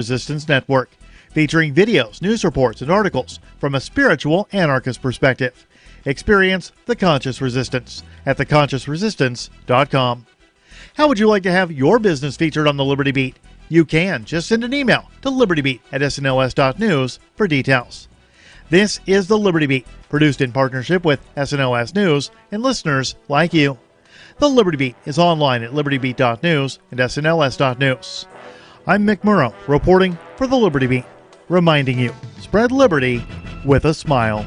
Resistance Network, featuring videos, news reports, and articles from a spiritual anarchist perspective. Experience the Conscious Resistance at theconsciousresistance.com. How would you like to have your business featured on the Liberty Beat? You can. Just send an email to libertybeat@snls.news for details. This is the Liberty Beat, produced in partnership with SNLS News and listeners like you. The Liberty Beat is online at libertybeat.news and snls.news. I'm Mick Murrow, reporting for the Liberty Beat, reminding you, spread liberty with a smile.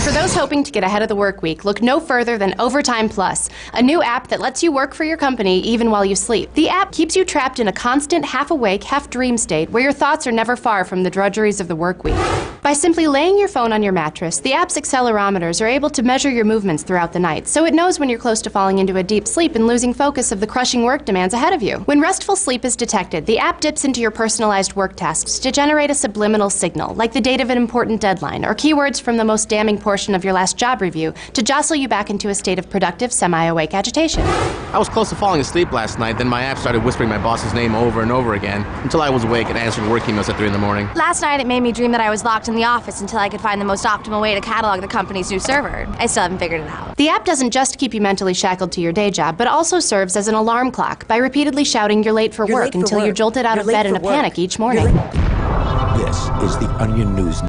For those hoping to get ahead of the work week, look no further than Overtime Plus, a new app that lets you work for your company even while you sleep. The app keeps you trapped in a constant half-awake, half-dream state where your thoughts are never far from the drudgeries of the work week. By simply laying your phone on your mattress, the app's accelerometers are able to measure your movements throughout the night, so it knows when you're close to falling into a deep sleep and losing focus of the crushing work demands ahead of you. When restful sleep is detected, the app dips into your personalized work tasks to generate a subliminal signal, like the date of an important deadline or keywords from the most damning portion of your last job review, to jostle you back into a state of productive, semi-awake agitation. I was close to falling asleep last night, then my app started whispering my boss's name over and over again until I was awake and answering work emails at 3 in the morning. Last night it made me dream that I was locked in the office until I could find the most optimal way to catalog the company's new server. I still haven't figured it out. The app doesn't just keep you mentally shackled to your day job, but also serves as an alarm clock by repeatedly shouting you're late for work until you're jolted out of bed in a panic each morning. This is the Onion News.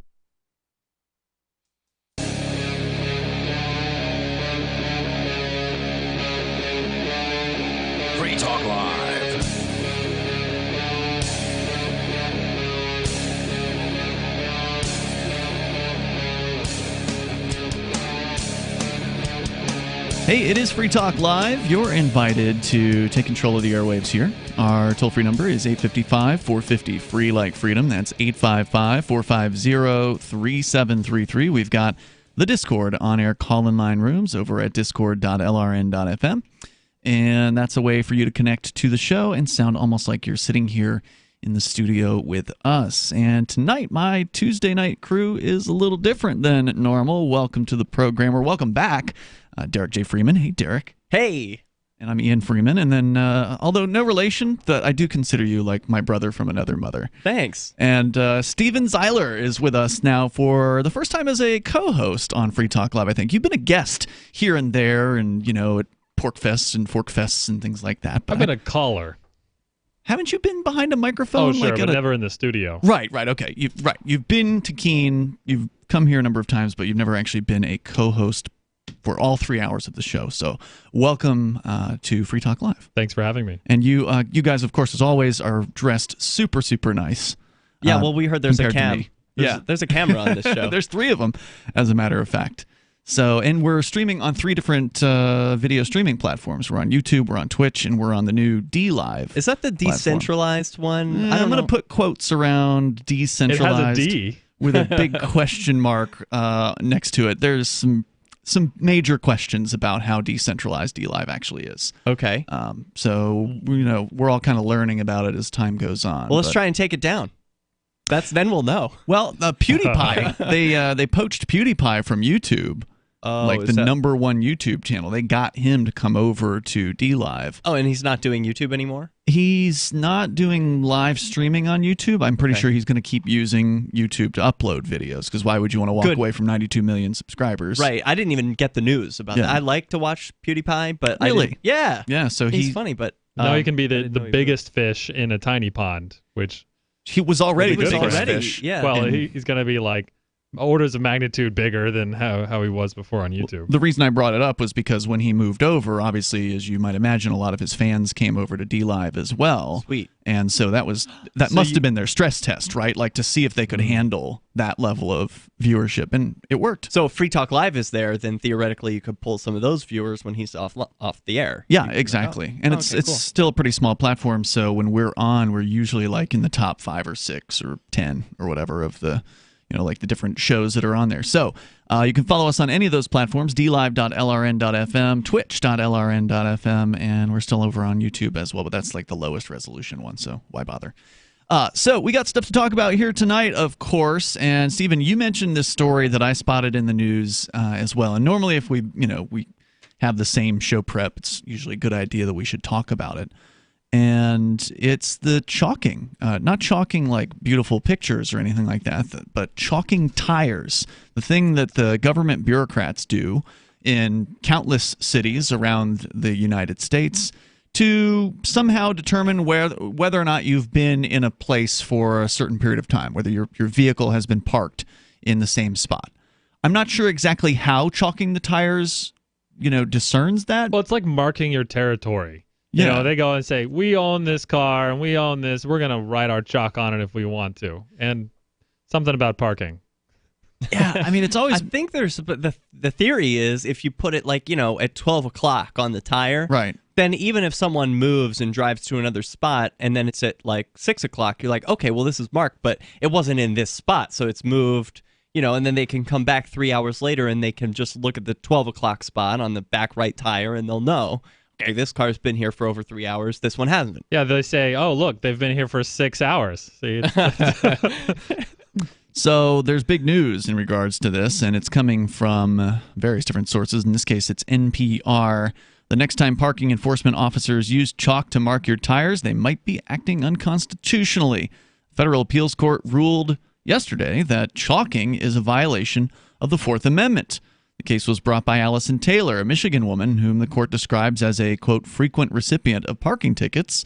Free Talk Live. Hey, it is Free Talk Live. You're invited to take control of the airwaves here. Our toll-free number is 855-450-FREE like freedom. That's 855-450-3733. We've got the Discord on-air call-in line rooms over at discord.lrn.fm. And that's a way for you to connect to the show and sound almost like you're sitting here in the studio with us. And tonight, my Tuesday night crew is a little different than normal. Welcome to the program, or welcome back, Derrick J. Freeman. Hey, Derrick. Hey. And I'm Ian Freeman. And then, although no relation, I do consider you like my brother from another mother. Thanks. And Steven Zeiler is with us now for the first time as a co-host on Free Talk Live, I think. You've been a guest here and there and, you know, at Pork Fests and Fork Fests and things like that. But I've been a caller. Haven't you been behind a microphone? Oh, sure, but never in the studio. Right, okay. You've been to Keene, you've come here a number of times, but you've never actually been a co-host for all 3 hours of the show. So welcome to Free Talk Live. Thanks for having me. And you guys, of course, as always, are dressed super, super nice. Yeah, well, we heard there's a cam. There's a camera on this show. There's 3 of them, as a matter of fact. So, and we're streaming on 3 different video streaming platforms. We're on YouTube, we're on Twitch, and we're on the new D-Live. Is that the decentralized one? I'm going to put quotes around decentralized. It has a D. With a big question mark next to it. There's some major questions about how decentralized D-Live actually is. Okay. So, you know, we're all kind of learning about it as time goes on. Well, let's try and take it down. Then we'll know. Well, PewDiePie, they poached PewDiePie from YouTube. Like the number 1 YouTube channel. They got him to come over to D-Live. Oh, and he's not doing YouTube anymore? He's not doing live streaming on YouTube. I'm pretty sure he's going to keep using YouTube to upload videos, because why would you want to walk away from 92 million subscribers? Right. I didn't even get the news about that. I like to watch PewDiePie, but really? Yeah, so he's funny, but... now he can be the biggest fish in a tiny pond, which... He was already the biggest fish. Yeah. Well, he's going to be like orders of magnitude bigger than how he was before on YouTube. The reason I brought it up was because when he moved over, obviously, as you might imagine, a lot of his fans came over to D-Live as well. Sweet. And so that must have been their stress test, right? Like to see if they could handle that level of viewership, and it worked. So if Free Talk Live is there, then theoretically you could pull some of those viewers when he's off the air. Yeah, exactly. And it's still a pretty small platform, so when we're on, we're usually like in the top 5 or 6 or 10 or whatever of the, you know, like the different shows that are on there. So you can follow us on any of those platforms, dlive.lrn.fm, twitch.lrn.fm, and we're still over on YouTube as well, but that's like the lowest resolution one, so why bother? So we got stuff to talk about here tonight, of course, and Stephen, you mentioned this story that I spotted in the news as well, and normally if we have the same show prep, it's usually a good idea that we should talk about it. And it's the chalking, not chalking like beautiful pictures or anything like that, but chalking tires, the thing that the government bureaucrats do in countless cities around the United States to somehow determine whether or not you've been in a place for a certain period of time, whether your vehicle has been parked in the same spot. I'm not sure exactly how chalking the tires, discerns that. Well, it's like marking your territory. You know, they go and say, we own this car and we own this. We're going to write our chalk on it if we want to. And something about parking. Yeah, I mean, it's always... I think there's... The theory is if you put it like, at 12 o'clock on the tire, right, then even if someone moves and drives to another spot and then it's at like 6 o'clock, you're like, okay, well, this is marked, but it wasn't in this spot, so it's moved, and then they can come back 3 hours later and they can just look at the 12 o'clock spot on the back right tire and they'll know, okay, this car's been here for over 3 hours. This one hasn't. Yeah, they say, oh, look, they've been here for 6 hours. See, So there's big news in regards to this, and it's coming from various different sources. In this case, it's NPR. The next time parking enforcement officers use chalk to mark your tires, they might be acting unconstitutionally. Federal appeals court ruled yesterday that chalking is a violation of the Fourth Amendment. The case was brought by Allison Taylor, a Michigan woman whom the court describes as a, quote, frequent recipient of parking tickets.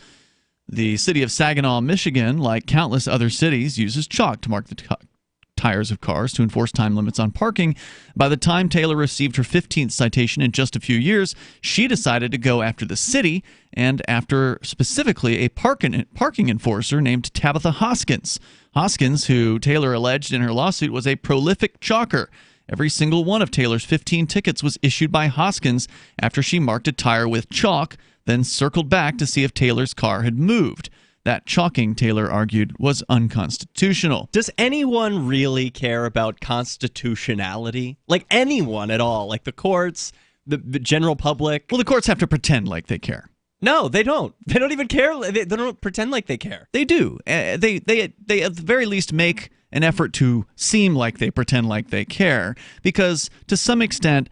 The city of Saginaw, Michigan, like countless other cities, uses chalk to mark the tires of cars to enforce time limits on parking. By the time Taylor received her 15th citation in just a few years, she decided to go after the city and after specifically a parking enforcer named Tabitha Hoskins. Hoskins, who Taylor alleged in her lawsuit was a prolific chalker. Every single one of Taylor's 15 tickets was issued by Hoskins after she marked a tire with chalk, then circled back to see if Taylor's car had moved. That chalking, Taylor argued, was unconstitutional. Does anyone really care about constitutionality? Like anyone at all? Like the courts, the general public? Well, the courts have to pretend like they care. No, they don't. They don't even care. They don't pretend like they care. They do. They at the very least make an effort to seem like they pretend like they care, because to some extent,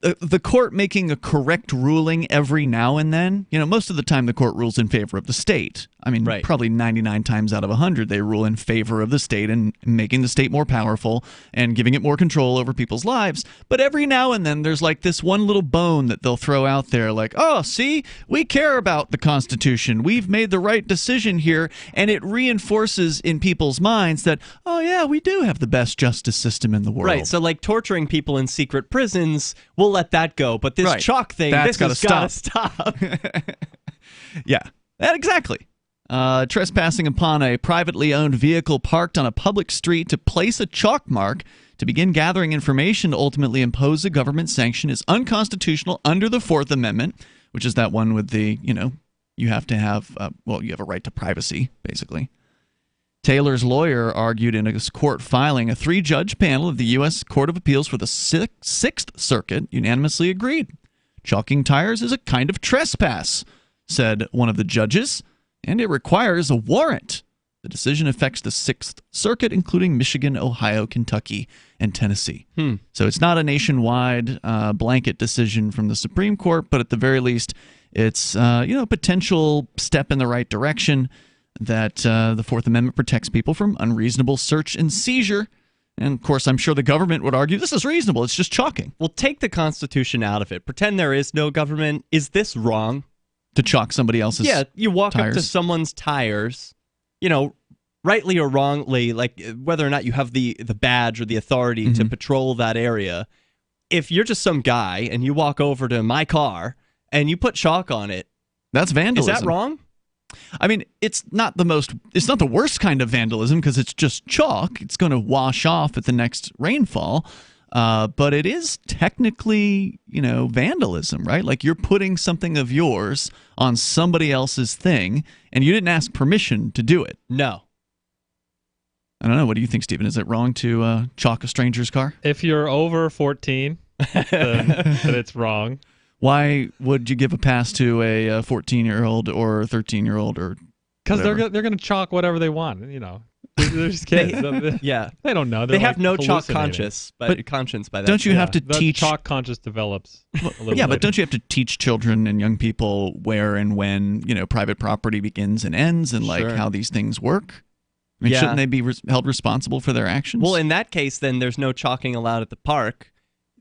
the court making a correct ruling every now and then, most of the time the court rules in favor of the state. I mean, probably 99 times out of 100 they rule in favor of the state and making the state more powerful and giving it more control over people's lives. But every now and then there's like this one little bone that they'll throw out there like, oh, see, we care about the Constitution. We've made the right decision here. And it reinforces in people's minds that, oh, yeah, we do have the best justice system in the world. Right. So like torturing people in secret prisons, we'll let that go. But this chalk thing, that's this has got to stop. Yeah, exactly. Trespassing upon a privately owned vehicle parked on a public street to place a chalk mark to begin gathering information to ultimately impose a government sanction is unconstitutional under the Fourth Amendment, which is that one with the, you have to have, you have a right to privacy, basically. Taylor's lawyer argued in a court filing a 3-judge panel of the U.S. Court of Appeals for the Sixth Circuit unanimously agreed. Chalking tires is a kind of trespass, said one of the judges, and it requires a warrant. The decision affects the Sixth Circuit, including Michigan, Ohio, Kentucky, and Tennessee. So it's not a nationwide blanket decision from the Supreme Court, but at the very least, it's a potential step in the right direction that the Fourth Amendment protects people from unreasonable search and seizure. And, of course, I'm sure the government would argue this is reasonable. It's just chalking. Well, take the Constitution out of it. Pretend there is no government. Is this wrong? To chalk somebody else's tires? Yeah, you walk up to someone's tires, rightly or wrongly, like whether or not you have the badge or the authority to patrol that area. If you're just some guy and you walk over to my car and you put chalk on it, that's vandalism. Is that wrong? I mean, it's not the worst kind of vandalism because it's just chalk. It's going to wash off at the next rainfall. But it is technically, vandalism, right? Like you're putting something of yours on somebody else's thing and you didn't ask permission to do it. No. I don't know. What do you think, Stephen? Is it wrong to chalk a stranger's car? If you're over 14, then it's wrong. Why would you give a pass to a 14-year-old or a 13-year-old or because they're going to chalk whatever they want, They're just kids. Yeah. They don't know. They have no chalk conscience by that. Don't you have to the teach? Chalk conscious develops. But don't you have to teach children and young people where and when private property begins and ends, and like how these things work? I mean, shouldn't they be held responsible for their actions? Well, in that case, then there's no chalking allowed at the park.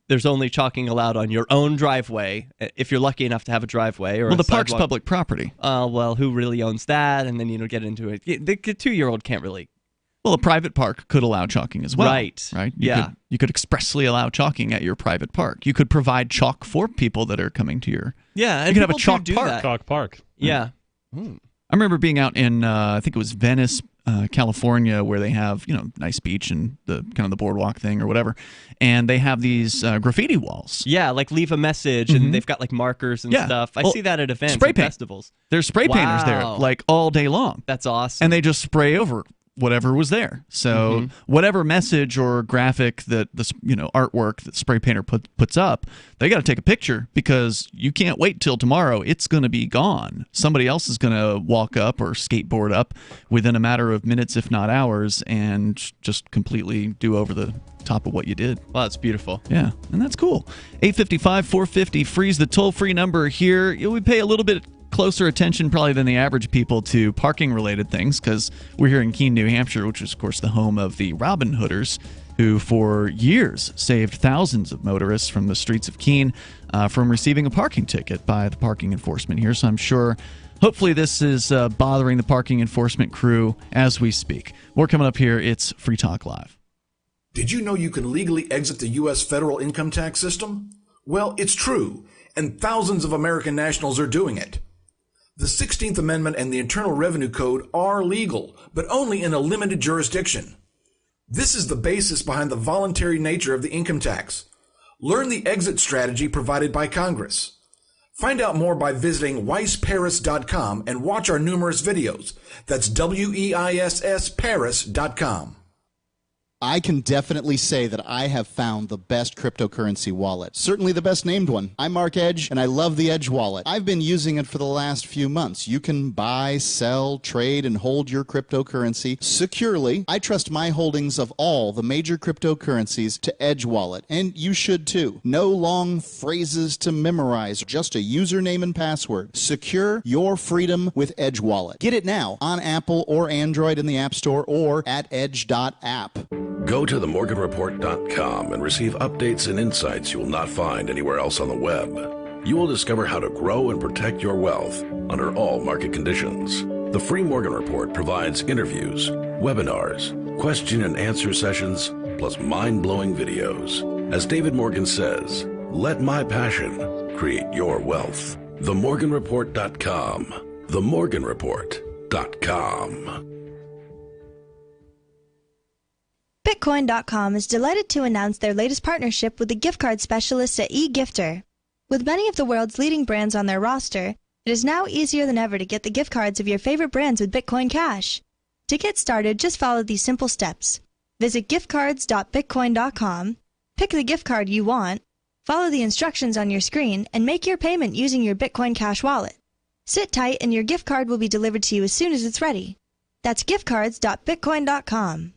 There's only chalking allowed on your own driveway, if you're lucky enough to have a driveway. Or the park's public property. Well, who really owns that? And then get into it. The 2-year-old can't really. Well, a private park could allow chalking as well. Right. You could expressly allow chalking at your private park. You could provide chalk for people that are coming to your. Yeah, and you could have a chalk do park. That. Chalk park. Yeah. I remember being out in I think it was Venice, California, where they have nice beach and the kind of the boardwalk thing or whatever, and they have these graffiti walls. Yeah, like leave a message, and they've got like markers and stuff. I see that at events, and festivals. There's spray painters there like all day long. That's awesome. And they just spray over whatever was there. So whatever message or graphic that the artwork that spray painter puts up, they got to take a picture because you can't wait till tomorrow. It's going to be gone. Somebody else is going to walk up or skateboard up within a matter of minutes, if not hours, and just completely do over the top of what you did. Wow, that's beautiful. Yeah, and that's cool. 855-450 freeze the toll-free number here. We pay a little bit closer attention probably than the average people to parking related things because we're here in Keene, New Hampshire, which is of course the home of the Robin Hooders, who for years saved thousands of motorists from the streets of Keene from receiving a parking ticket by the parking enforcement here. So I'm sure hopefully this is bothering the parking enforcement crew as we speak. More coming up here. It's Free Talk Live. Did you know you can legally exit the U.S. federal income tax system? Well, it's true, and thousands of American nationals are doing it. The 16th Amendment and the Internal Revenue Code are legal, but only in a limited jurisdiction. This is the basis behind the voluntary nature of the income tax. Learn the exit strategy provided by Congress. Find out more by visiting weissparis.com and watch our numerous videos. That's WEISS Paris.com. I can definitely say that I have found the best cryptocurrency wallet. Certainly the best named one. I'm Mark Edge, and I love the Edge wallet. I've been using it for the last few months. You can buy, sell, trade, and hold your cryptocurrency securely. I trust my holdings of all the major cryptocurrencies to Edge wallet, and you should too. No long phrases to memorize, just a username and password. Secure your freedom with Edge wallet. Get it now on Apple or Android in the App Store or at edge.app. Go to themorganreport.com and receive updates and insights you will not find anywhere else on the web. You will discover how to grow and protect your wealth under all market conditions. The free Morgan Report provides interviews, webinars, question and answer sessions, plus mind-blowing videos. As David Morgan says, let my passion create your wealth. Themorganreport.com. Themorganreport.com. Bitcoin.com is delighted to announce their latest partnership with the gift card specialists at eGifter. With many of the world's leading brands on their roster, it is now easier than ever to get the gift cards of your favorite brands with Bitcoin Cash. To get started, just follow these simple steps. Visit giftcards.bitcoin.com, pick the gift card you want, follow the instructions on your screen, and make your payment using your Bitcoin Cash wallet. Sit tight and your gift card will be delivered to you as soon as it's ready. That's giftcards.bitcoin.com.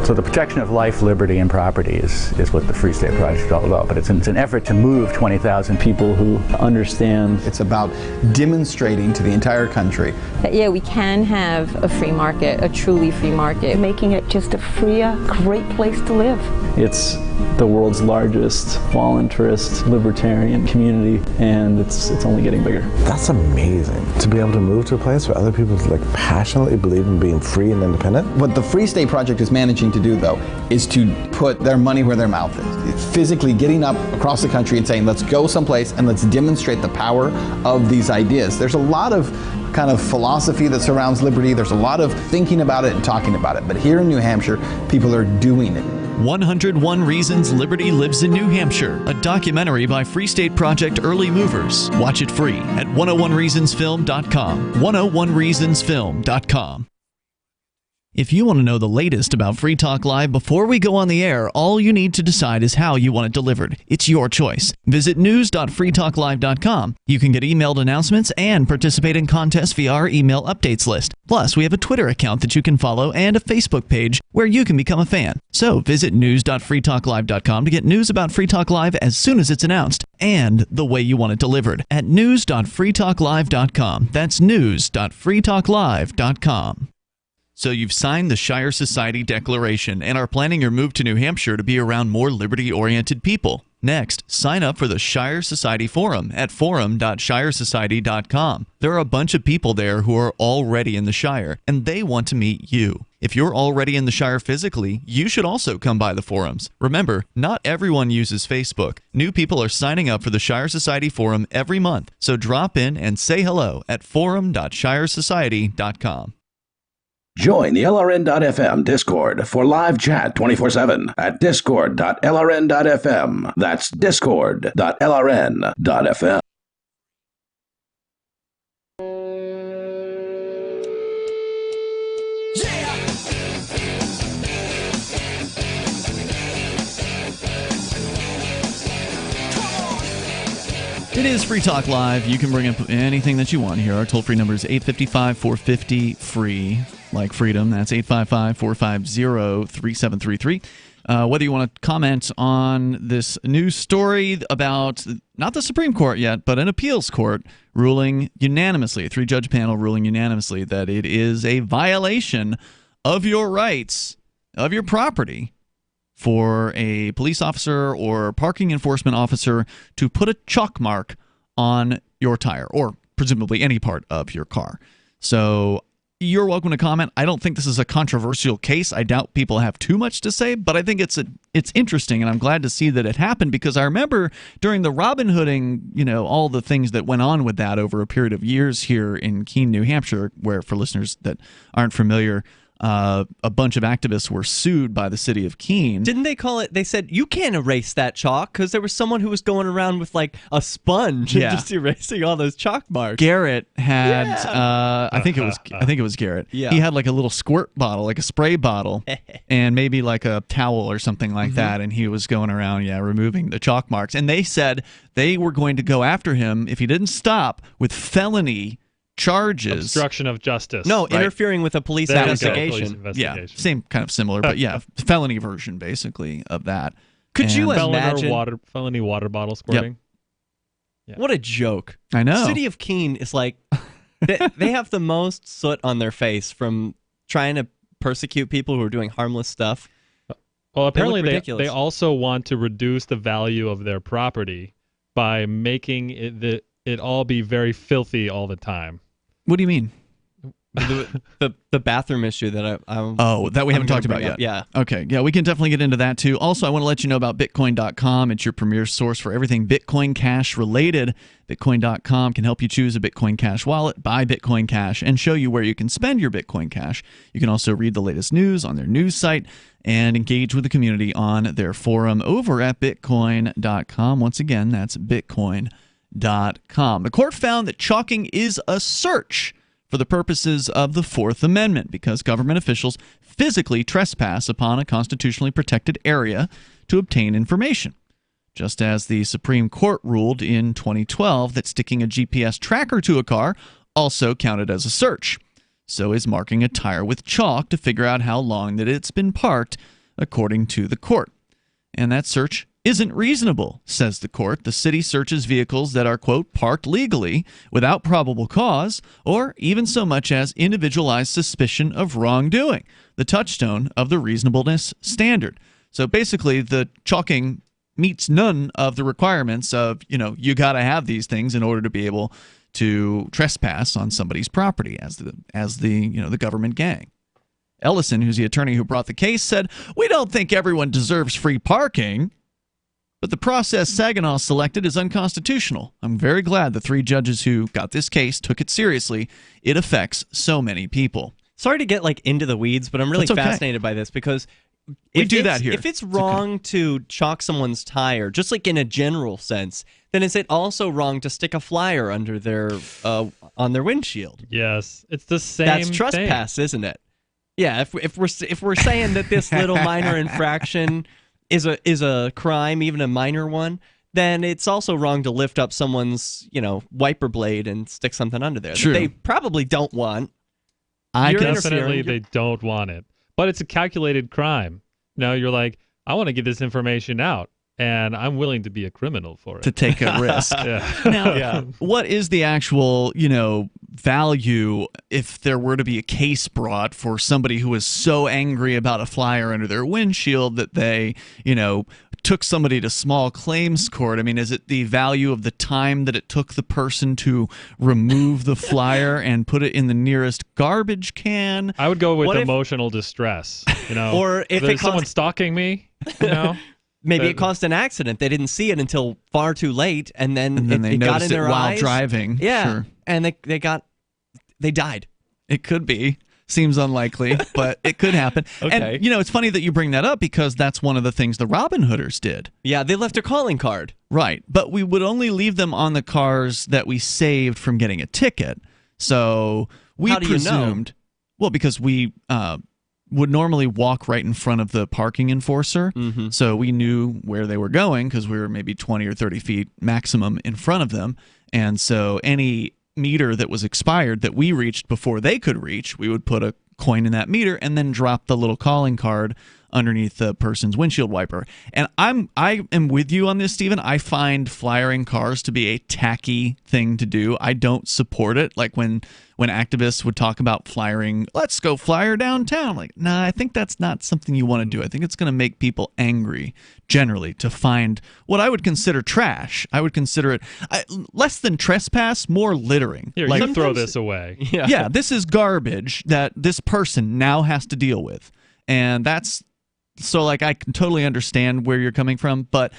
So the protection of life, liberty, and property is what the Free State Project is all about. But it's an effort to move 20,000 people who understand. It's about demonstrating to the entire country that, yeah, we can have a free market, a truly free market. Making it just a freer, great place to live. It's the world's largest voluntarist libertarian community, and it's only getting bigger. That's amazing, to be able to move to a place where other people passionately believe in being free and independent. What the Free State Project is managing to do, though, is to put their money where their mouth is. It's physically getting up across the country and saying, let's go someplace and let's demonstrate the power of these ideas. There's a lot of kind of philosophy that surrounds liberty. There's a lot of thinking about it and talking about it. But here in New Hampshire, people are doing it. 101 Reasons Liberty Lives in New Hampshire, a documentary by Free State Project Early Movers. Watch it free at 101reasonsfilm.com. 101reasonsfilm.com. If you want to know the latest about Free Talk Live before we go on the air, all you need to decide is how you want it delivered. It's your choice. Visit news.freetalklive.com. You can get emailed announcements and participate in contests via our email updates list. Plus, we have a Twitter account that you can follow and a Facebook page where you can become a fan. So visit news.freetalklive.com to get news about Free Talk Live as soon as it's announced and the way you want it delivered at news.freetalklive.com. That's news.freetalklive.com. So you've signed the Shire Society Declaration and are planning your move to New Hampshire to be around more liberty-oriented people. Next, sign up for the Shire Society Forum at forum.shiresociety.com. There are a bunch of people there who are already in the Shire, and they want to meet you. If you're already in the Shire physically, you should also come by the forums. Remember, not everyone uses Facebook. New people are signing up for the Shire Society Forum every month, so drop in and say hello at forum.shiresociety.com. Join the LRN.FM Discord for live chat 24/7 at discord.lrn.fm. That's discord.lrn.fm. It is Free Talk Live. You can bring up anything that you want here. Our toll-free number is 855-450-FREE, like freedom. That's 855-450-3733. Whether you want to comment on this news story about, not the Supreme Court yet, but an appeals court ruling unanimously, a three-judge panel ruling unanimously that it is a violation of your rights, of your property, for a police officer or parking enforcement officer to put a chalk mark on your tire, or presumably any part of your car. So you're welcome to comment. I don't think this is a controversial case. I doubt people have too much to say, but I think it's interesting, and I'm glad to see that it happened, because I remember during the Robin Hooding, all the things that went on with that over a period of years here in Keene, New Hampshire, where, for listeners that aren't familiar, a bunch of activists were sued by the city of Keene. Didn't they call it? They said you can't erase that chalk because there was someone who was going around with like a sponge and just erasing all those chalk marks. Garrett had, I think it was Garrett. Yeah. He had like a little squirt bottle, like a spray bottle, and maybe like a towel or something like that, and he was going around, removing the chalk marks. And they said they were going to go after him if he didn't stop with felony charges. Obstruction of justice. No, interfering with a police investigation. Yeah, same kind of similar, but felony version basically of that. Could you imagine felony water bottle squirting? Yep. What a joke. I know. The city of Keene is like, they have the most soot on their face from trying to persecute people who are doing harmless stuff. Well, apparently they also want to reduce the value of their property by making it all be very filthy all the time. What do you mean? The bathroom issue that that we haven't talked about yet. Yeah. Okay. Yeah, we can definitely get into that too. Also, I want to let you know about Bitcoin.com. It's your premier source for everything Bitcoin Cash related. Bitcoin.com can help you choose a Bitcoin Cash wallet, buy Bitcoin Cash, and show you where you can spend your Bitcoin Cash. You can also read the latest news on their news site and engage with the community on their forum over at Bitcoin.com. Once again, that's Bitcoin.com. The court found that chalking is a search for the purposes of the Fourth Amendment because government officials physically trespass upon a constitutionally protected area to obtain information. Just as the Supreme Court ruled in 2012 that sticking a GPS tracker to a car also counted as a search. So is marking a tire with chalk to figure out how long that it's been parked, according to the court. And that search isn't reasonable, says the court. The city searches vehicles that are, quote, parked legally without probable cause or even so much as individualized suspicion of wrongdoing, the touchstone of the reasonableness standard. So basically, the chalking meets none of the requirements of, you got to have these things in order to be able to trespass on somebody's property as the government gang. Ellison, who's the attorney who brought the case, said, "We don't think everyone deserves free parking, but the process Saginaw selected is unconstitutional. I'm very glad the three judges who got this case took it seriously. It affects so many people." Sorry to get into the weeds, but I'm really fascinated by this because we do that here. If it's wrong to chalk someone's tire, just like in a general sense, then is it also wrong to stick a flyer under their on their windshield? Yes, it's the same. That's trespass, isn't it? Yeah, if we're saying that this little minor infraction is a crime, even a minor one, then it's also wrong to lift up someone's, wiper blade and stick something under there True. that they probably don't want. Definitely they don't want it. But it's a calculated crime. Now you're like, I want to get this information out, and I'm willing to be a criminal for it. To take a risk. Now, what is the actual, value if there were to be a case brought for somebody who was so angry about a flyer under their windshield that they, took somebody to small claims court? I mean, is it the value of the time that it took the person to remove the flyer and put it in the nearest garbage can? I would go with emotional distress, Or if there's someone stalking me, Maybe it caused an accident. They didn't see it until far too late, and then they it got in noticed their it while eyes. driving. Yeah, Sure. and they died. It could be. Seems unlikely, but it could happen. Okay. And, it's funny that you bring that up because that's one of the things the Robin Hooders did. Yeah, they left a calling card. Right. But we would only leave them on the cars that we saved from getting a ticket. So we How do you know? presumed, well, because we would normally walk right in front of the parking enforcer. Mm-hmm. So we knew where they were going because we were maybe 20 or 30 feet maximum in front of them. And so any meter that was expired that we reached before they could reach, we would put a coin in that meter and then drop the little calling card underneath the person's windshield wiper. And I am with you on this, Stephen. I find flyering cars to be a tacky thing to do. I don't support it. Like when activists would talk about flyering, let's go flyer downtown. I'm like, nah, I think that's not something you want to do. I think it's going to make people angry generally to find what I would consider trash. I would consider it less than trespass, more littering. Here, you throw this away. Yeah, this is garbage that this person now has to deal with. And that's so, like, I can totally understand where you're coming from, but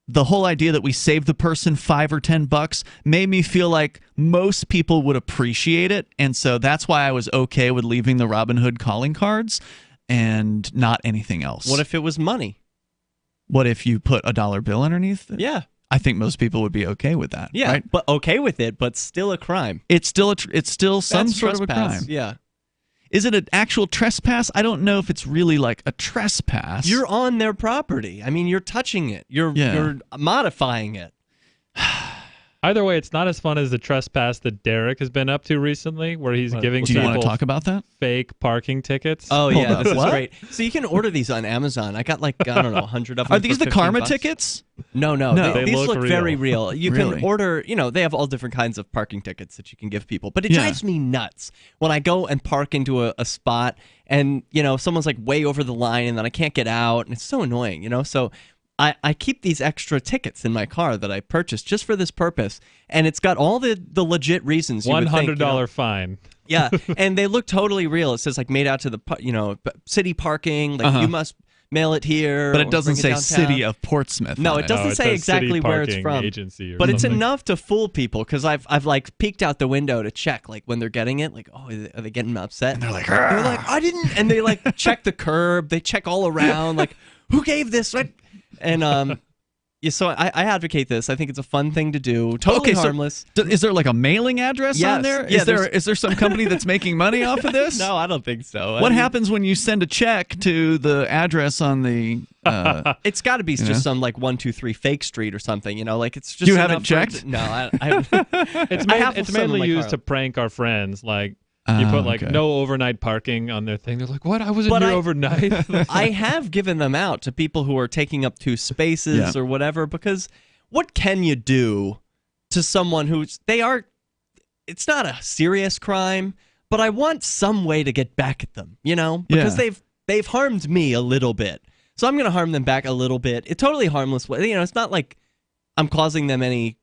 the whole idea that we saved the person $5 or $10 made me feel like most people would appreciate it, and so that's why I was okay with leaving the Robin Hood calling cards and not anything else. What if it was money? What if you put a dollar bill underneath it? Yeah. I think most people would be okay with that. Yeah, right? but okay with it, but still a crime. It's still some That's sort of a trespass. crime. Yeah. Is it an actual trespass? I don't know if it's really like a trespass. You're on their property. I mean, you're touching it. You're modifying it. Either way, it's not as fun as the trespass that Derrick has been up to recently, where he's giving Do you want people to talk about that? fake parking tickets. Oh, yeah, this is What? great. So you can order these on Amazon. I got 100 of them. Are these for the karma $15. tickets? No. They These look look real. very real. You Really? can order, they have all different kinds of parking tickets that you can give people. But it Yeah. drives me nuts when I go and park into a spot and, someone's like way over the line and then I can't get out. And it's so annoying, So I keep these extra tickets in my car that I purchased just for this purpose. And it's got all the legit reasons. You would think, $100 fine. Yeah, and they look totally real. It says made out to the city parking. You must mail it here. But it or doesn't bring say downtown. City of Portsmouth. No, on it doesn't it say says exactly city where it's parking from. agency or But it's something. enough to fool people because I've peeked out the window to check when they're getting it. Are they getting upset? And they're like, I didn't. And they check the curb. They check all around. Who gave this? What? And yeah, so I advocate this. I think it's a fun thing to do. Totally harmless. So, is there a mailing address on there? Yeah, Is there some company that's making money off of this? No, I don't think so. What happens when you send a check to the address on the? It's got to be just some 123 fake street or something. It's just. You haven't enough checked? No, I It's mainly used to prank our friends. You put no overnight parking on their thing. They're like, "What? I wasn't here overnight." I have given them out to people who are taking up 2 spaces or whatever, because what can you do to someone it's not a serious crime, but I want some way to get back at them, because they've harmed me a little bit. So I'm going to harm them back a little bit. It's totally harmless way. It's not like I'm causing them any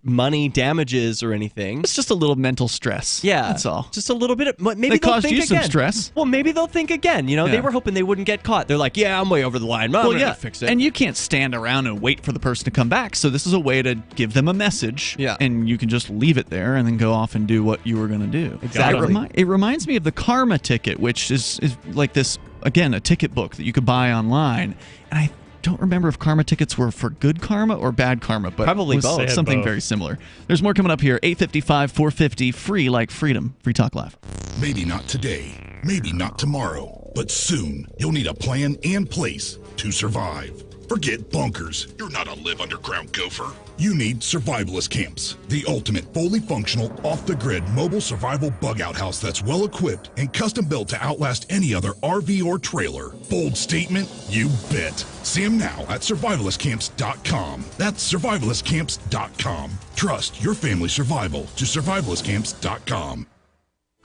money damages or anything. It's just a little mental stress. Yeah, that's all. Just a little bit. Maybe they they'll caused think you again. some stress. Well, maybe they'll think again. They were hoping they wouldn't get caught. They're like, "Yeah, I'm way over the line. I'm gonna fix it." And you can't stand around and wait for the person to come back. So this is a way to give them a message. Yeah, and you can just leave it there and then go off and do what you were going to do. Exactly. It reminds me of the karma ticket, which is like this again, a ticket book that you could buy online, and I don't remember if karma tickets were for good karma or bad karma, but probably it was both. Something very similar. There's more coming up here. 855-450, free like freedom. Free Talk Live. Maybe not today, Maybe not tomorrow, but soon you'll need a plan and place to survive. Forget bunkers. You're not a live underground gopher. You need survivalist camps, the ultimate fully functional, off-the-grid mobile survival bug-out house that's well-equipped and custom-built to outlast any other RV or trailer. Bold statement? You bet. See them now at survivalistcamps.com. That's survivalistcamps.com. Trust your family's survival to survivalistcamps.com.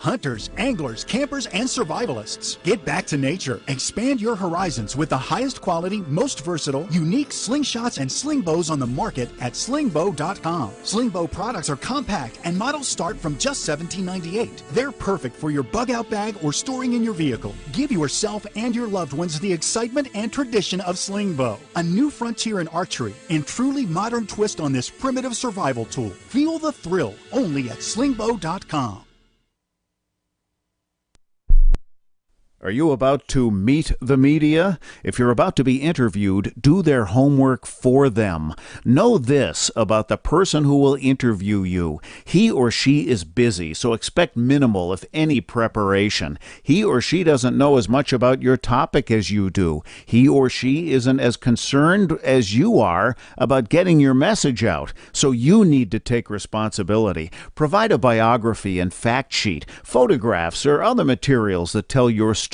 Hunters, anglers, campers, and survivalists. Get back to nature. Expand your horizons with the highest quality, most versatile, unique slingshots and sling bows on the market at slingbow.com. Sling bow products are compact and models start from just $17.98. They're perfect for your bug out bag or storing in your vehicle. Give yourself and your loved ones the excitement and tradition of sling bow. A new frontier in archery and truly modern twist on this primitive survival tool. Feel the thrill only at slingbow.com. Are you about to meet the media? If you're about to be interviewed, do their homework for them. Know this about the person who will interview you. He or she is busy, so expect minimal, if any, preparation. He or she doesn't know as much about your topic as you do. He or she isn't as concerned as you are about getting your message out, so you need to take responsibility. Provide a biography and fact sheet, photographs, or other materials that tell your story.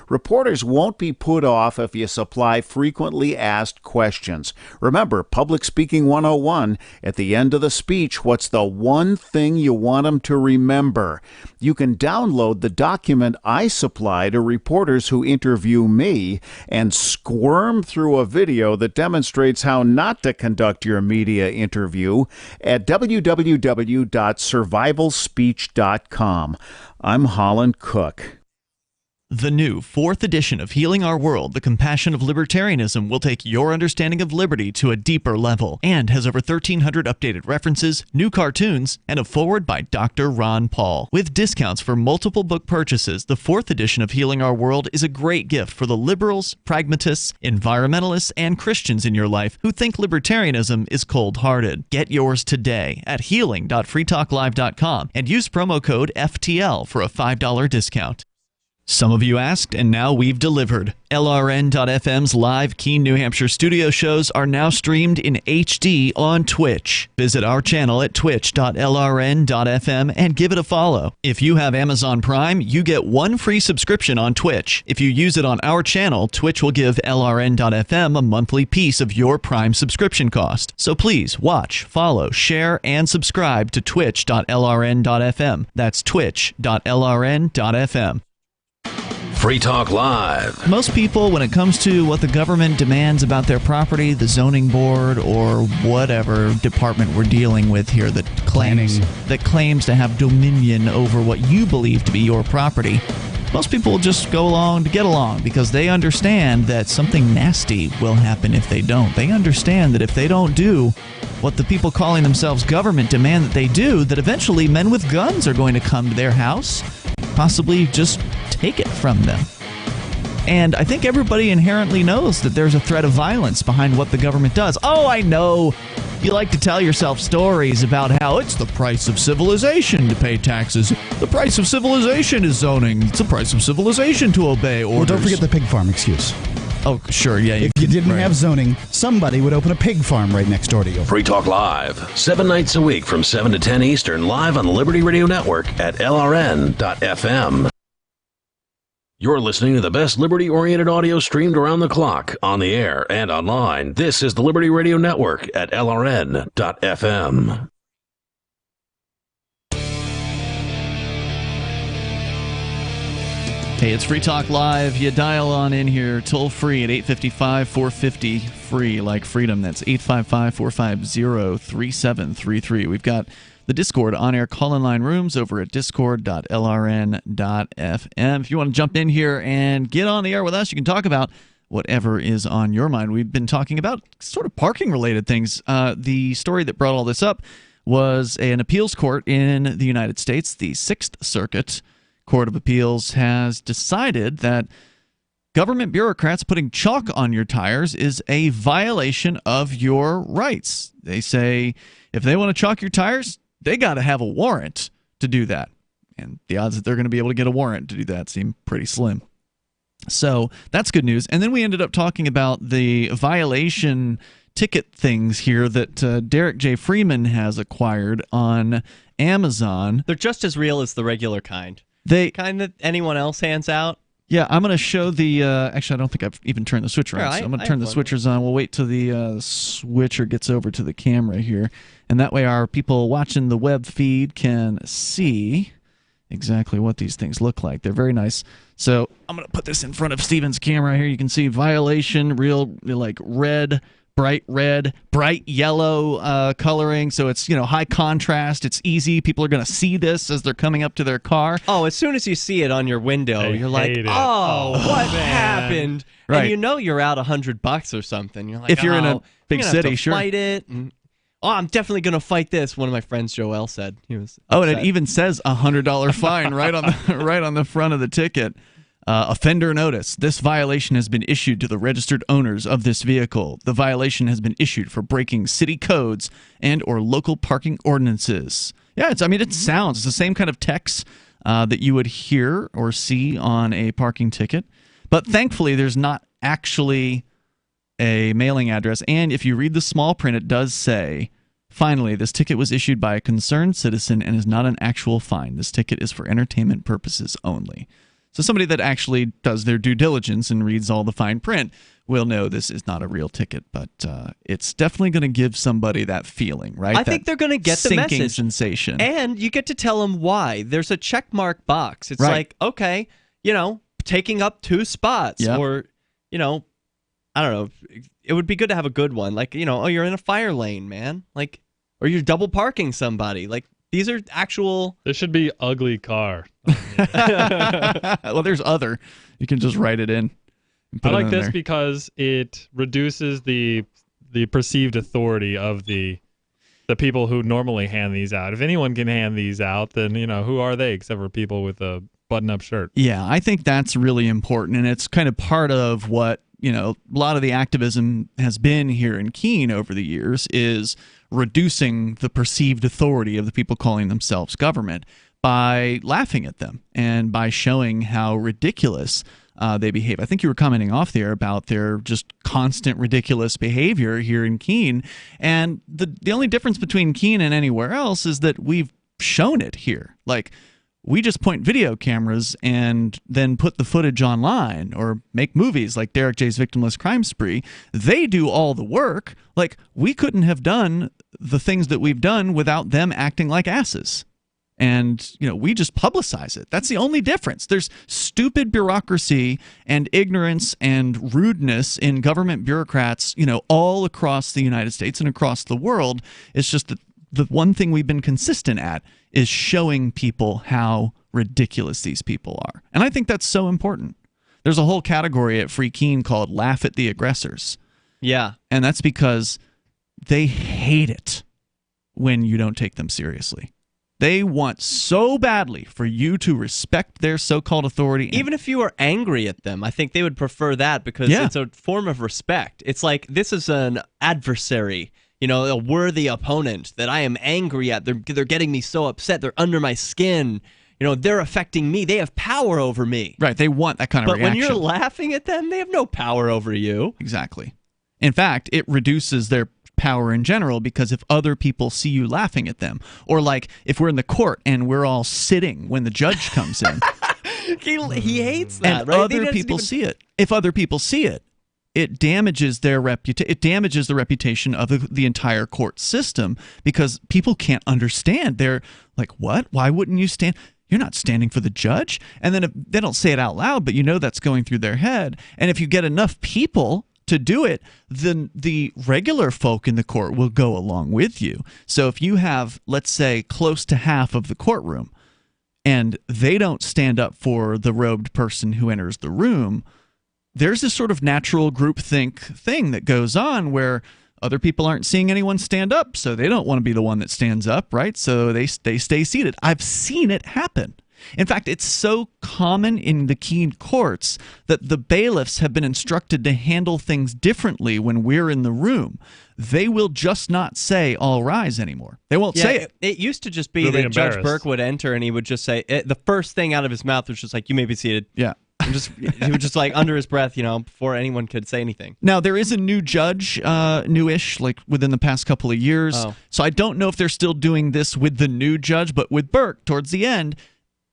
Reporters won't be put off if you supply frequently asked questions. Remember, Public Speaking 101, at the end of the speech, what's the one thing you want them to remember? You can download the document I supply to reporters who interview me and squirm through a video that demonstrates how not to conduct your media interview at www.survivalspeech.com. I'm Holland Cook. The new 4th edition of Healing Our World, The Compassion of Libertarianism, will take your understanding of liberty to a deeper level and has over 1,300 updated references, new cartoons, and a foreword by Dr. Ron Paul. With discounts for multiple book purchases, the 4th edition of Healing Our World is a great gift for the liberals, pragmatists, environmentalists, and Christians in your life who think libertarianism is cold-hearted. Get yours today at healing.freetalklive.com and use promo code FTL for a $5 discount. Some of you asked, and now we've delivered. LRN.FM's live Keene, New Hampshire studio shows are now streamed in HD on Twitch. Visit our channel at twitch.lrn.fm and give it a follow. If you have Amazon Prime, you get one free subscription on Twitch. If you use it on our channel, Twitch will give LRN.FM a monthly piece of your Prime subscription cost. So please watch, follow, share, and subscribe to twitch.lrn.fm. That's twitch.lrn.fm. Free Talk Live. Most people, when it comes to what the government demands about their property, the zoning board or whatever department we're dealing with here that claims to have dominion over what you believe to be your property, most people just go along to get along because they understand that something nasty will happen if they don't. They understand that if they don't do what the people calling themselves government demand that they do, that eventually men with guns are going to come to their house, possibly just take it from them. And I think everybody inherently knows that there's a threat of violence behind what the government does. Oh, I know. You like to tell yourself stories about how it's the price of civilization to pay taxes. The price of civilization is zoning. It's the price of civilization to obey orders. Well, don't forget the pig farm excuse. Oh, sure, yeah. If you didn't have zoning, somebody would open a pig farm right next door to you. Free Talk Live, 7 nights a week from 7 to 10 Eastern, live on the Liberty Radio Network at LRN.FM. You're listening to the best liberty-oriented audio streamed around the clock, on the air, and online. This is the Liberty Radio Network at LRN.FM. Hey, it's Free Talk Live. You dial on in here toll free at 855-450 free, like freedom. That's 855-450-3733. We've got the Discord on-air call-in line rooms over at discord.lrn.fm. If you want to jump in here and get on the air with us, you can talk about whatever is on your mind. We've been talking about sort of parking-related things. The story that brought all this up was an appeals court in the United States, the Sixth Circuit Court of Appeals, has decided that government bureaucrats putting chalk on your tires is a violation of your rights. They say if they want to chalk your tires, they got to have a warrant to do that. And the odds that they're going to be able to get a warrant to do that seem pretty slim. So that's good news. And then we ended up talking about the violation ticket things here that Derrick J. Freeman has acquired on Amazon. They're just as real as the regular kind. The kind that anyone else hands out. Yeah, I'm going to show the... actually, I don't think I've even turned the switcher on, Sure, so I'm going to turn the switchers on. We'll wait till the switcher gets over to the camera here. And that way our people watching the web feed can see exactly what these things look like. They're very nice. So I'm going to put this in front of Steven's camera here. You can see violation, real like red, bright yellow coloring. So it's, high contrast. It's easy. People are going to see this as they're coming up to their car. Oh, as soon as you see it on your window, you're like, what happened? Right. And you're out $100 or something. You're like, if you're in a big I'm gonna city, have to sure. fight it. And, I'm definitely going to fight this. One of my friends, Joel, said he was. Oh, and upset. it even says $100 fine right on the front of the ticket. Offender notice. This violation has been issued to the registered owners of this vehicle. The violation has been issued for breaking city codes and or local parking ordinances. Yeah, it sounds. It's the same kind of text that you would hear or see on a parking ticket. But thankfully, there's not actually a mailing address. And if you read the small print, it does say, finally, this ticket was issued by a concerned citizen and is not an actual fine. This ticket is for entertainment purposes only. So somebody that actually does their due diligence and reads all the fine print will know this is not a real ticket, but it's definitely going to give somebody that feeling, right? I think they're going to get the sinking message. Sensation. And you get to tell them why. There's a check mark box. It's Right. like, okay, taking up 2 spots Yep. or, I don't know. It would be good to have a good one. Like, you're in a fire lane, man. Like, or you're double parking somebody. Like, these are actual... There should be ugly car. Well, there's other. You can just write it in. And put I like it in this there. because it reduces the perceived authority of the people who normally hand these out. If anyone can hand these out, then who are they except for people with a button-up shirt? Yeah, I think that's really important, and it's kind of part of what a lot of the activism has been here in Keene over the years is reducing the perceived authority of the people calling themselves government by laughing at them and by showing how ridiculous they behave. I think you were commenting off there about their just constant ridiculous behavior here in Keene, and the only difference between Keene and anywhere else is that we've shown it here. Like, we just point video cameras and then put the footage online or make movies like Derrick J's Victimless Crime Spree. They do all the work. Like, we couldn't have done the things that we've done without them acting like asses. And, we just publicize it. That's the only difference. There's stupid bureaucracy and ignorance and rudeness in government bureaucrats, all across the United States and across the world. It's just that the one thing we've been consistent at is showing people how ridiculous these people are. And I think that's so important. There's a whole category at Free Keene called Laugh at the Aggressors. Yeah. And that's because they hate it when you don't take them seriously. They want so badly for you to respect their so-called authority. Even if you are angry at them, I think they would prefer that because it's a form of respect. It's like, this is an adversary, a worthy opponent that I am angry at. They're getting me so upset. They're under my skin. They're affecting me. They have power over me. Right. They want that kind of reaction. But when you're laughing at them, they have no power over you. Exactly. In fact, it reduces their power in general because if other people see you laughing at them, or like if we're in the court and we're all sitting when the judge comes in. He hates that, and right? Other people see it. If other people see it, it damages their reputation. It damages the reputation of the entire court system because people can't understand. They're like, "What? Why wouldn't you stand? You're not standing for the judge." And then if they don't say it out loud, but that's going through their head. And if you get enough people to do it, then the regular folk in the court will go along with you. So if you have, let's say, close to half of the courtroom, and they don't stand up for the robed person who enters the room, there's this sort of natural groupthink thing that goes on where other people aren't seeing anyone stand up, so they don't want to be the one that stands up, right? So they stay seated. I've seen it happen. In fact, it's so common in the Keene courts that the bailiffs have been instructed to handle things differently when we're in the room. they will just not say "all rise" anymore. They won't say it. It used to just be that Judge Burke would enter and he would just say the first thing out of his mouth was just like, "You may be seated." Yeah. And he would just like under his breath, before anyone could say anything. Now, there is a new judge, newish, like within the past couple of years. Oh. So I don't know if they're still doing this with the new judge, but with Burke, towards the end,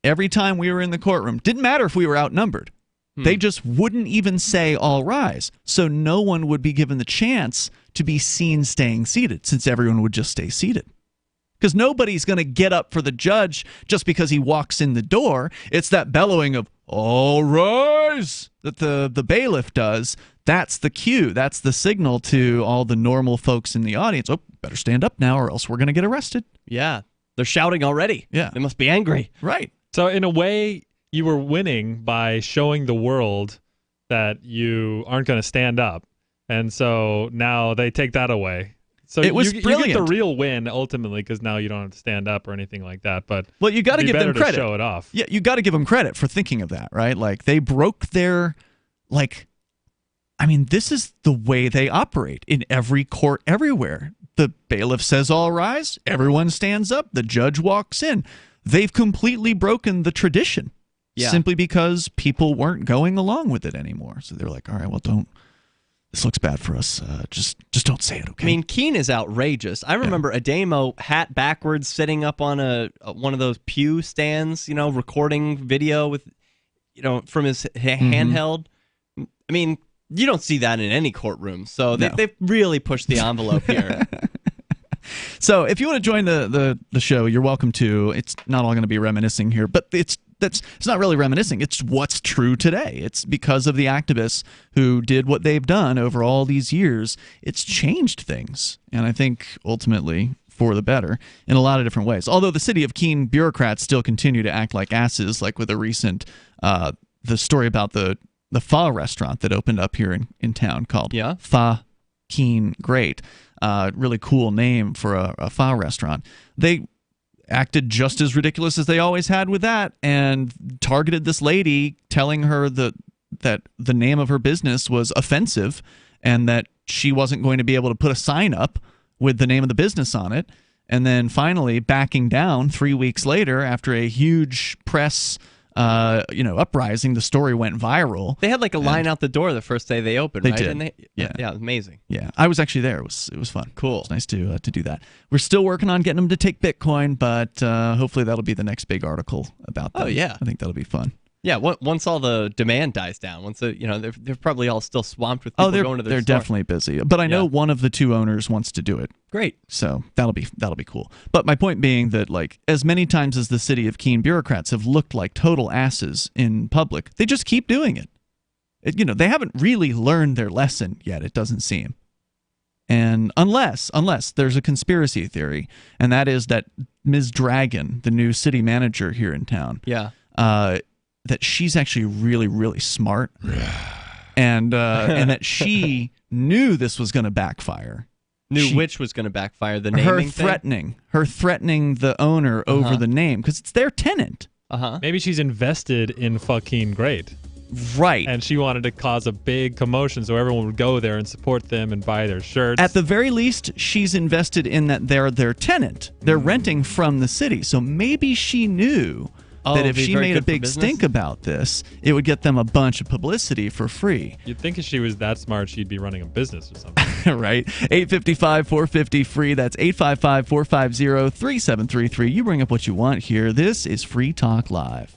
every time we were in the courtroom, didn't matter if we were outnumbered. They just wouldn't even say "all rise." So no one would be given the chance to be seen staying seated, since everyone would just stay seated. Because nobody's going to get up for the judge just because he walks in the door. It's that bellowing of "all rise" that the bailiff does. That's the cue. That's the signal to all the normal folks in the audience. Oh, better stand up now or else we're going to get arrested. Yeah. They're shouting already. Yeah. They must be angry. Right. So in a way, you were winning by showing the world that you aren't going to stand up. And so now they take that away. So it was brilliant. You get the real win ultimately because now you don't have to stand up or anything like that. But well, you got to give them credit. To show it off. Yeah, you got to give them credit for thinking of that, right? Like they broke their, this is the way they operate in every court everywhere. The bailiff says "all rise," everyone stands up, the judge walks in. They've completely broken the tradition. Yeah. Simply because people weren't going along with it anymore. So they're like, all right, well, don't. This looks bad for us. Just don't say it, okay? I mean, Keene is outrageous. I remember Ademo hat backwards, sitting up on one of those pew stands, recording video with, from his handheld. I mean, you don't see that in any courtroom. So they've really pushed the envelope here. So if you want to join the show, you're welcome to. It's not all going to be reminiscing here, but it's not really reminiscing. It's what's true today. It's because of the activists who did what they've done over all these years. It's changed things, and I think ultimately for the better in a lot of different ways. Although the city of Keene bureaucrats still continue to act like asses, like with a recent the story about the pho restaurant that opened up here in town called Pho Keene Great. Really cool name for a pho restaurant. They acted just as ridiculous as they always had with that and targeted this lady, telling her that the name of her business was offensive and that she wasn't going to be able to put a sign up with the name of the business on it. And then finally backing down 3 weeks later after a huge press uprising. The story went viral. They had like a line out the door the first day they opened, right? Did. Yeah, amazing. Yeah, I was actually there. It was fun. Cool. It was nice to do that. We're still working on getting them to take Bitcoin, but hopefully that'll be the next big article about them. Oh yeah, I think that'll be fun. Yeah, once all the demand dies down, they're probably all still swamped with people going to their store. They're definitely busy. But I know one of the two owners wants to do it. Great. So that'll be cool. But my point being that as many times as the city of Keene bureaucrats have looked like total asses in public, they just keep doing it. They haven't really learned their lesson yet, it doesn't seem. And unless there's a conspiracy theory, and that is that Ms. Dragon, the new city manager here in town, that she's actually really, really smart, and that she knew this was going to backfire. Which was going to backfire? The naming thing? Her threatening the owner over the name because it's their tenant. Maybe she's invested in fucking great. Right. And she wanted to cause a big commotion so everyone would go there and support them and buy their shirts. At the very least, she's invested in that they're their tenant. They're renting from the city. So maybe she knew that if she made a big stink about this, it would get them a bunch of publicity for free. You'd think if she was that smart, she'd be running a business or something. Right. 855-450-FREE. That's 855-450-3733. You bring up what you want here. This is Free Talk Live.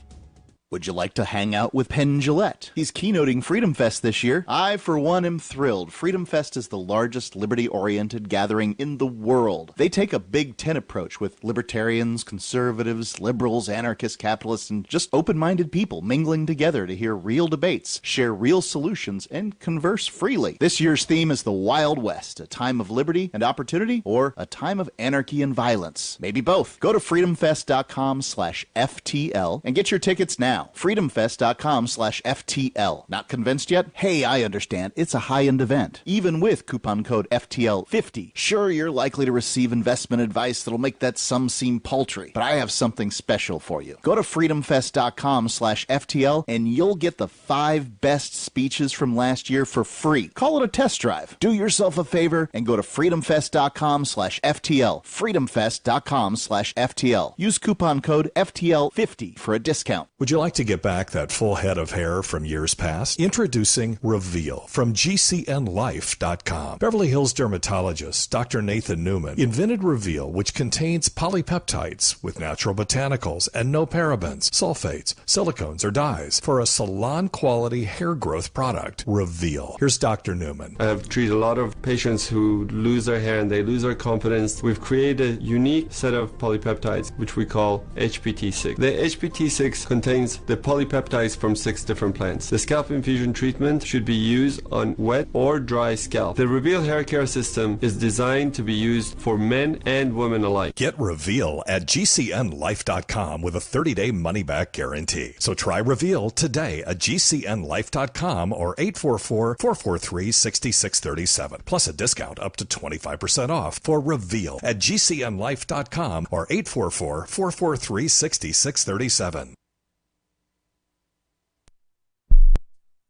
Would you like to hang out with Penn Jillette? He's keynoting Freedom Fest this year. I, for one, am thrilled. Freedom Fest is the largest liberty-oriented gathering in the world. They take a Big Ten approach with libertarians, conservatives, liberals, anarchists, capitalists, and just open-minded people mingling together to hear real debates, share real solutions, and converse freely. This year's theme is the Wild West, a time of liberty and opportunity, or a time of anarchy and violence. Maybe both. Go to freedomfest.com/FTL and get your tickets now. now. freedomfest.com/FTL. Not convinced yet? Hey, I understand. It's a high-end event. Even with coupon code FTL50. Sure, you're likely to receive investment advice that'll make that sum seem paltry, but I have something special for you. Go to freedomfest.com/FTL and you'll get the 5 best speeches from last year for free. Call it a test drive. Do yourself a favor and go to freedomfest.com/FTL. freedomfest.com/FTL. Use coupon code FTL50 for a discount. Would you like to get back that full head of hair from years past? Introducing Reveal from GCNLife.com. Beverly Hills dermatologist Dr. Nathan Newman invented Reveal, which contains polypeptides with natural botanicals and no parabens, sulfates, silicones, or dyes for a salon-quality hair growth product. Reveal. Here's Dr. Newman. I have treated a lot of patients who lose their hair and they lose their confidence. We've created a unique set of polypeptides, which we call HPT6. The HPT6 contains the polypeptides from 6 different plants. The scalp infusion treatment should be used on wet or dry scalp. The Reveal hair care system is designed to be used for men and women alike. Get Reveal at GCNLife.com with a 30-day money-back guarantee. So try Reveal today at GCNLife.com or 844-443-6637. Plus a discount up to 25% off for Reveal at GCNLife.com or 844-443-6637.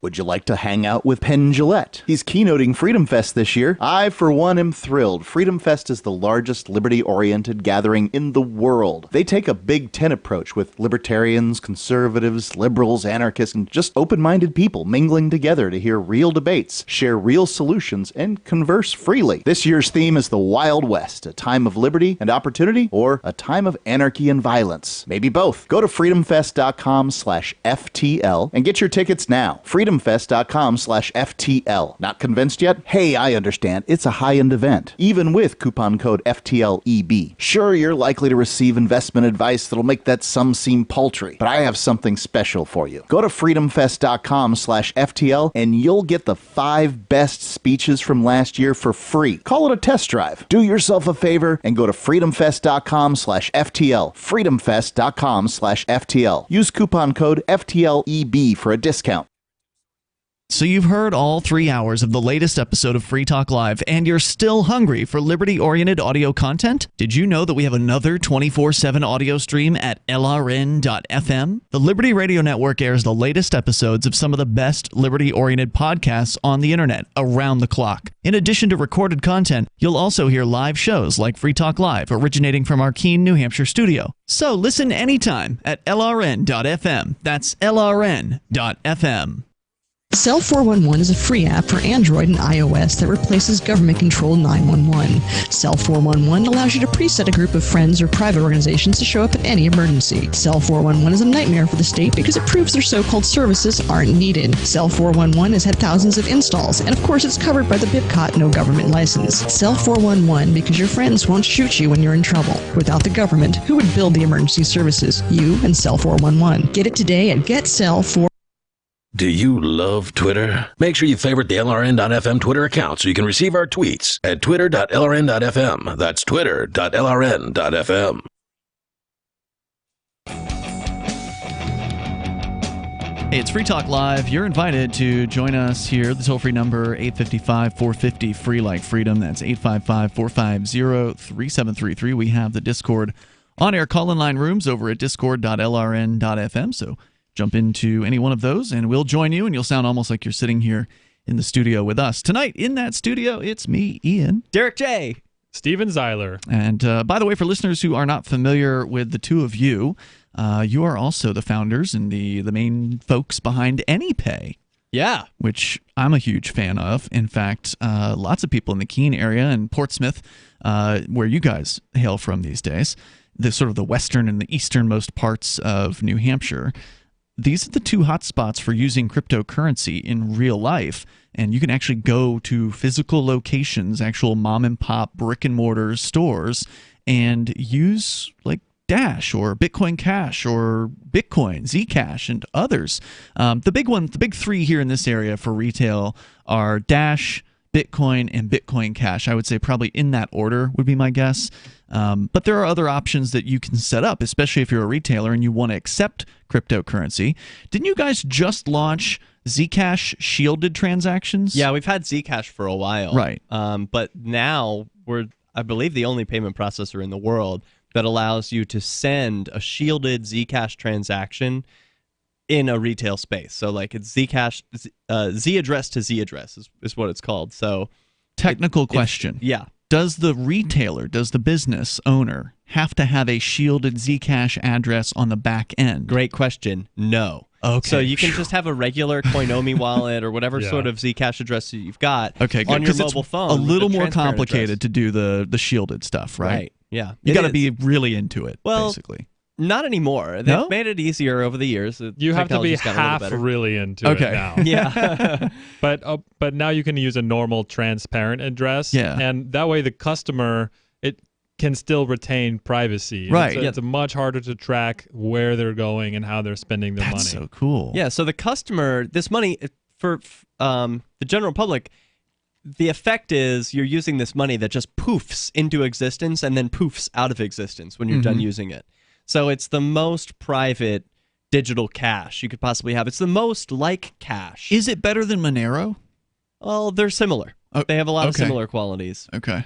Would you like to hang out with Penn Jillette? He's keynoting Freedom Fest this year. I, for one, am thrilled. Freedom Fest is the largest liberty-oriented gathering in the world. They take a Big Ten approach with libertarians, conservatives, liberals, anarchists, and just open-minded people mingling together to hear real debates, share real solutions, and converse freely. This year's theme is the Wild West, a time of liberty and opportunity, or a time of anarchy and violence. Maybe both. Go to freedomfest.com/FTL and get your tickets now. freedomfest.com/FTL. Not convinced yet? Hey, I understand. It's a high-end event. Even with coupon code FTLEB. Sure, you're likely to receive investment advice that'll make that sum seem paltry, but I have something special for you. Go to freedomfest.com/FTL and you'll get the 5 best speeches from last year for free. Call it a test drive. Do yourself a favor and go to freedomfest.com/FTL. freedomfest.com/FTL. Use coupon code FTLEB for a discount. So you've heard all 3 hours of the latest episode of Free Talk Live, and you're still hungry for liberty-oriented audio content? Did you know that we have another 24/7 audio stream at LRN.FM? The Liberty Radio Network airs the latest episodes of some of the best liberty-oriented podcasts on the internet around the clock. In addition to recorded content, you'll also hear live shows like Free Talk Live, originating from our Keene, New Hampshire studio. So listen anytime at LRN.FM. That's LRN.FM. Cell 411 is a free app for Android and iOS that replaces government-controlled 911. Cell 411 allows you to preset a group of friends or private organizations to show up at any emergency. Cell 411 is a nightmare for the state because it proves their so-called services aren't needed. Cell 411 has had thousands of installs, and of course it's covered by the BIPCOT no government license. Cell 411 because your friends won't shoot you when you're in trouble. Without the government, who would build the emergency services? You and Cell 411. Get it today at GetCell4. Do you love Twitter? Make sure you favorite the LRN.FM Twitter account so you can receive our tweets at twitter.lrn.fm. That's twitter.lrn.fm. Hey, it's Free Talk Live. You're invited to join us here. The toll-free number, 855-450-FREE like freedom. That's 855-450-3733. We have the Discord on-air call-in line rooms over at discord.lrn.fm, so jump into any one of those, and we'll join you, and you'll sound almost like you're sitting here in the studio with us. Tonight, in that studio, it's me, Ian. Derrick J. Steven Zeiler. And by the way, for listeners who are not familiar with the two of you, you are also the founders and the main folks behind AnyPay. Yeah. Which I'm a huge fan of. In fact, lots of people in the Keene area and Portsmouth, where you guys hail from these days, the sort of the western and the easternmost parts of New Hampshire, these are the two hotspots for using cryptocurrency in real life. And you can actually go to physical locations, actual mom and pop brick and mortar stores, and use like Dash or Bitcoin Cash or Bitcoin, Zcash, and others. The big three here in this area for retail are Dash, Bitcoin, and Bitcoin Cash. I would say probably in that order would be my guess. But there are other options that you can set up, especially if you're a retailer and you want to accept cryptocurrency. Didn't you guys just launch Zcash shielded transactions? Yeah, we've had Zcash for a while. Right. But now we're, I believe, the only payment processor in the world that allows you to send a shielded Zcash transaction in a retail space. So like it's Zcash, Z address to Z address is what it's called. So technical question. Yeah. Does the retailer, does the business owner have to have a shielded Zcash address on the back end? Great question. No. Okay. So you can just have a regular Coinomi wallet or whatever sort of Zcash address you've got on your mobile phone. A little more transparent complicated address. to do the shielded stuff, right? Right. Yeah. You It got to is. be really into it, Well, basically. Not anymore. They've No? made it easier over the years. You have to be Technology's gotten a little half better. really into Okay. it now. Yeah. But now you can use a normal transparent address. Yeah. And that way the customer, it can still retain privacy. Right. It's much harder to track where they're going and how they're spending their money. That's so cool. Yeah, so the customer, this money, for the general public, the effect is you're using this money that just poofs into existence and then poofs out of existence when you're done using it. So it's the most private digital cash you could possibly have. It's the most like cash. Is it better than Monero? Well, they're similar. They have a lot of similar qualities. Okay.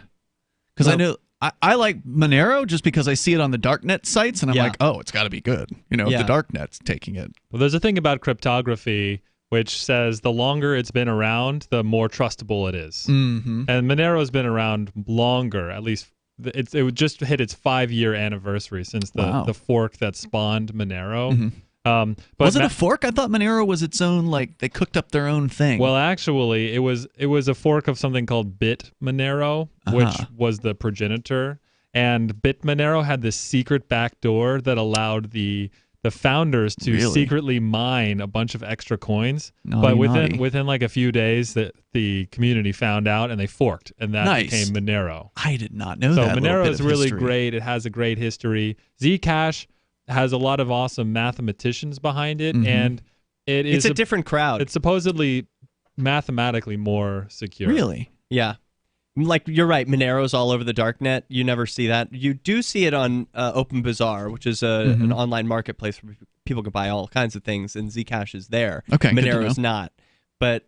Because I know I like Monero just because I see it on the darknet sites and I'm like, oh, it's got to be good. You know, if the darknet's taking it. Well, there's a thing about cryptography which says the longer it's been around, the more trustable it is. Mm-hmm. And Monero's been around longer, at least it would just hit its 5-year anniversary since the fork that spawned Monero. Mm-hmm. But was it a fork? I thought Monero was its own, like they cooked up their own thing. Well, actually, it was a fork of something called Bit Monero, which was the progenitor. And Bit Monero had this secret backdoor that allowed the founders to secretly mine a bunch of extra coins. But within like a few days, that the community found out and they forked, and that became Monero. I did not know so that. So Monero is really great. It has a great history. Zcash has a lot of awesome mathematicians behind it, and it's a different crowd. It's supposedly mathematically more secure. Really? Yeah. Like, you're right, Monero's all over the darknet. You never see that. You do see it on Open Bazaar, which is an online marketplace where people can buy all kinds of things, and Zcash is there. Okay, Monero's not. But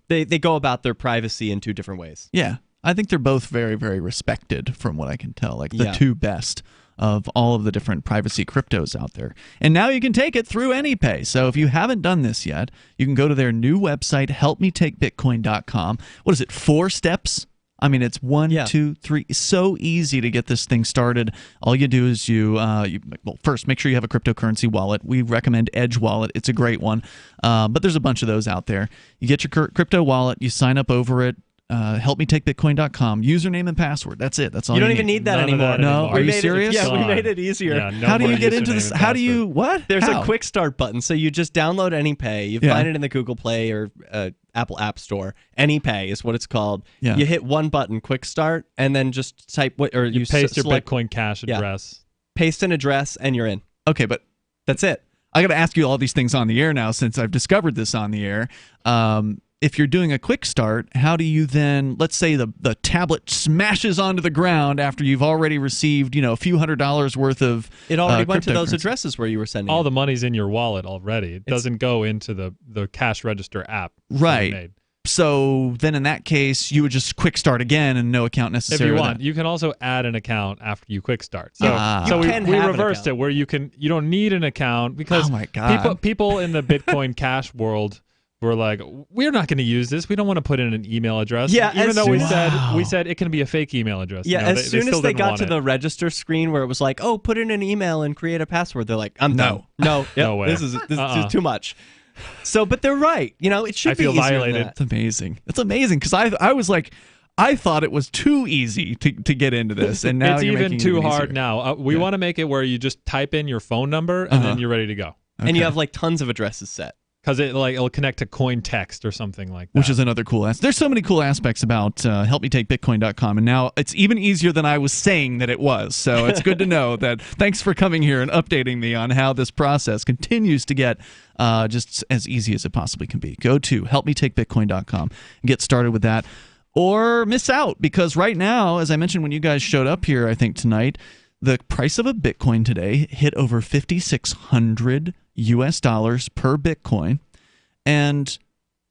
they go about their privacy in two different ways. Yeah. I think they're both very, very respected from what I can tell. Like the two best of all of the different privacy cryptos out there. And now you can take it through AnyPay. So if you haven't done this yet, you can go to their new website, helpmetakebitcoin.com. What is it, 4 steps? I mean, it's 1, 2, 3. It's so easy to get this thing started. All you do is well, first, make sure you have a cryptocurrency wallet. We recommend Edge Wallet. It's a great one. But there's a bunch of those out there. You get your crypto wallet. You sign up over it. Helpmetakebitcoin.com. Username and password. That's it. That's all you don't you even need that None anymore. Of that anymore. No, are you serious? We made it easier. Yeah, no how do you more get into username this? and How do you password. what? There's How? a quick start button. So you just download AnyPay. You find it in the Google Play or Apple App Store. AnyPay is what it's called. Yeah. You hit one button, quick start, and then just type what or You paste your select, Bitcoin Cash address. paste an address, and you're in. Okay, but that's it. I got to ask you all these things on the air now since I've discovered this on the air. If you're doing a quick start, how do you then, let's say the tablet smashes onto the ground after you've already received, a few $100s worth of It already went to those cryptocurrency. addresses where you were sending All it. the money's in your wallet already. It doesn't go into the cash register app. that you Right. made. So then in that case, you would just quick start again and no account If necessary. you with want, that. you can also add an account after you quick start. So, You we can have an reversed account. it where you don't need an account because Oh my God. people in the Bitcoin Cash world were like, we're not going to use this. We don't want to put in an email address. Yeah, even as though soon- we said it can be a fake email address. Yeah, You know, as soon as still they didn't got want to it. the register screen where it was like, oh, put in an email and create a password, they're like, I'm No. done. No, No way. This is too much. So, but they're right. It should I be feel easier than violated. that. It's amazing. It's amazing because I was like, I thought it was too easy to get into this, and now it's you're even making too it hard easier. now. We want to make it where you just type in your phone number and then you're ready to go. And you have like tons of addresses set. Because it'll connect to coin text or something like that. Which is another cool aspect. There's so many cool aspects about helpmetakebitcoin.com, and now it's even easier than I was saying that it was. So it's good to know that. Thanks for coming here and updating me on how this process continues to get just as easy as it possibly can be. Go to helpmetakebitcoin.com and get started with that. or miss out, because right now, as I mentioned when you guys showed up here, I think tonight, the price of a Bitcoin today hit over $5,600 per Bitcoin. And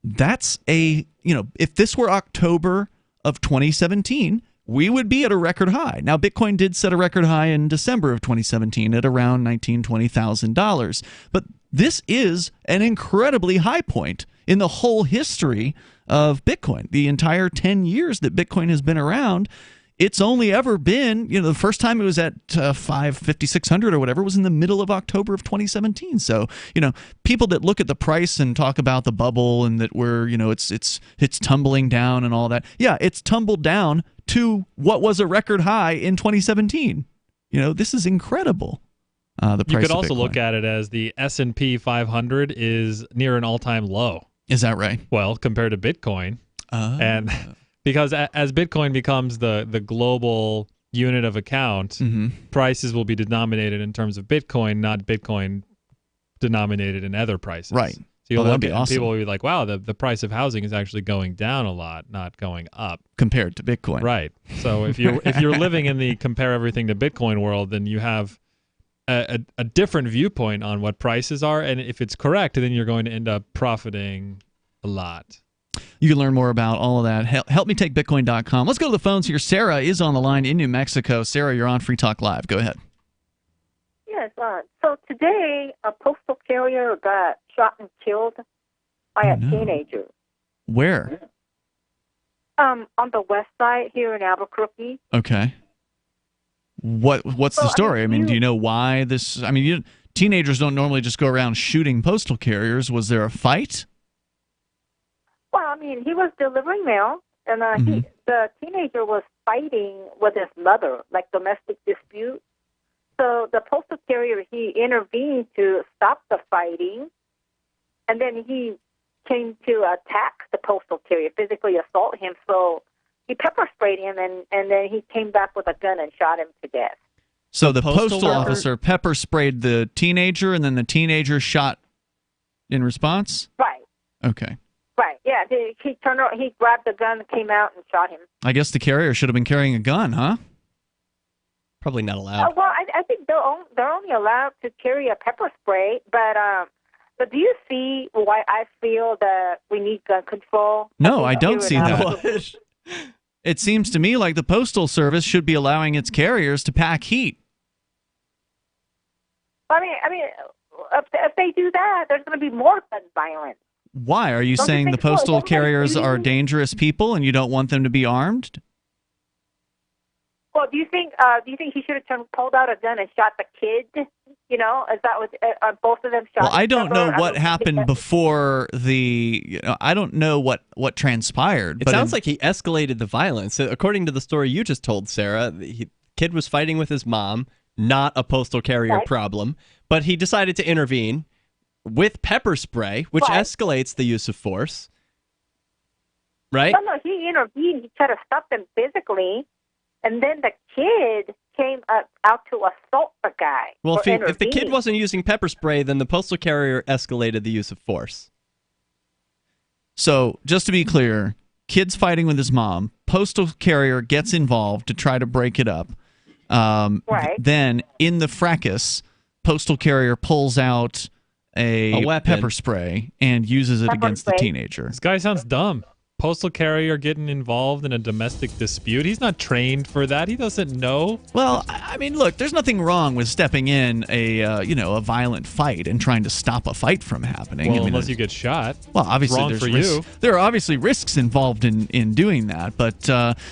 that's if this were October of 2017, we would be at a record high. Now, Bitcoin did set a record high in December of 2017 at around $19,000-$20,000. But this is an incredibly high point in the whole history of Bitcoin. The entire 10 years that Bitcoin has been around, it's only ever been, the first time it was at 5,600 or whatever was in the middle of October of 2017. So, people that look at the price and talk about the bubble and that we're, it's tumbling down and all that. Yeah, it's tumbled down to what was a record high in 2017. This is incredible. The price you could of also Bitcoin. Look at it as the S&P 500 is near an all-time low. Is that right? Well, compared to Bitcoin. And because as Bitcoin becomes the global unit of account, prices will be denominated in terms of Bitcoin, not Bitcoin denominated in other prices. Right. So you'll that'd look be at awesome. People will be like, wow, the price of housing is actually going down a lot, not going up. Compared to Bitcoin. Right. So if you're living in the compare everything to Bitcoin world, then you have a different viewpoint on what prices are, and if it's correct, then you're going to end up profiting a lot. You can learn more about all of that. HelpMeTakeBitcoin.com. Let's go to the phones here. Sarah is on the line in New Mexico. Sarah, you're on Free Talk Live. Go ahead. Yes. So today, a postal carrier got shot and killed by a teenager. Where? On the west side here in Albuquerque. Okay. What's the story? Do you know why this? Teenagers don't normally just go around shooting postal carriers. Was there a fight? Well, he was delivering mail, and the teenager was fighting with his mother, like domestic dispute. So the postal carrier, he intervened to stop the fighting, and then he came to attack the postal carrier, physically assault him. So he pepper sprayed him, and then he came back with a gun and shot him to death. So the postal officer pepper sprayed the teenager, and then the teenager shot in response? Right. Okay. Right, yeah. He turned around, he grabbed the gun, came out, and shot him. I guess the carrier should have been carrying a gun, huh? Probably not allowed. Well, I think they're only allowed to carry a pepper spray, but do you see why I feel that we need gun control? No, I don't see that. It seems to me like the Postal Service should be allowing its carriers to pack heat. If they do that, there's going to be more gun violence. Why? Are you saying the postal carriers are dangerous people and you don't want them to be armed? Well, do you think he should have pulled out a gun and shot the kid? Is that what both of them shot? Well, I don't know what happened before the. I don't know what transpired. It sounds like he escalated the violence. According to the story you just told, Sarah, the kid was fighting with his mom, not a postal carrier problem, but he decided to intervene with pepper spray, which escalates the use of force. Right? No, he intervened. He tried to stop them physically, and then the kid came out to assault the guy. Well, if the kid wasn't using pepper spray, then the postal carrier escalated the use of force. So, just to be clear, kid's fighting with his mom, postal carrier gets involved to try to break it up. Then, in the fracas, postal carrier pulls out a pepper spray and uses it against the teenager. This guy sounds dumb. Postal carrier getting involved in a domestic dispute. He's not trained for that. He doesn't know. Well, look, there's nothing wrong with stepping in a violent fight and trying to stop a fight from happening. Well, unless you get shot. Well, obviously wrong for you. There are obviously risks involved in doing that. But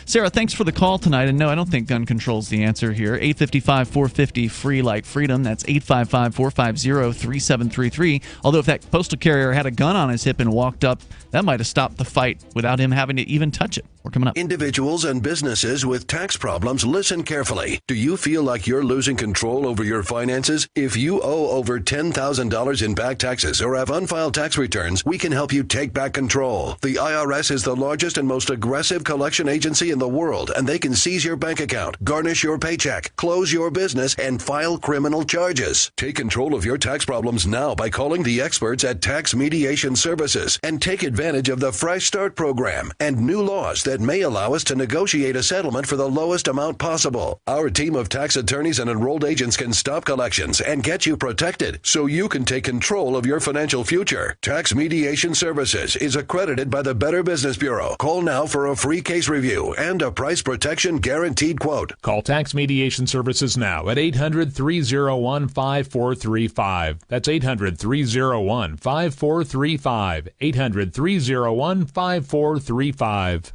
Sarah, thanks for the call tonight. And no, I don't think gun control's the answer here. 855-450 free like freedom. That's 855-450-3733. Although if that postal carrier had a gun on his hip and walked up, that might have stopped the fight without him having to even touch it. We're coming up. Individuals and businesses with tax problems, listen carefully. Do you feel like you're losing control over your finances? If you owe over $10,000 in back taxes or have unfiled tax returns, we can help you take back control. The IRS is the largest and most aggressive collection agency in the world, and they can seize your bank account, garnish your paycheck, close your business, and file criminal charges. Take control of your tax problems now by calling the experts at Tax Mediation Services and take advantage of the Fresh Start program and new laws that that may allow us to negotiate a settlement for the lowest amount possible. Our team of tax attorneys and enrolled agents can stop collections and get you protected so you can take control of your financial future. Tax Mediation Services is accredited by the Better Business Bureau. Call now for a free case review and a price protection guaranteed quote. Call Tax Mediation Services now at 800-301-5435. That's 800-301-5435. 800-301-5435.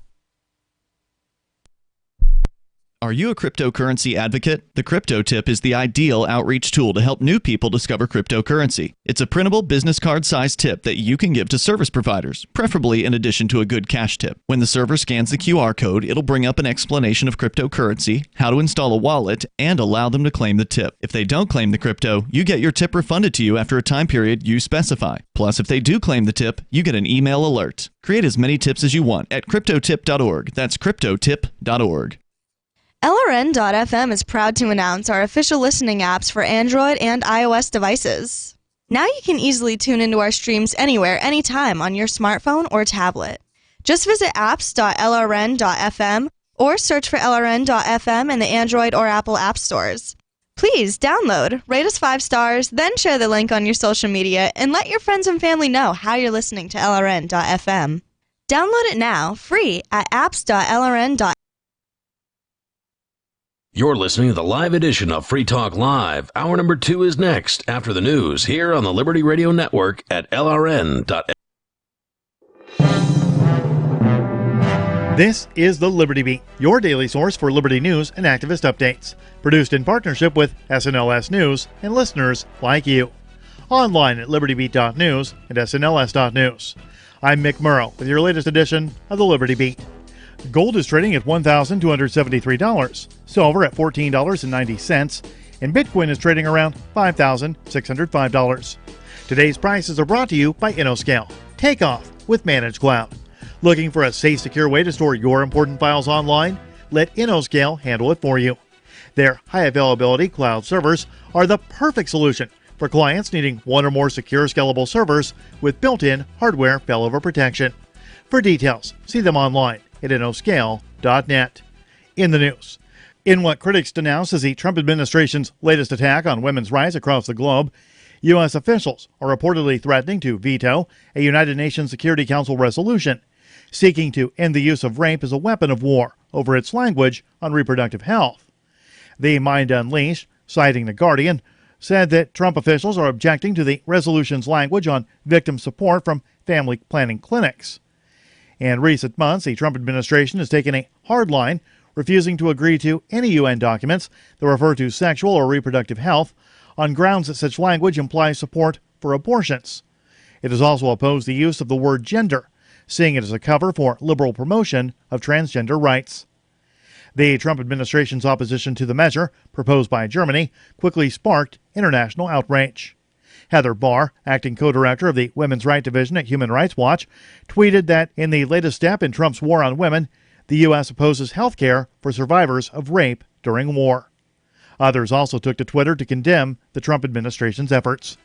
Are you a cryptocurrency advocate? The Crypto Tip is the ideal outreach tool to help new people discover cryptocurrency. It's a printable business card-sized tip that you can give to service providers, preferably in addition to a good cash tip. When the server scans the QR code, it'll bring up an explanation of cryptocurrency, how to install a wallet, and allow them to claim the tip. If they don't claim the crypto, you get your tip refunded to you after a time period you specify. Plus, if they do claim the tip, you get an email alert. Create as many tips as you want at cryptotip.org. That's cryptotip.org. LRN.FM is proud to announce our official listening apps for Android and iOS devices. Now you can easily tune into our streams anywhere, anytime on your smartphone or tablet. Just visit apps.lrn.fm or search for LRN.FM in the Android or Apple app stores. Please download, rate us 5 stars, then share the link on your social media and let your friends and family know how you're listening to LRN.FM. Download it now, free at apps.lrn.fm. You're listening to the live edition of Free Talk Live. Hour number 2 is next, after the news, here on the Liberty Radio Network at LRN.FM. This is the Liberty Beat, your daily source for liberty news and activist updates. Produced in partnership with SNLS News and listeners like you. Online at libertybeat.news and snls.news. I'm Mick Murrow with your latest edition of the Liberty Beat. Gold is trading at $1,273, silver at $14.90, and Bitcoin is trading around $5,605. Today's prices are brought to you by InnoScale. Take off with Managed Cloud. Looking for a safe, secure way to store your important files online? Let InnoScale handle it for you. Their high-availability cloud servers are the perfect solution for clients needing one or more secure, scalable servers with built-in hardware failover protection. For details, see them online at InnoScale.net. In the news, in what critics denounce as the Trump administration's latest attack on women's rights across the globe, U.S. officials are reportedly threatening to veto a United Nations Security Council resolution seeking to end the use of rape as a weapon of war over its language on reproductive health. The Mind Unleashed, citing The Guardian, said that Trump officials are objecting to the resolution's language on victim support from family planning clinics. In recent months, the Trump administration has taken a hard line, refusing to agree to any UN documents that refer to sexual or reproductive health on grounds that such language implies support for abortions. It has also opposed the use of the word gender, seeing it as a cover for liberal promotion of transgender rights. The Trump administration's opposition to the measure, proposed by Germany, quickly sparked international outrage. Heather Barr, acting co-director of the Women's Rights Division at Human Rights Watch, tweeted that in the latest step in Trump's war on women, the U.S. opposes health care for survivors of rape during war. Others also took to Twitter to condemn the Trump administration's efforts.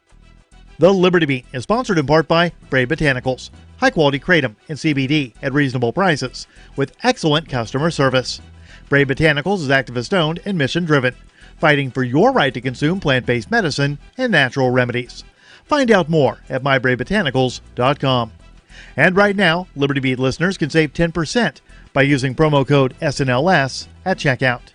The Liberty Beat is sponsored in part by Brave Botanicals, high-quality kratom and CBD at reasonable prices, with excellent customer service. Brave Botanicals is activist-owned and mission-driven, fighting for your right to consume plant-based medicine and natural remedies. Find out more at myBraveBotanicals.com. And right now, Liberty Beat listeners can save 10% by using promo code SNLS at checkout.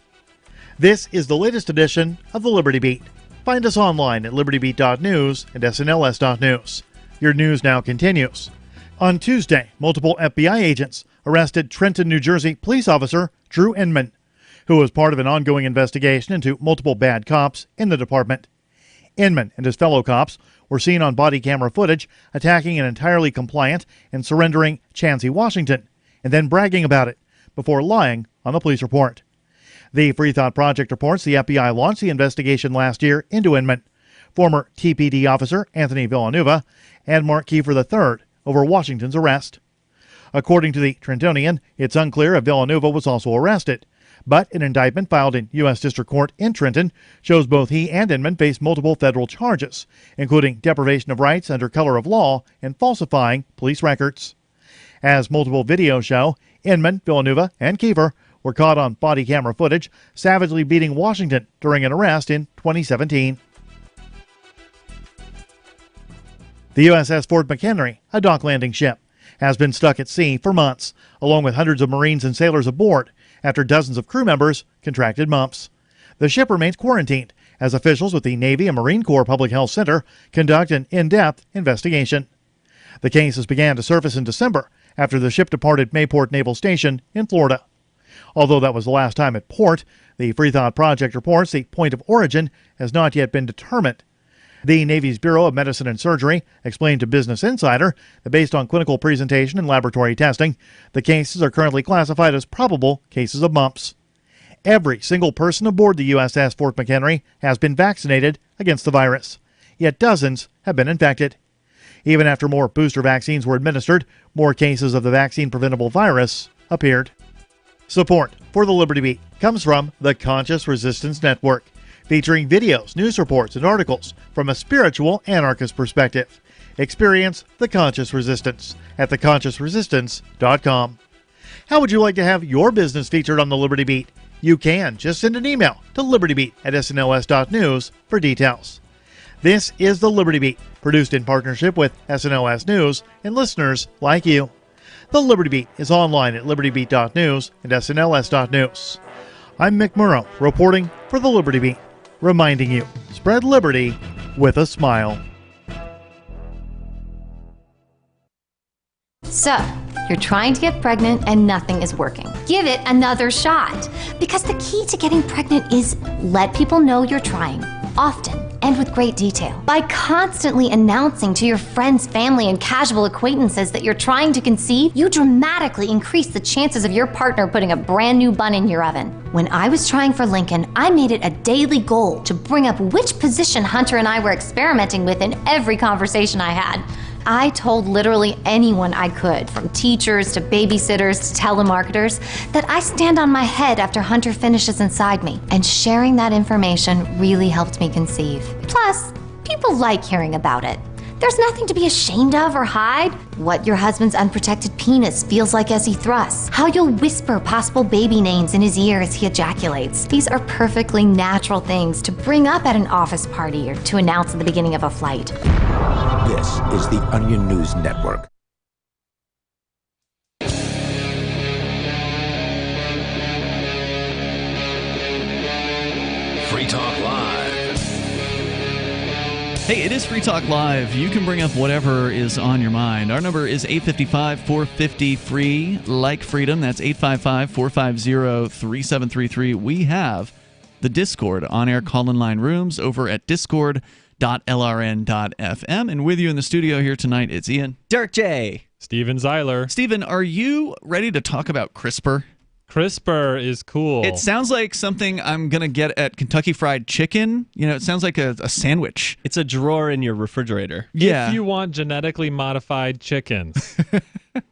This is the latest edition of the Liberty Beat. Find us online at libertybeat.news and snls.news. Your news now continues. On Tuesday, multiple FBI agents arrested Trenton, New Jersey police officer Drew Inman, who was part of an ongoing investigation into multiple bad cops in the department. Inman and his fellow cops were seen on body camera footage attacking an entirely compliant and surrendering Chansey, Washington, and then bragging about it before lying on the police report. The Free Thought Project reports the FBI launched the investigation last year into Inman, former TPD officer Anthony Villanueva, and Mark Kiefer III over Washington's arrest. According to the Trentonian, it's unclear if Villanueva was also arrested, but an indictment filed in U.S. District Court in Trenton shows both he and Inman face multiple federal charges, including deprivation of rights under color of law and falsifying police records. As multiple videos show, Inman, Villanueva, and Kiefer were caught on body camera footage savagely beating Washington during an arrest in 2017. The USS Fort McHenry, a dock landing ship, has been stuck at sea for months, along with hundreds of Marines and sailors aboard, after dozens of crew members contracted mumps. The ship remains quarantined as officials with the Navy and Marine Corps Public Health Center conduct an in-depth investigation. The cases began to surface in December after the ship departed Mayport Naval Station in Florida. Although that was the last time at port, the Freethought Project reports the point of origin has not yet been determined. The Navy's Bureau of Medicine and Surgery explained to Business Insider that based on clinical presentation and laboratory testing, the cases are currently classified as probable cases of mumps. Every single person aboard the USS Fort McHenry has been vaccinated against the virus, yet dozens have been infected. Even after more booster vaccines were administered, more cases of the vaccine-preventable virus appeared. Support for the Liberty Beat comes from the Conscious Resistance Network, featuring videos, news reports, and articles from a spiritual anarchist perspective. Experience the Conscious Resistance at theconsciousresistance.com. How would you like to have your business featured on the Liberty Beat? You can. Just send an email to libertybeat@snls.news for details. This is the Liberty Beat, produced in partnership with SNLS News and listeners like you. The Liberty Beat is online at libertybeat.news and snls.news. I'm Mick Murrow, reporting for the Liberty Beat, reminding you, spread liberty with a smile. So, you're trying to get pregnant and nothing is working. Give it another shot. Because the key to getting pregnant is let people know you're trying, often and with great detail. By constantly announcing to your friends, family, and casual acquaintances that you're trying to conceive, you dramatically increase the chances of your partner putting a brand new bun in your oven. When I was trying for Lincoln, I made it a daily goal to bring up which position Hunter and I were experimenting with in every conversation I had. I told literally anyone I could, from teachers to babysitters to telemarketers, that I stand on my head after Hunter finishes inside me, and sharing that information really helped me conceive. Plus, people like hearing about it. There's nothing to be ashamed of or hide. What your husband's unprotected penis feels like as he thrusts. How you'll whisper possible baby names in his ear as he ejaculates. These are perfectly natural things to bring up at an office party or to announce at the beginning of a flight. This is the Onion News Network. Free Talk Live. Hey, it is Free Talk Live. You can bring up whatever is on your mind. Our number is 855-450-FREE, like freedom. That's 855-450-3733. We have the Discord on-air call-in line rooms over at discord.lrn.fm. And with you in the studio here tonight, it's Ian. Derrick J. Steven Zeiler. Steven, are you ready to talk about CRISPR? CRISPR is cool. It sounds like something I'm going to get at Kentucky Fried Chicken. You know, it sounds like a sandwich. It's a drawer in your refrigerator. Yeah. If you want genetically modified chickens,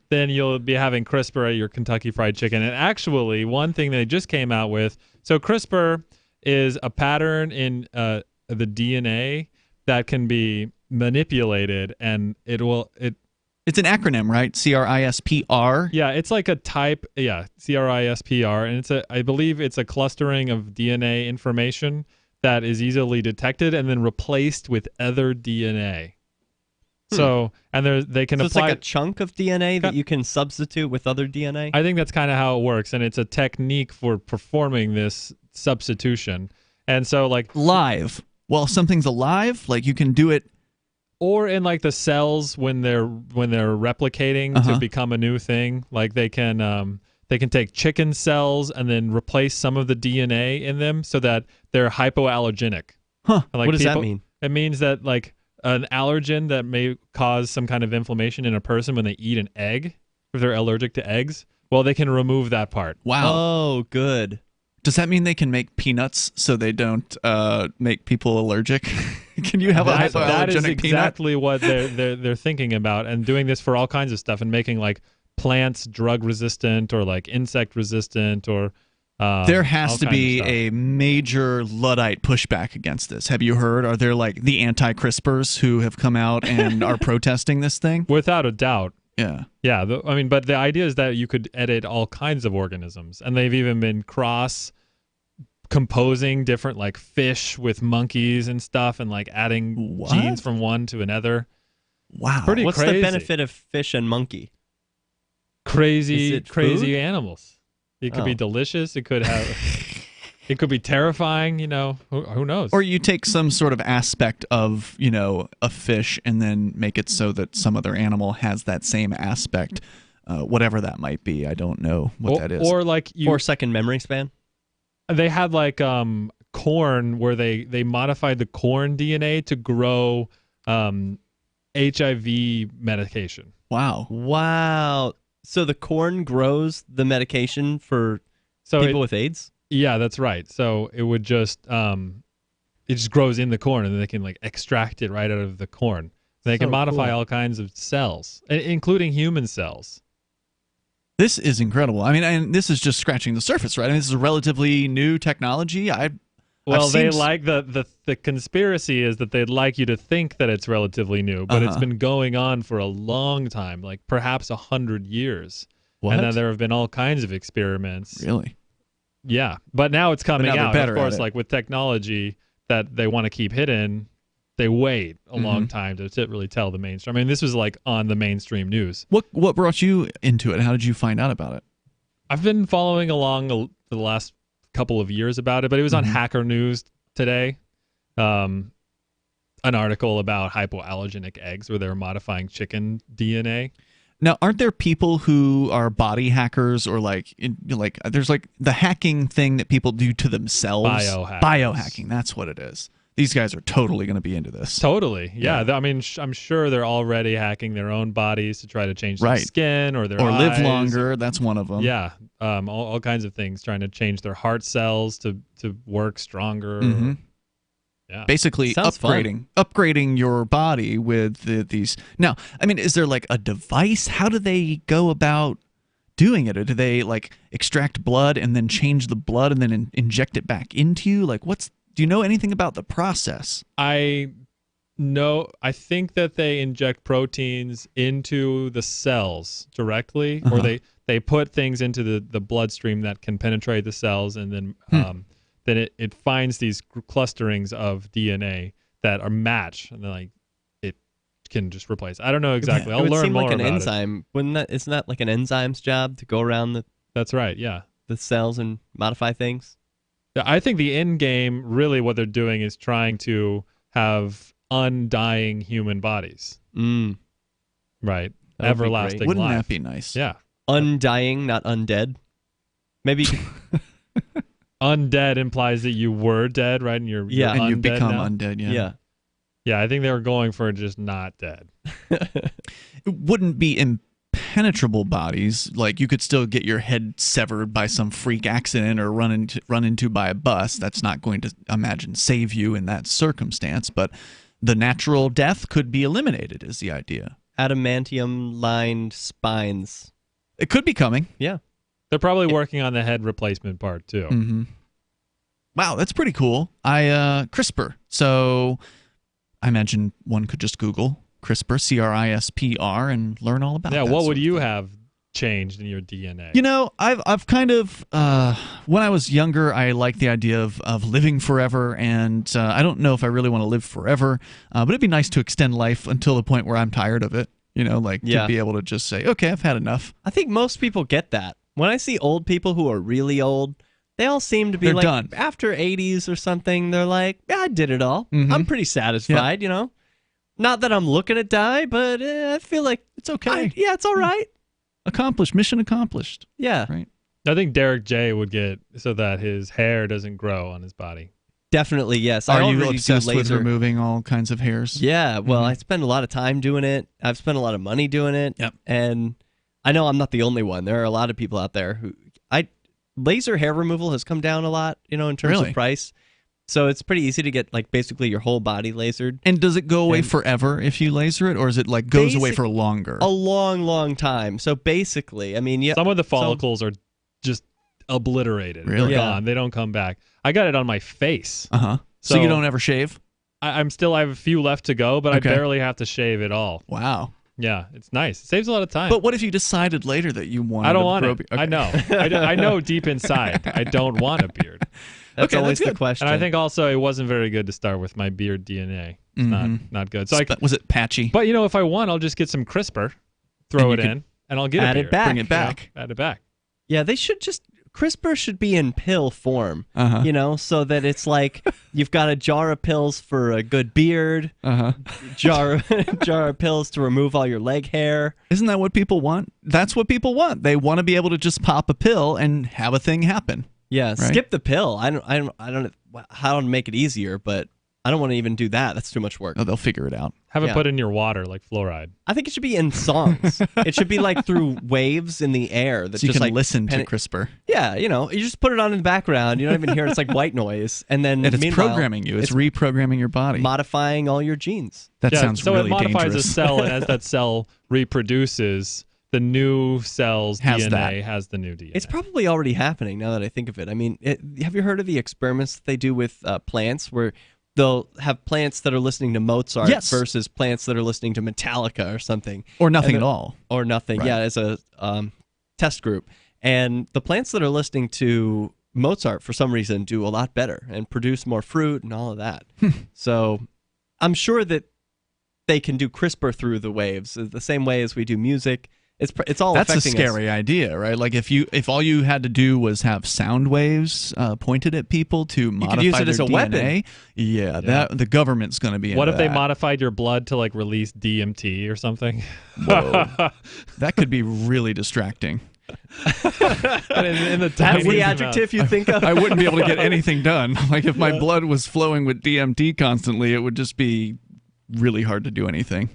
then you'll be having CRISPR at your Kentucky Fried Chicken. And actually, one thing they just came out with, so CRISPR is a pattern in the DNA that can be manipulated, and it's an acronym, right? CRISPR. Yeah, it's like a type. Yeah, CRISPR, and I believe it's a clustering of DNA information that is easily detected and then replaced with other DNA. So, and they can apply. It's like a chunk of DNA that you can substitute with other DNA. I think that's kind of how it works, and it's a technique for performing this substitution. And so, like live. While something's alive, like you can do it. Or in like the cells when they're replicating to become a new thing, like they can take chicken cells and then replace some of the DNA in them so that they're hypoallergenic. Huh? Like what does that mean? It means that like an allergen that may cause some kind of inflammation in a person when they eat an egg, if they're allergic to eggs, well, they can remove that part. Wow. Oh, good. Does that mean they can make peanuts so they don't make people allergic? Can you have a hypoallergenic peanut? That is exactly what they're thinking about, and doing this for all kinds of stuff, and making like plants drug resistant or like insect resistant or. There has to be a major Luddite pushback against this. Have you heard? Are there like the anti-CRISPRs who have come out and are protesting this thing? Without a doubt. Yeah. Yeah. But the idea is that you could edit all kinds of organisms, and they've even been composing different like fish with monkeys and stuff, and like adding genes from one to another. Wow. Pretty What's crazy. the benefit of fish and monkey? Crazy food? animals. It could be delicious. It could have. It could be terrifying. Who knows? Or you take some sort of aspect of a fish and then make it so that some other animal has that same aspect, whatever that might be. I don't know what that is. Or like 4-second memory span. They had like corn where they modified the corn DNA to grow HIV medication. Wow. So the corn grows the medication for people with AIDS? Yeah, that's right. So it would just it just grows in the corn, and then they can like extract it right out of the corn. They can modify all kinds of cells, including human cells. This is incredible. I mean, and this is just scratching the surface, right? I mean, this is a relatively new technology. They like the conspiracy is that they'd like you to think that it's relatively new, but it's been going on for a long time, like perhaps 100 years. What? And then there have been all kinds of experiments. Really? Yeah, but now it's coming out. Better of course, like with technology that they want to keep hidden, they wait a long time to really tell the mainstream. I mean, this was like on the mainstream news. What brought you into it? How did you find out about it? I've been following along the last couple of years about it, but it was on Hacker News today. An article about hypoallergenic eggs where they were modifying chicken DNA. Now, aren't there people who are body hackers or like there's like the hacking thing that people do to themselves? Biohacking, that's what it is. These guys are totally going to be into this. Totally. Yeah. I mean, I'm sure they're already hacking their own bodies to try to change their skin or their eyes. Live longer. That's one of them. Yeah. All kinds of things, trying to change their heart cells to work stronger. Yeah. Basically upgrading your body with these. Now, I mean, is there like a device? How do they go about doing it? Or do they like extract blood and then change the blood and then inject it back into you? Like do you know anything about the process? I think that they inject proteins into the cells directly, or they put things into the bloodstream that can penetrate the cells, and then then it finds these clusterings of DNA that are matched, and then like it can just replace. I don't know exactly. I'll learn more about it. It would seem like an enzyme. Isn't that like an enzyme's job to go around That's right, yeah. the cells and modify things? I think the end game, really what they're doing is trying to have undying human bodies. Right. Everlasting life. Wouldn't that be nice? Yeah. Undying, not undead. Maybe undead implies that you were dead, right? And you're and you've become now. undead, Yeah. Yeah, I think they were going for just not dead. It wouldn't be impenetrable bodies. Like you could still get your head severed by some freak accident or run into by a bus. That's not going to, imagine, save you in that circumstance. But the natural death could be eliminated is the idea. Adamantium-lined spines. It could be coming. Yeah. They're probably working on the head replacement part, too. Wow, that's pretty cool. CRISPR. So I imagine one could just Google CRISPR, CRISPR, and learn all about that. Yeah, what would you have changed in your DNA? You know, I've kind of, when I was younger, I liked the idea of living forever, and I don't know if I really want to live forever, but it'd be nice to extend life until the point where I'm tired of it, to be able to just say, okay, I've had enough. I think most people get that. When I see old people who are really old, they all seem to be They're done. After 80s or something, they're like, yeah, I did it all. I'm pretty satisfied, Not that I'm looking to die, but I feel like it's okay. It's all right. Accomplished. Mission accomplished. Yeah. Right. I think Derrick J would get so that his hair doesn't grow on his body. Definitely, yes. Are you obsessed with removing all kinds of hairs? Yeah. Well, I spend a lot of time doing it. I've spent a lot of money doing it. Yep. And I know I'm not the only one. There are a lot of people out there who laser hair removal has come down a lot, in terms of price. So it's pretty easy to get basically your whole body lasered. And does it go away forever if you laser it, or is it goes away for longer? A long, long time. So basically, some of the follicles are just obliterated. Really? They're gone. They don't come back. I got it on my face. So you don't ever shave? I have a few left to go, but I barely have to shave at all. Wow. Yeah, it's nice. It saves a lot of time. But what if you decided later that you wanted I don't to want grow it. a beard? I know. I know deep inside I don't want a beard. That's Okay, always that's the good. question. And I think also it wasn't very good to start with my beard DNA. It's not good. So Was it patchy? But if I want, I'll just get some CRISPR, throw it in, and I'll get add a it beard. back. Bring it back. Add it back. Yeah, they should just CRISPR should be in pill form, Uh-huh. so that it's like you've got a jar of pills for a good beard, jar of pills to remove all your leg hair. Isn't that what people want? That's what people want. They want to be able to just pop a pill and have a thing happen. Yeah, Right? skip the pill. I don't know how to make it easier, but I don't want to even do that. That's too much work. Oh, they'll figure it out. Have it put in your water like fluoride. I think it should be in songs. It should be like through waves in the air. That So you just can like listen to CRISPR. Yeah, you just put it on in the background. You don't even hear it. It's like white noise, and then And it's meanwhile, programming you. It's reprogramming your body. modifying all your genes. That sounds so really it modifies dangerous. a cell, and as that cell reproduces, the new cell's DNA has the new DNA. It's probably already happening now that I think of it. I mean, have you heard of the experiments that they do with plants where they'll have plants that are listening to Mozart versus plants that are listening to Metallica or something. Or nothing at all. Or nothing, Right. yeah, as a test group. And the plants that are listening to Mozart, for some reason, do a lot better and produce more fruit and all of that. So I'm sure that they can do CRISPR through the waves, the same way as we do music. It's all That's a affecting scary idea, right? Like if all you had to do was have sound waves pointed at people to modify could use it their as a DNA, weapon. Yeah, that the government's going to be. What into if they that. modified your blood to like release DMT or something? Whoa. That could be really distracting. in the That's the adjective you think of? I wouldn't be able to get anything done. Like if my blood was flowing with DMT constantly, it would just be really hard to do anything.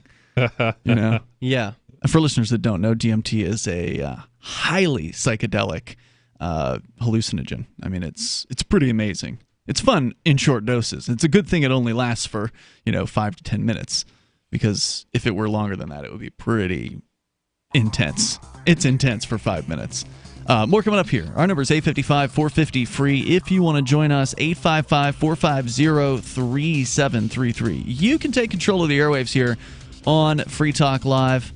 Yeah. For listeners that don't know, DMT is a highly psychedelic hallucinogen. I mean, it's pretty amazing. It's fun in short doses. It's a good thing it only lasts for 5 to 10 minutes, because if it were longer than that, it would be pretty intense. It's intense for 5 minutes. More coming up here. Our number is 855-450-FREE. If you want to join us, 855-450-3733. You can take control of the airwaves here on Free Talk Live.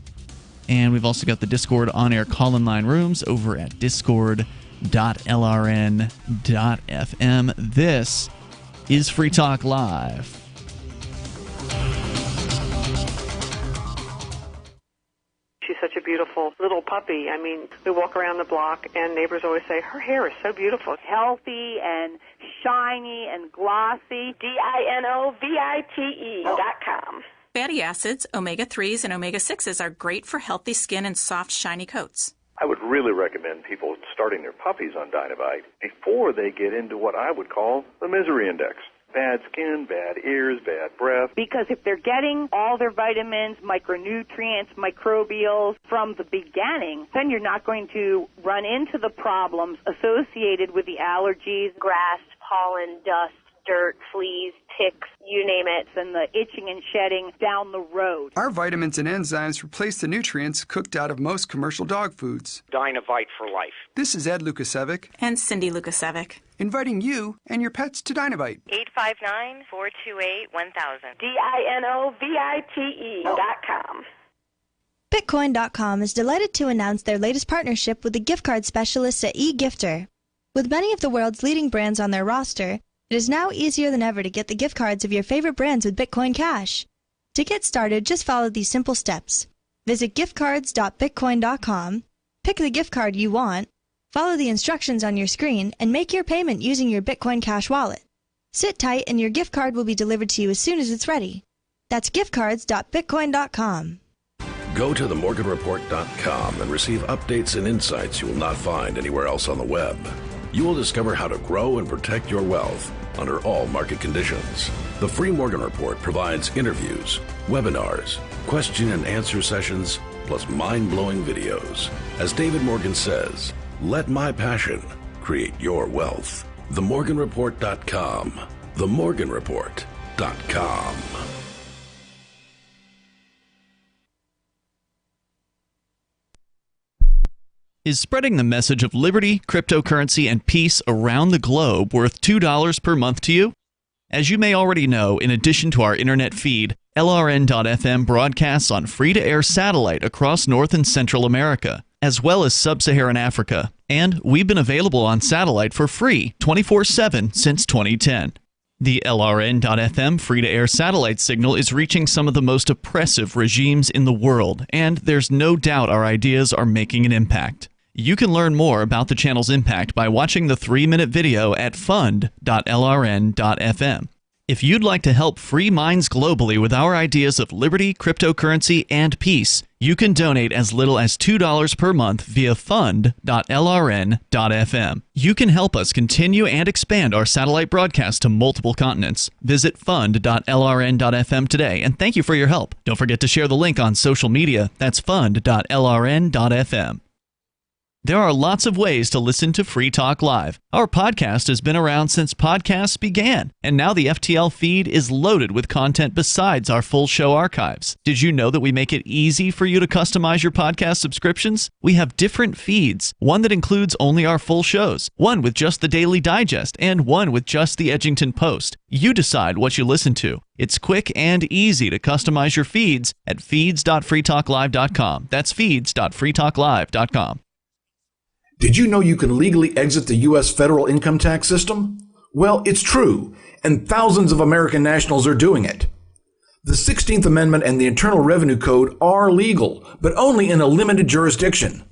And we've also got the Discord on-air call-in line rooms over at discord.lrn.fm. This is Free Talk Live. She's such a beautiful little puppy. I mean, we walk around the block, and neighbors always say, her hair is so beautiful. Healthy and shiny and glossy. DINOVITE.com. Fatty acids, omega-3s, and omega-6s are great for healthy skin and soft, shiny coats. I would really recommend people starting their puppies on Dynovite before they get into what I would call the misery index. Bad skin, bad ears, bad breath. Because if they're getting all their vitamins, micronutrients, microbials from the beginning, then you're not going to run into the problems associated with the allergies, grass, pollen, dust, dirt, fleas, ticks, you name it. and the itching and shedding down the road. Our vitamins and enzymes replace the nutrients cooked out of most commercial dog foods. Dynovite for life. This is Ed Lukasevic. And Cindy Lukasevic. Inviting you and your pets to Dynovite. 859-428-1000. DINOVITE.com. Bitcoin.com is delighted to announce their latest partnership with the gift card specialists at eGifter. With many of the world's leading brands on their roster, it is now easier than ever to get the gift cards of your favorite brands with Bitcoin Cash. To get started, just follow these simple steps. Visit giftcards.bitcoin.com, pick the gift card you want, follow the instructions on your screen, and make your payment using your Bitcoin Cash wallet. Sit tight and your gift card will be delivered to you as soon as it's ready. That's giftcards.bitcoin.com. Go to themorganreport.com and receive updates and insights you will not find anywhere else on the web. You will discover how to grow and protect your wealth under all market conditions. The Free Morgan Report provides interviews, webinars, question and answer sessions, plus mind-blowing videos. As David Morgan says, let my passion create your wealth. TheMorganReport.com. TheMorganReport.com. Is spreading the message of liberty, cryptocurrency, and peace around the globe worth $2 per month to you? As you may already know, in addition to our internet feed, LRN.FM broadcasts on free-to-air satellite across North and Central America, as well as sub-Saharan Africa. And we've been available on satellite for free 24/7 since 2010. The LRN.FM free-to-air satellite signal is reaching some of the most oppressive regimes in the world, and there's no doubt our ideas are making an impact. You can learn more about the channel's impact by watching the 3-minute video at fund.lrn.fm. If you'd like to help free minds globally with our ideas of liberty, cryptocurrency, and peace, you can donate as little as $2 per month via fund.lrn.fm. You can help us continue and expand our satellite broadcast to multiple continents. Visit fund.lrn.fm today, and thank you for your help. Don't forget to share the link on social media. That's fund.lrn.fm. There are lots of ways to listen to Free Talk Live. Our podcast has been around since podcasts began, and now the FTL feed is loaded with content besides our full show archives. Did you know that we make it easy for you to customize your podcast subscriptions? We have different feeds, one that includes only our full shows, one with just the Daily Digest, and one with just the Edgington Post. You decide what you listen to. It's quick and easy to customize your feeds at feeds.freetalklive.com. That's feeds.freetalklive.com. Did you know you can legally exit the U.S. federal income tax system? Well, it's true, and thousands of American nationals are doing it. The 16th Amendment and the Internal Revenue Code are legal, but only in a limited jurisdiction.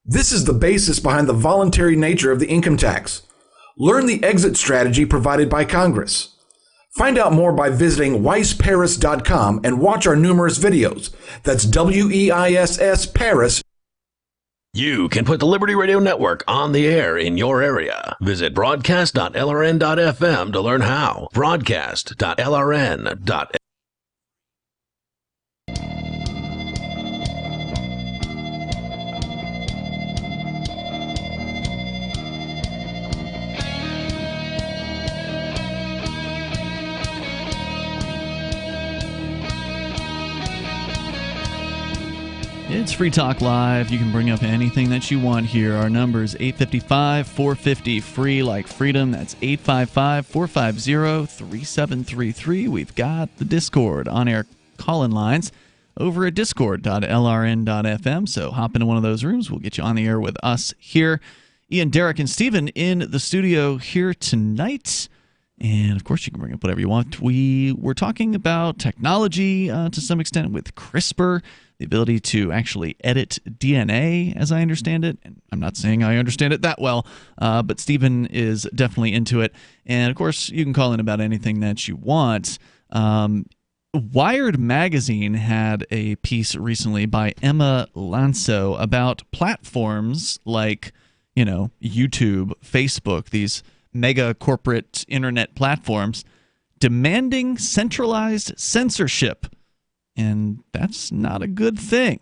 This is the basis behind the voluntary nature of the income tax. Learn the exit strategy provided by Congress. Find out more by visiting weissparis.com and watch our numerous videos. That's WEISS Paris. You can put the Liberty Radio Network on the air in your area. Visit broadcast.lrn.fm to learn how. Broadcast.lrn.fm. It's Free Talk Live. You can bring up anything that you want here. Our number is 855-450-FREE, like freedom. That's 855-450-3733. We've got the Discord on-air call-in lines over at discord.lrn.fm. So hop into one of those rooms. We'll get you on the air with us here. Ian, Derrick, and Stephen in the studio here tonight. And, of course, you can bring up whatever you want. We were talking about technology to some extent with CRISPR, the ability to actually edit DNA, as I understand it. And I'm not saying I understand it that well, but Stephen is definitely into it. And, of course, you can call in about anything that you want. Wired Magazine had a piece recently by Emma Lanso about platforms like, YouTube, Facebook, these mega corporate internet platforms demanding centralized censorship. And that's not a good thing.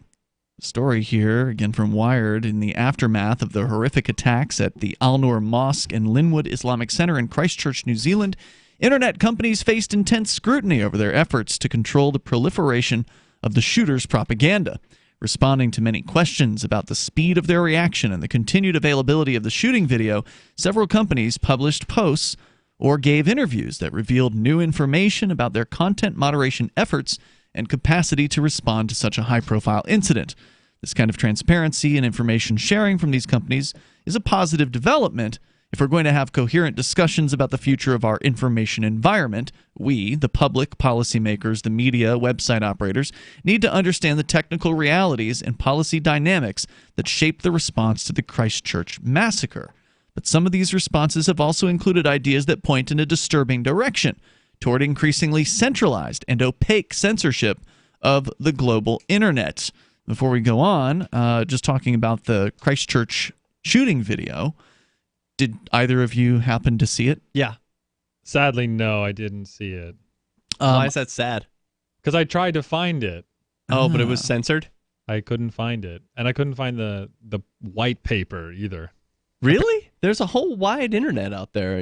Story here, again from Wired, in the aftermath of the horrific attacks at the Al Noor Mosque and Linwood Islamic Center in Christchurch, New Zealand, internet companies faced intense scrutiny over their efforts to control the proliferation of the shooters' propaganda. Responding to many questions about the speed of their reaction and the continued availability of the shooting video, several companies published posts or gave interviews that revealed new information about their content moderation efforts and capacity to respond to such a high-profile incident. This kind of transparency and information sharing from these companies is a positive development. If we're going to have coherent discussions about the future of our information environment, we, the public, policymakers, the media, website operators, need to understand the technical realities and policy dynamics that shape the response to the Christchurch massacre. But some of these responses have also included ideas that point in a disturbing direction toward increasingly centralized and opaque censorship of the global internet. Before we go on, just talking about the Christchurch shooting video, did either of you happen to see it? Yeah. Sadly, no, I didn't see it. Why is that sad? Because I tried to find it. Oh, but it was censored? I couldn't find it. And I couldn't find the white paper either. Really? There's a whole wide internet out there.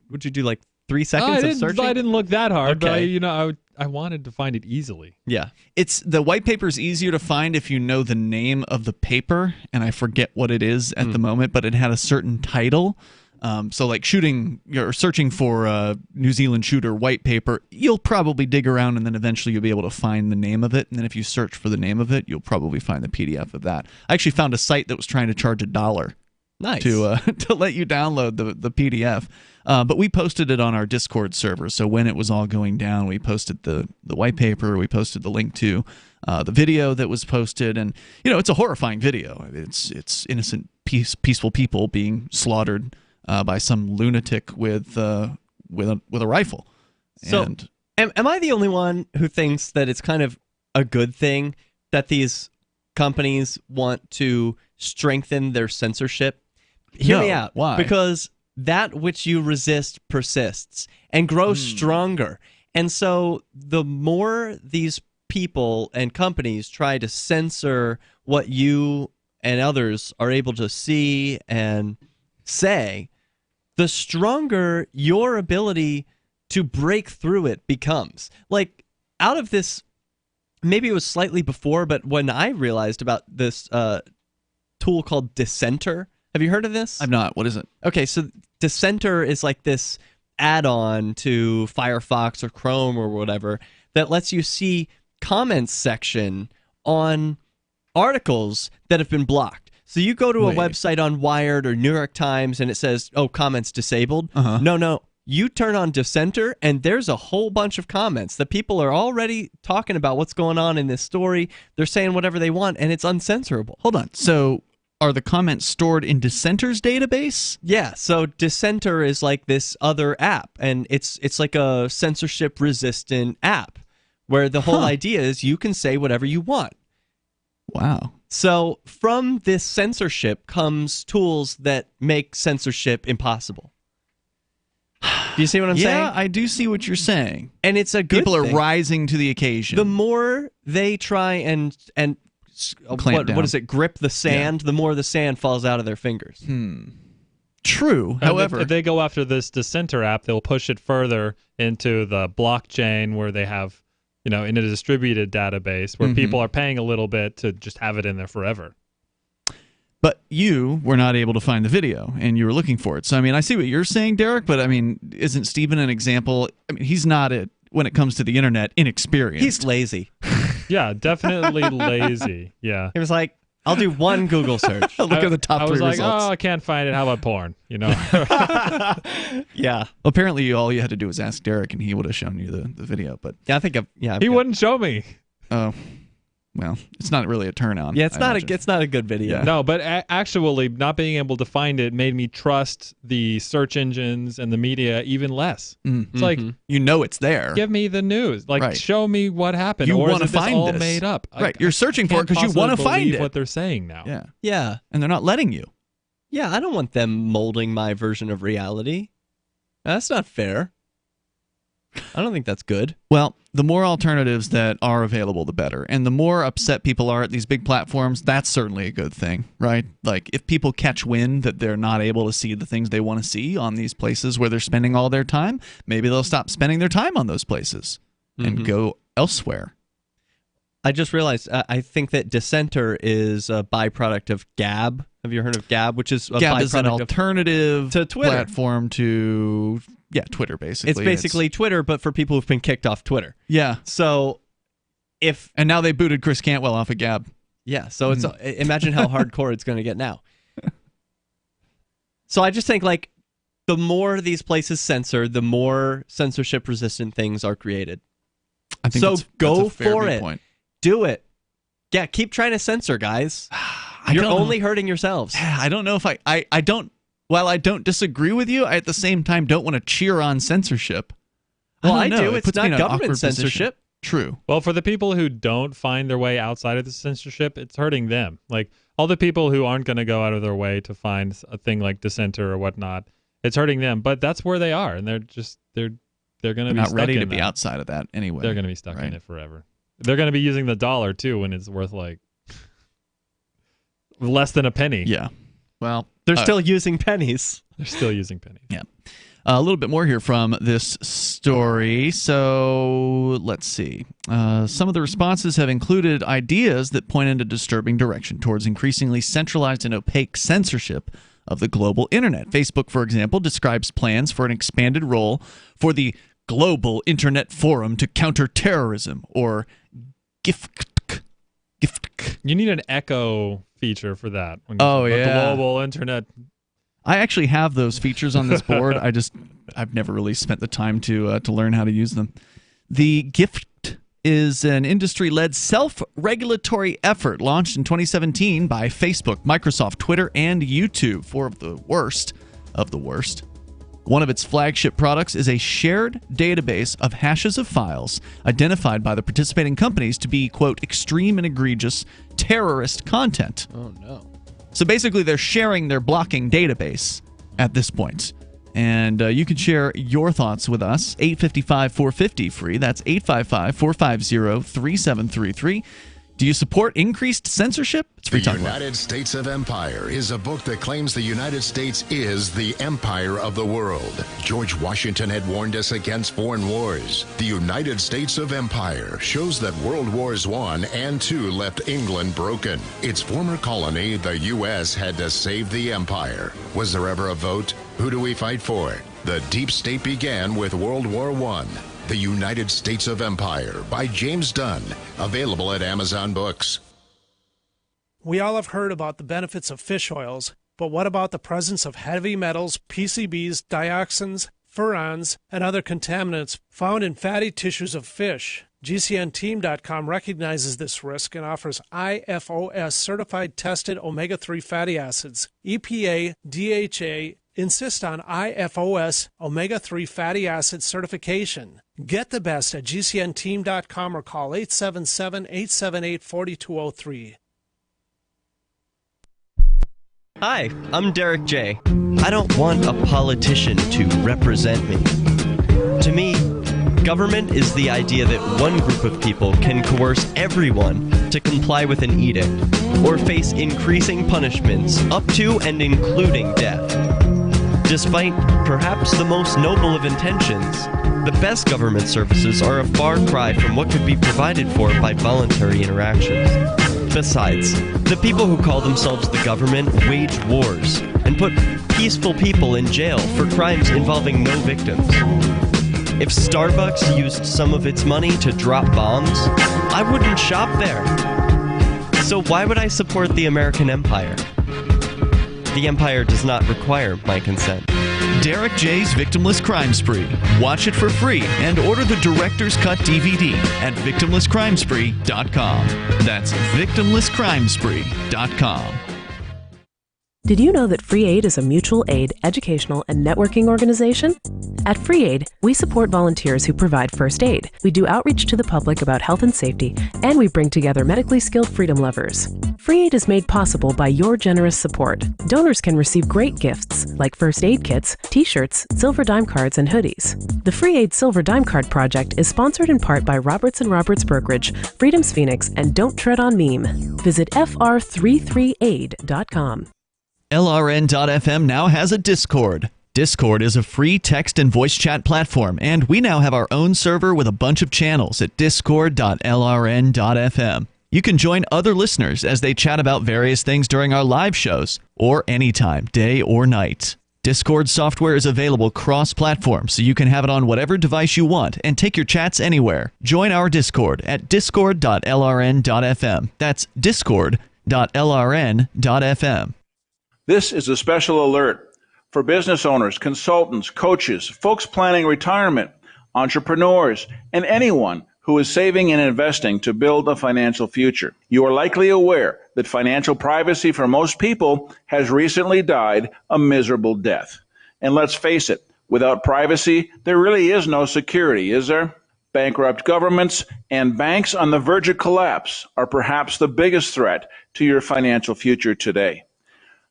Would you do 3 seconds of searching? I didn't look that hard, Okay. but I wanted to find it easily. Yeah. It's the white paper is easier to find if you know the name of the paper, and I forget what it is at the moment, but it had a certain title. So like shooting or searching for a New Zealand shooter white paper, you'll probably dig around and then eventually you'll be able to find the name of it. And then if you search for the name of it, you'll probably find the PDF of that. I actually found a site that was trying to charge $1 to let you download the PDF. But we posted it on our Discord server. So when it was all going down, we posted the white paper. We posted the link to the video that was posted. And, it's a horrifying video. It's innocent, peaceful people being slaughtered by some lunatic with a rifle. So, am I the only one who thinks that it's kind of a good thing that these companies want to strengthen their censorship? Hear me out. Why? Because that which you resist persists and grows stronger. And so the more these people and companies try to censor what you and others are able to see and say, the stronger your ability to break through it becomes. Like, out of this, maybe it was slightly before, but when I realized about this tool called Dissenter, have you heard of this? I've not. What is it? Okay, so Dissenter is like this add-on to Firefox or Chrome or whatever that lets you see comments section on articles that have been blocked. So you go to a website on Wired or New York Times and it says, comments disabled. No. You turn on Dissenter and there's a whole bunch of comments that people are already talking about what's going on in this story. They're saying whatever they want and it's uncensorable. Hold on. So are the comments stored in Dissenter's database? Yeah, so Dissenter is like this other app, and it's like a censorship-resistant app where the whole idea is you can say whatever you want. Wow. So from this censorship comes tools that make censorship impossible. Do you see what I'm saying? Yeah, I do see what you're saying. And it's a good People are thing. rising to the occasion. The more they try and what is it, grip the sand, the more the sand falls out of their fingers. True. However, if they go after this Dissenter app, they'll push it further into the blockchain where they have, in a distributed database where people are paying a little bit to just have it in there forever. But you were not able to find the video, and you were looking for it. So, I see what you're saying, Derek, but, isn't Stephen an example? He's not, when it comes to the internet, inexperienced. He's lazy. Yeah, definitely lazy. Yeah. He was like, I'll do one Google search. Look at the top 3 results. results. I can't find it. How about porn? Yeah. Apparently, all you had to do was ask Derek, and he would have shown you the video. But yeah, I think he wouldn't show me. Oh, well, it's not really a turn on. Yeah, it's not a good video. Yeah. No, but actually, not being able to find it made me trust the search engines and the media even less. It's like, it's there. Give me the news. Like, show me what happened. You want to find all this made up. Right. You're searching for it because you want to find it. What they're saying now. Yeah. Yeah. And they're not letting you. Yeah, I don't want them molding my version of reality. That's not fair. I don't think that's good. Well, the more alternatives that are available, the better. And the more upset people are at these big platforms, that's certainly a good thing, right? Like, if people catch wind that they're not able to see the things they want to see on these places where they're spending all their time, maybe they'll stop spending their time on those places and go elsewhere. I just realized, I think that Dissenter is a byproduct of Gab. Have you heard of Gab? Which is a Gab byproduct is an alternative to Twitter. Platform to... Yeah, Twitter, basically. It's basically Twitter, but for people who've been kicked off Twitter. Yeah. So, And now they booted Chris Cantwell off of Gab. Yeah, so it's imagine how hardcore it's going to get now. So I just think, like, the more these places censor, the more censorship-resistant things are created. I think so that's go a fair for it. Point. Do it. Yeah, keep trying to censor, guys. You're only hurting yourselves. I don't know if I don't... While I don't disagree with you, I at the same time don't want to cheer on censorship. Well, I do. do. It's not government censorship. True. Well, for the people who don't find their way outside of the censorship, it's hurting them. Like, all the people who aren't going to go out of their way to find a thing like Dissenter or whatnot, it's hurting them. But that's where they are, and they're going to be not stuck ready in to be that. outside of that anyway. They're going to be stuck in it forever. They're going to be using the dollar too when it's worth like less than a penny. Yeah. Well, they're still using pennies. They're still using pennies. Yeah. A little bit more here from this story. So let's see. Some of the responses have included ideas that point in a disturbing direction towards increasingly centralized and opaque censorship of the global internet. Facebook, for example, describes plans for an expanded role for the Global Internet Forum to Counter Terrorism, or GIFT. You need an echo feature for that. Oh, yeah. Global Internet. I actually have those features on this board. I've never really spent the time to learn how to use them. The GIFT is an industry-led self-regulatory effort launched in 2017 by Facebook, Microsoft, Twitter, and YouTube, four of the worst of the worst. One of its flagship products is a shared database of hashes of files identified by the participating companies to be, quote, extreme and egregious terrorist content. Oh, no. So basically, they're sharing their blocking database at this point. And you can share your thoughts with us. 855-450-FREE. That's 855-450-3733. Do you support increased censorship? It's free talk. The United States of Empire is a book that claims the United States is the empire of the world. George Washington had warned us against foreign wars. The United States of Empire shows that World Wars I and II left England broken. Its former colony, the U.S., had to save the empire. Was there ever a vote? Who do we fight for? The deep state began with World War I. The United States of Empire by James Dunn. Available at Amazon Books. We all have heard about the benefits of fish oils, but what about the presence of heavy metals, PCBs, dioxins, furans, and other contaminants found in fatty tissues of fish? GCNteam.com recognizes this risk and offers IFOS certified tested omega-3 fatty acids. EPA, DHA, insist on IFOS omega-3 fatty acid certification. Get the best at GCNteam.com or call 877-878-4203. Hi, I'm Derrick J. I don't want a politician to represent me. To me, government is the idea that one group of people can coerce everyone to comply with an edict or face increasing punishments up to and including death. Despite perhaps the most noble of intentions, the best government services are a far cry from what could be provided for by voluntary interactions. Besides, the people who call themselves the government wage wars and put peaceful people in jail for crimes involving no victims. If Starbucks used some of its money to drop bombs, I wouldn't shop there. So why would I support the American empire? The empire does not require my consent. Derrick J's Victimless Crime Spree. Watch it for free and order the Director's Cut DVD at victimlesscrimespree.com. That's victimlesscrimespree.com. Did you know that Free Aid is a mutual aid, educational, and networking organization? At Free Aid, we support volunteers who provide first aid. We do outreach to the public about health and safety, and we bring together medically skilled freedom lovers. Free Aid is made possible by your generous support. Donors can receive great gifts like first aid kits, t-shirts, silver dime cards, and hoodies. The Free Aid Silver Dime Card Project is sponsored in part by Roberts & Roberts Brokerage, Freedom's Phoenix, and Don't Tread on Meme. Visit fr33aid.com. LRN.FM now has a Discord. Discord is a free text and voice chat platform, and we now have our own server with a bunch of channels at discord.lrn.fm. You can join other listeners as they chat about various things during our live shows, or anytime, day or night. Discord software is available cross-platform, so you can have it on whatever device you want and take your chats anywhere. Join our Discord at discord.lrn.fm. That's discord.lrn.fm. This is a special alert for business owners, consultants, coaches, folks planning retirement, entrepreneurs, and anyone who is saving and investing to build a financial future. You are likely aware that financial privacy for most people has recently died a miserable death. And let's face it, without privacy, there really is no security, is there? Bankrupt governments and banks on the verge of collapse are perhaps the biggest threat to your financial future today.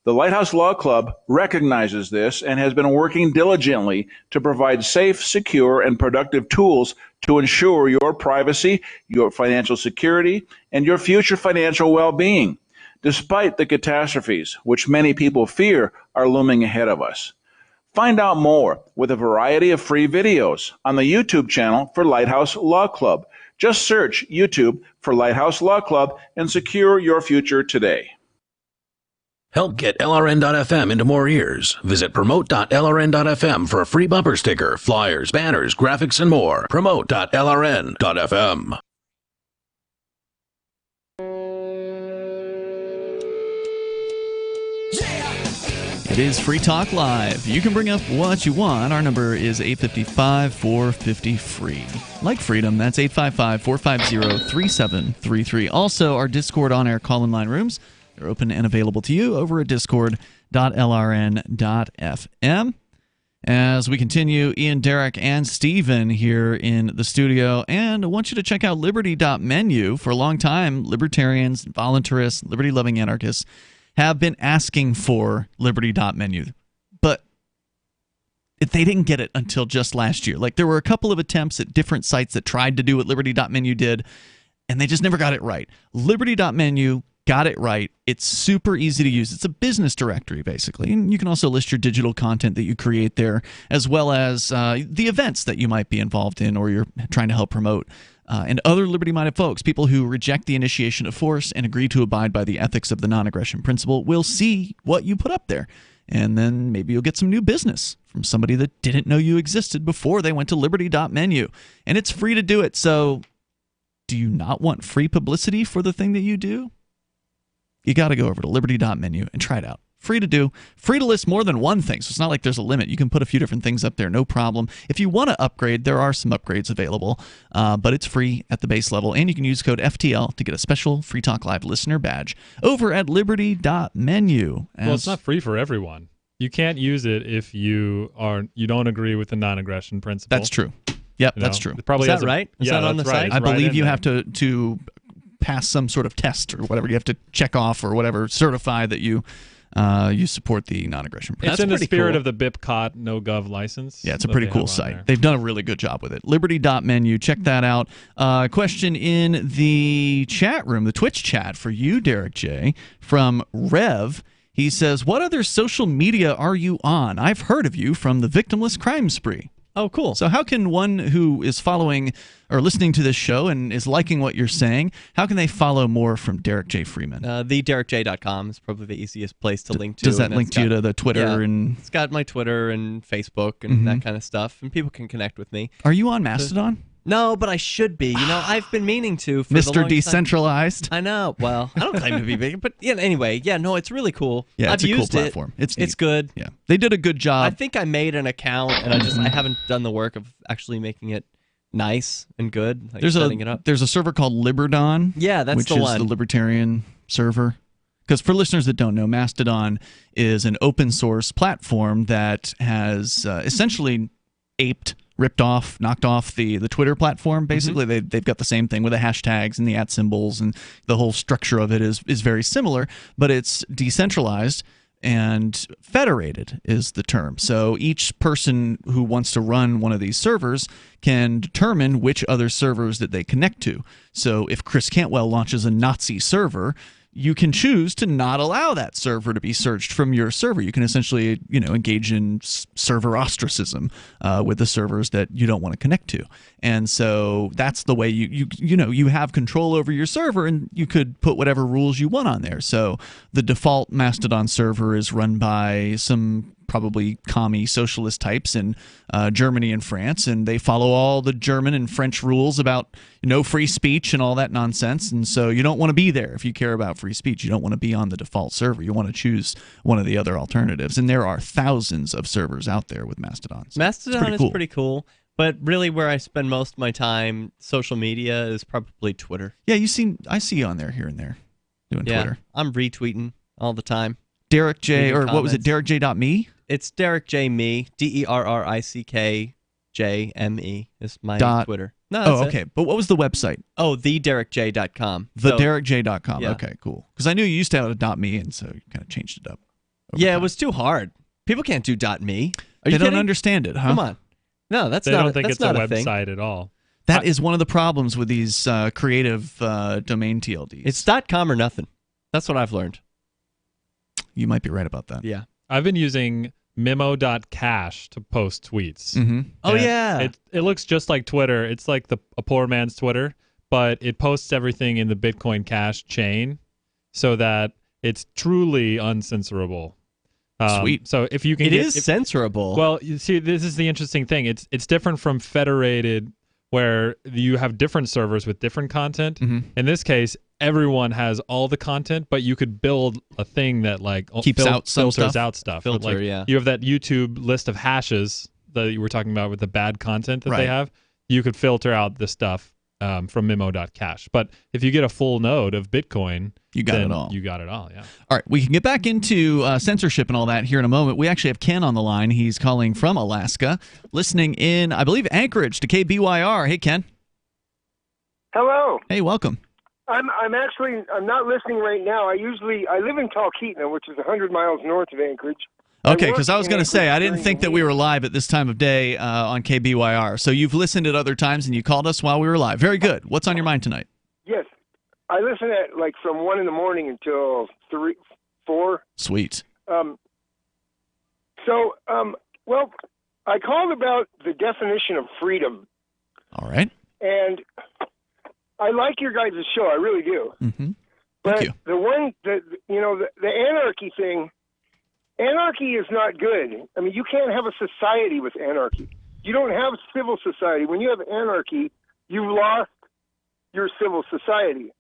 The Lighthouse Law Club recognizes this and has been working diligently to provide safe, secure, and productive tools to ensure your privacy, your financial security, and your future financial well-being, despite the catastrophes which many people fear are looming ahead of us. Find out more with a variety of free videos on the YouTube channel for Lighthouse Law Club. Just search YouTube for Lighthouse Law Club and secure your future today. Help get LRN.FM into more ears. Visit promote.lrn.fm for a free bumper sticker, flyers, banners, graphics, and more. Promote.lrn.fm. It is Free Talk Live. You can bring up what you want. Our number is 855-450-FREE. Like freedom, that's 855-450-3733. Also, our Discord on-air call-in line rooms, they're open and available to you over at discord.lrn.fm. As we continue, Ian, Derrick, and Stephen here in the studio, and I want you to check out liberty.menu. For a long time, libertarians, voluntarists, liberty-loving anarchists have been asking for liberty.menu, but they didn't get it until just last year. Like, there were a couple of attempts at different sites that tried to do what liberty.menu did, and they just never got it right. Liberty.menu got it right. It's super easy to use. It's a business directory, basically. And you can also list your digital content that you create there, as well as the events that you might be involved in or you're trying to help promote. And other liberty-minded folks, people who reject the initiation of force and agree to abide by the ethics of the non-aggression principle, will see what you put up there. And then maybe you'll get some new business from somebody that didn't know you existed before they went to liberty.menu. And it's free to do it. So do you not want free publicity for the thing that you do? You got to go over to liberty.menu and try it out. Free to do, free to list more than one thing, so it's not like there's a limit. You can put a few different things up there, no problem. If you want to upgrade, there are some upgrades available, but it's free at the base level, and you can use code FTL to get a special Free Talk Live listener badge over at liberty.menu. Well, it's not free for everyone. You can't use it if you don't agree with the non-aggression principle. That's true. Yep, that's true. It probably is that right? Is that on the site? I believe you have to pass some sort of test or whatever. You have to check off or whatever, certify that you support the non-aggression principle. It's in the spirit of the BIPCOT no-gov license. Yeah, it's a pretty cool site. They've done a really good job with it. Liberty.menu, check that out. Question in the chat room, the Twitch chat for you, Derrick J, from Rev. He says, what other social media are you on? I've heard of you from the Victimless Crime Spree. Oh, cool. So how can one who is following or listening to this show and is liking what you're saying, how can they follow more from Derrick J. Freeman? TheDerrickJ.com is probably the easiest place to link to. Does that link to you to the Twitter? Yeah, and it's got my Twitter and Facebook and that kind of stuff, and people can connect with me. Are you on Mastodon? No, but I should be. I've been meaning to for Mr. Decentralized. I know. Well, I don't claim to be big, but anyway, it's really cool. Yeah, I've it's a used cool platform. It's neat. good. Yeah, they did a good job. I think I made an account, and I haven't done the work of actually making it nice and good. Like setting it up. There's a server called Liberdon. Yeah, that's the one. one. Which is the libertarian server. Because for listeners that don't know, Mastodon is an open source platform that has essentially ripped off, knocked off the Twitter platform. Basically, they've got the same thing with the hashtags and the @ symbols, and the whole structure of it is very similar, but it's decentralized and federated is the term. So each person who wants to run one of these servers can determine which other servers that they connect to. So if Chris Cantwell launches a Nazi server, you can choose to not allow that server to be searched from your server. You can essentially, engage in server ostracism with the servers that you don't want to connect to. And so that's the way you have control over your server, and you could put whatever rules you want on there. So the default Mastodon server is run by some probably commie socialist types in Germany and France, and they follow all the German and French rules about free speech and all that nonsense. And so you don't want to be there if you care about free speech. You don't want to be on the default server. You want to choose one of the other alternatives. And there are thousands of servers out there with Mastodon. So Mastodon is pretty cool. But really, where I spend most of my time, social media, is probably Twitter. Yeah, I see you on there here and there doing Twitter. I'm retweeting all the time. Derrick J, or what was it, DerrickJ.me? It's Derrick J Me, DerrickJme is my Twitter. No, okay. But what was the website? Oh, TheDerrickJ.com. TheDerrickJ.com. Yeah. Okay, cool. Because I knew you used to have a .me, and so you kind of changed it up. Yeah, it was too hard. People can't do .me. They don't understand it, huh? Come on. No, that's they not. Don't think that's it's not a thing. website at all. That is one of the problems with these creative domain TLDs. It's .com or nothing. That's what I've learned. You might be right about that. Yeah. I've been using memo.cache to post tweets. Mm-hmm. Oh, yeah. It looks just like Twitter. It's like a poor man's Twitter, but it posts everything in the Bitcoin Cash chain so that it's truly uncensorable. Sweet. So if you can, it is censorable. Well, you see, this is the interesting thing. It's different from federated, where you have different servers with different content. Mm-hmm. In this case, everyone has all the content, but you could build a thing that like keeps out some filters stuff. out stuff. Filter, like, yeah. You have that YouTube list of hashes that you were talking about with the bad content that Right. they have. You could filter out the stuff from memo.cache. But if you get a full node of Bitcoin, You got then it all. You got it all, yeah. All right, we can get back into censorship and all that here in a moment. We actually have Ken on the line. He's calling from Alaska, listening in, I believe, Anchorage to KBYR. Hey, Ken. Hello. Hey, welcome. I'm not listening right now. I live in Talkeetna, which is 100 miles north of Anchorage. Okay, because I was going to say, I didn't think that we were live at this time of day on KBYR. So you've listened at other times and you called us while we were live. Very good. What's on your mind tonight? Yes. I listen at like from 1 in the morning until 3, 4. Sweet. Well, I called about the definition of freedom. All right. And I like your guys' show. I really do. Mm-hmm. But the anarchy thing, anarchy is not good. I mean, you can't have a society with anarchy. You don't have civil society. When you have anarchy, you've lost your civil society.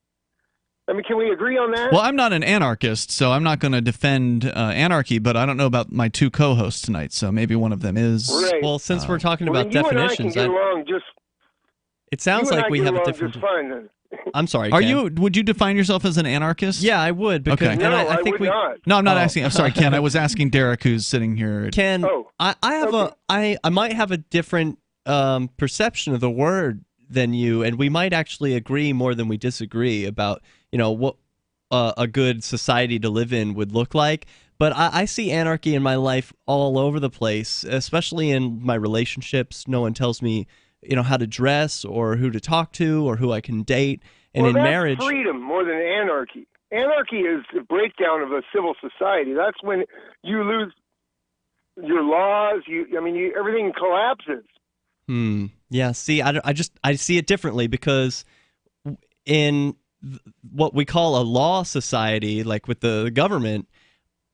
I mean, can we agree on that? Well, I'm not an anarchist, so I'm not going to defend anarchy, but I don't know about my two co-hosts tonight, so maybe one of them is. Right. Well, since we're talking about you definitions, and I can get along just. it sounds like we have a different. Just fine, then. I'm sorry. Are Ken. you? Would you define yourself as an anarchist? Yeah, I would. Because, okay. and No, I think would not. No, I'm not asking. I'm sorry, Ken. I was asking Derrick, who's sitting here. Ken, I have I might have a different perception of the word than you, and we might actually agree more than we disagree about what a good society to live in would look like. But I see anarchy in my life all over the place, especially in my relationships. No one tells me how to dress or who to talk to or who I can date. And in that's marriage, freedom more than anarchy. Anarchy is the breakdown of a civil society. That's when you lose your laws. Everything collapses. Yeah. See, I see it differently, because in what we call a law society, like with the government,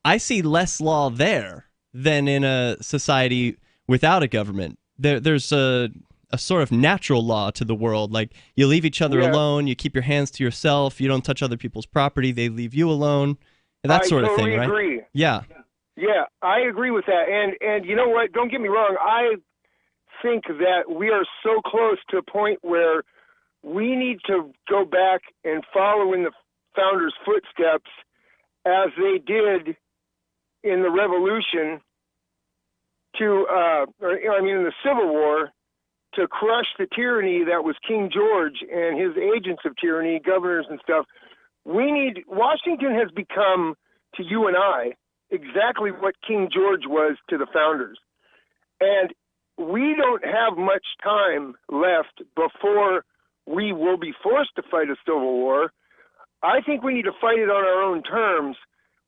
I see less law there than in a society without a government. There's a sort of natural law to the world. Like, you leave each other alone, you keep your hands to yourself, you don't touch other people's property, they leave you alone, and that sort of thing, right? I totally agree. Yeah. Yeah, I agree with that. And you know what? Don't get me wrong. I think that we are so close to a point where we need to go back and follow in the founders' footsteps as they did in the Revolution in the Civil War, to crush the tyranny that was King George and his agents of tyranny, governors and stuff. Washington has become, to you and I, exactly what King George was to the founders. And we don't have much time left before we will be forced to fight a civil war. I think we need to fight it on our own terms,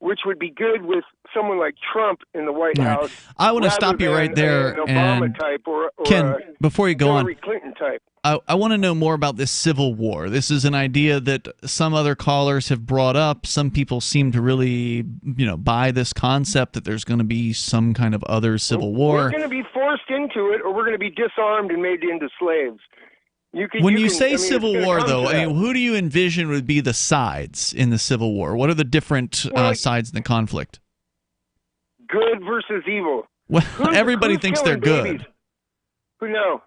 which would be good with someone like Trump in the White House. I want to stop you right there. An Obama and type or Ken, before you go Hillary on, Clinton type. I want to know more about this civil war. This is an idea that some other callers have brought up. Some people seem to really, buy this concept that there's going to be some kind of other civil war. We're going to be forced into it, or we're going to be disarmed and made into slaves. When you say civil war, though, who do you envision would be the sides in the civil war? What are the different sides in the conflict? Good versus evil. Well, everybody thinks they're good. Babies? No.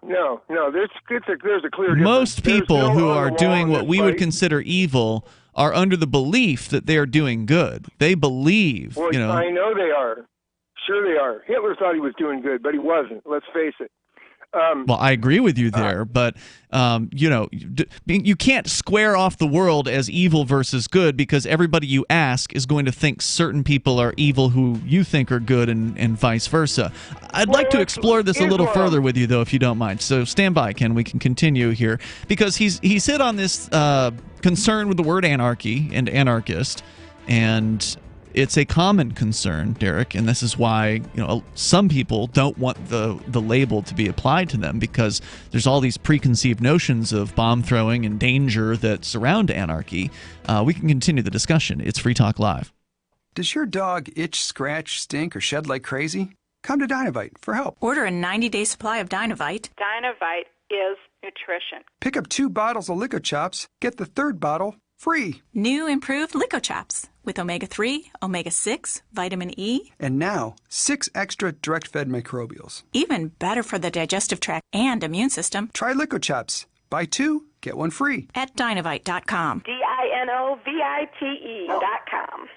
There's a clear difference. Most people who are doing what we would consider evil are under the belief that they are doing good. They believe, Well, I know they are. Sure they are. Hitler thought he was doing good, but he wasn't. Let's face it. Well, I agree with you there, but you can't square off the world as evil versus good, because everybody you ask is going to think certain people are evil who you think are good, and vice versa. I'd like to explore this a little further with you, though, if you don't mind. So stand by, Ken. We can continue here, because he's hit on this concern with the word anarchy and anarchist, and it's a common concern, Derrick, and this is why some people don't want the label to be applied to them, because there's all these preconceived notions of bomb throwing and danger that surround anarchy. We can continue the discussion. It's Free Talk Live. Does your dog itch, scratch, stink, or shed like crazy? Come to Dynavite for help. Order a 90-day supply of Dynavite. Dynavite is nutrition. Pick up 2 bottles of Lico Chops, get the 3rd bottle free. New improved Lico Chops with omega-3, omega-6, vitamin E. And now, 6 extra direct-fed microbials. Even better for the digestive tract and immune system. Try Lico Chops. Buy 2, get 1 free. At Dynavite.com. DINOVITE.com.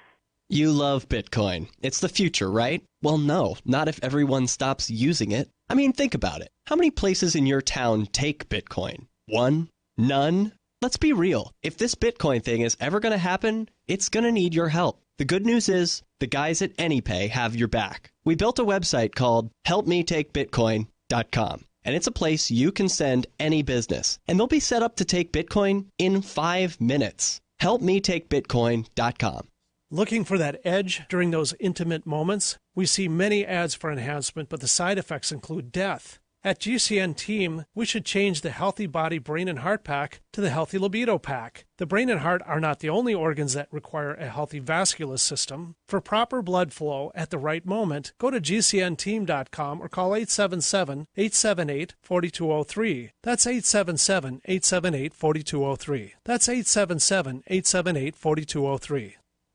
You love Bitcoin. It's the future, right? Well, no, not if everyone stops using it. I mean, think about it. How many places in your town take Bitcoin? 1? None? Let's be real. If this Bitcoin thing is ever going to happen, it's going to need your help. The good news is the guys at AnyPay have your back. We built a website called helpmetakebitcoin.com, and it's a place you can send any business, and they'll be set up to take Bitcoin in 5 minutes. helpmetakebitcoin.com. Looking for that edge during those intimate moments? We see many ads for enhancement, but the side effects include death. At GCN Team, we should change the Healthy Body, Brain, and Heart Pack to the Healthy Libido Pack. The brain and heart are not the only organs that require a healthy vascular system. For proper blood flow at the right moment, go to GCNteam.com or call 877-878-4203. That's 877-878-4203. That's 877-878-4203.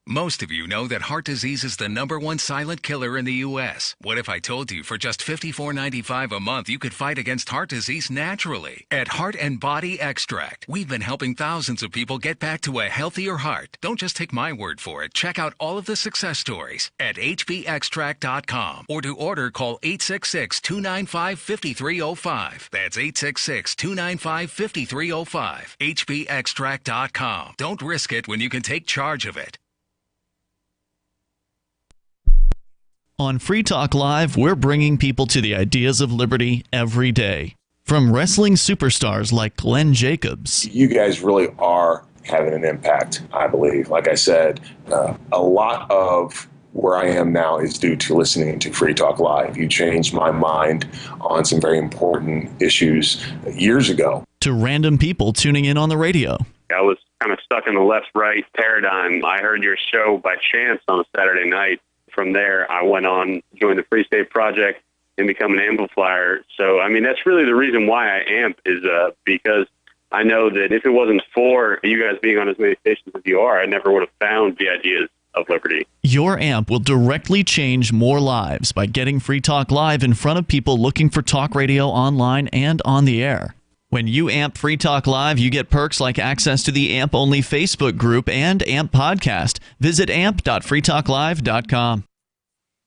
Most of you know that heart disease is the #1 silent killer in the U.S. What if I told you for just $54.95 a month you could fight against heart disease naturally? At Heart and Body Extract, we've been helping thousands of people get back to a healthier heart. Don't just take my word for it. Check out all of the success stories at hbextract.com, or to order, call 866-295-5305. That's 866-295-5305. hbextract.com. Don't risk it when you can take charge of it. On Free Talk Live, we're bringing people to the ideas of liberty every day. From wrestling superstars like Glenn Jacobs. You guys really are having an impact, I believe. Like I said, a lot of where I am now is due to listening to Free Talk Live. You changed my mind on some very important issues years ago. To random people tuning in on the radio. I was kind of stuck in the left-right paradigm. I heard your show by chance on a Saturday night. From there, I went on, joined the Free State Project, and become an amplifier. So, I mean, that's really the reason why I amp is because I know that if it wasn't for you guys being on as many stations as you are, I never would have found the ideas of liberty. Your amp will directly change more lives by getting Free Talk Live in front of people looking for talk radio online and on the air. When you amp Free Talk Live, you get perks like access to the AMP-only Facebook group and AMP podcast. Visit amp.freetalklive.com.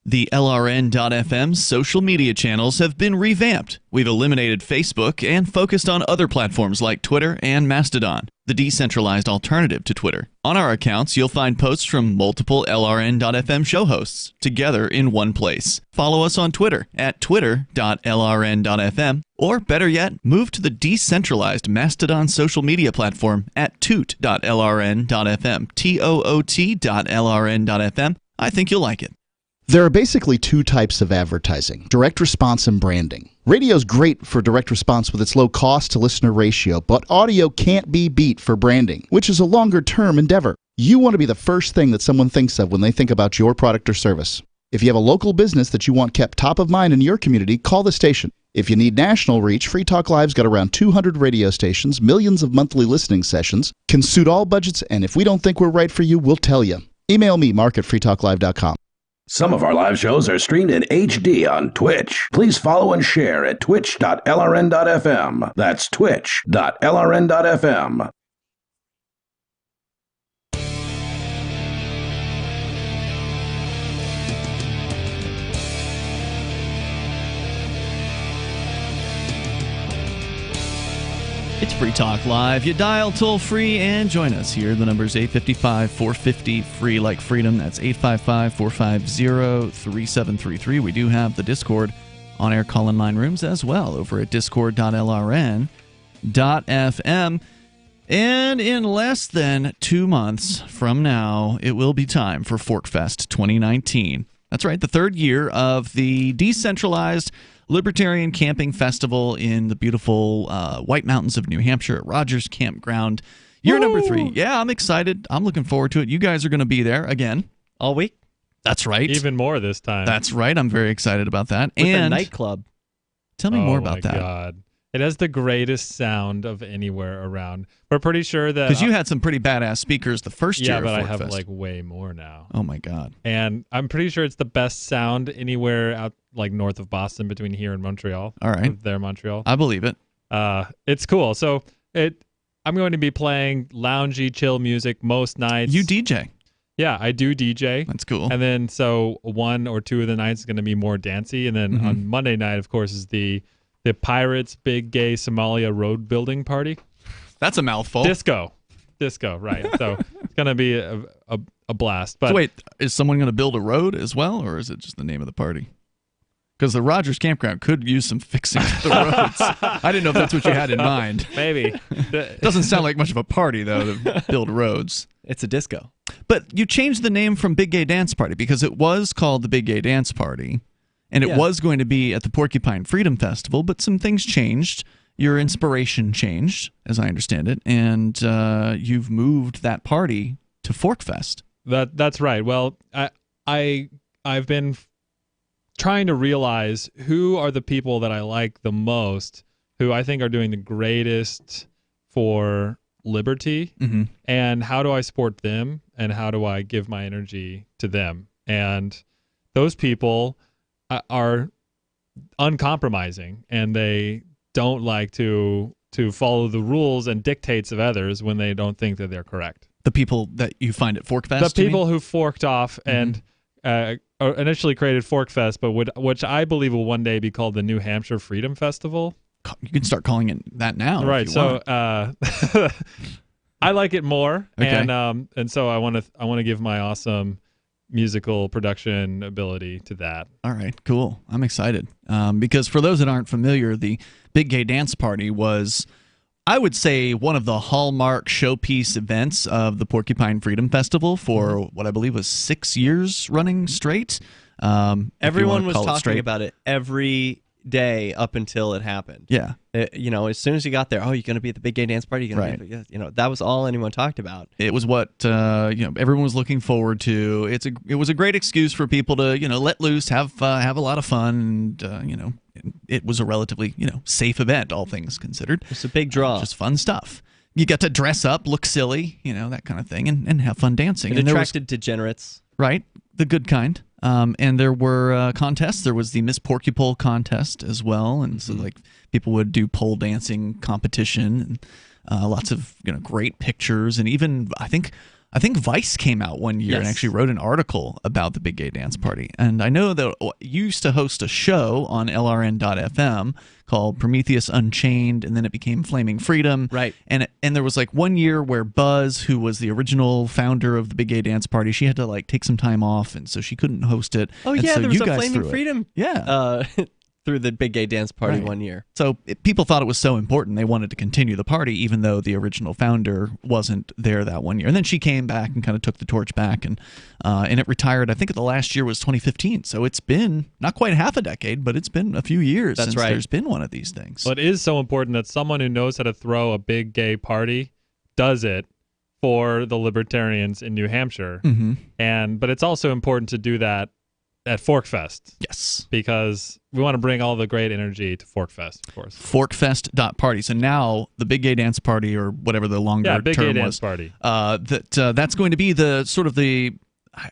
The LRN.FM social media channels have been revamped. We've eliminated Facebook and focused on other platforms like Twitter and Mastodon, the decentralized alternative to Twitter. On our accounts, you'll find posts from multiple LRN.FM show hosts together in one place. Follow us on Twitter at twitter.lrn.fm, or better yet, move to the decentralized Mastodon social media platform at toot.lrn.fm, toot.lrn.fm. I think you'll like it. There are basically 2 types of advertising, direct response and branding. Radio's great for direct response with its low cost to listener ratio, but audio can't be beat for branding, which is a longer term endeavor. You want to be the first thing that someone thinks of when they think about your product or service. If you have a local business that you want kept top of mind in your community, call the station. If you need national reach, Free Talk Live's got around 200 radio stations, millions of monthly listening sessions, can suit all budgets, and if we don't think we're right for you, we'll tell you. Email me, mark@freetalklive.com. Some of our live shows are streamed in HD on Twitch. Please follow and share at twitch.lrn.fm. That's twitch.lrn.fm. It's Free Talk Live. You dial toll free and join us here. The number's 855-450-FREE like freedom. That's 855-450-3733. We do have the Discord on-air call-in line rooms as well over at discord.lrn.fm. And in less than 2 months from now, it will be time for ForkFest 2019. That's right, the 3rd year of the decentralized Libertarian Camping Festival in the beautiful White Mountains of New Hampshire at Rogers Campground. Year number 3. Yeah, I'm excited. I'm looking forward to it. You guys are going to be there again. All week? That's right. Even more this time. That's right. I'm very excited about that. With and a nightclub. Tell me more about that. Oh, my God. It has the greatest sound of anywhere around. We're pretty sure that... Because you had some pretty badass speakers the first year of but I Fork have Fest. like way more now. Oh, my God. And I'm pretty sure it's the best sound anywhere out like north of Boston between here and Montreal. All right. There, Montreal. I believe it. It's cool. So I'm going to be playing loungy, chill music most nights. You DJ. Yeah, I do DJ. That's cool. And then so 1 or 2 of the nights is going to be more dancey. And then on Monday night, of course, is the Pirates Big Gay Somalia Road Building Party. That's a mouthful. Disco, right. So it's going to be a blast. But so wait, is someone going to build a road as well, or is it just the name of the party? Because the Rogers Campground could use some fixing to the roads. I didn't know if that's what you had in mind. Maybe. Doesn't sound like much of a party, though, to build roads. It's a disco. But you changed the name from Big Gay Dance Party because it was called the Big Gay Dance Party, and it was going to be at the Porcupine Freedom Festival, but some things changed. Your inspiration changed, as I understand it, and you've moved that party to Fork Fest. That's right. Well, I've been trying to realize who are the people that I like the most, who I think are doing the greatest for liberty, and how do I support them, and how do I give my energy to them? And those people are uncompromising, and they don't like to follow the rules and dictates of others when they don't think that they're correct. The people that you find at Fork Fest? The people who forked off and initially created Fork Fest, but which I believe will one day be called the New Hampshire Freedom Festival. You can start calling it that now. Right. So I like it more, okay. and so I want to give my awesome musical production ability to that. All right, cool. I'm excited because for those that aren't familiar, the Big Gay Dance Party was, I would say, one of the hallmark showpiece events of the Porcupine Freedom Festival for what I believe was 6 years running straight. Everyone was talking about it every day up until it happened. Yeah. As soon as you got there, you're going to be at the Big Gay Dance Party. You're going to be, that was all anyone talked about. It was what everyone was looking forward to. It was a great excuse for people to let loose, have a lot of fun, and it was a relatively safe event, all things considered. It's a big draw, just fun stuff. You got to dress up, look silly, that kind of thing, and have fun dancing. It attracted degenerates, right? The good kind. And there were contests. There was the Miss Porcupole contest as well, and so people would do pole dancing competition, and lots of great pictures, and even I think Vice came out one year and actually wrote an article about the Big Gay Dance Party. And I know that you used to host a show on LRN.FM called Prometheus Unchained, and then it became Flaming Freedom. Right. And there was 1 year where Buzz, who was the original founder of the Big Gay Dance Party, she had to take some time off, and so she couldn't host it. Oh, and yeah, so there was you a guys Flaming threw it. Freedom. Yeah. Through the Big Gay Dance Party one year. So people thought it was so important they wanted to continue the party, even though the original founder wasn't there that 1 year. And then she came back and kind of took the torch back, and it retired. I think the last year was 2015. So it's been not quite half a decade, but it's been a few years since there's been one of these things. Well, it is so important that someone who knows how to throw a big gay party does it for the libertarians in New Hampshire. But it's also important to do that at Fork Fest. Yes. Because we want to bring all the great energy to Fork Fest, of course. Forkfest.party. So now the Big Gay Dance Party, or whatever the longer Big term Gay was, Dance Party. That's going to be the sort of the,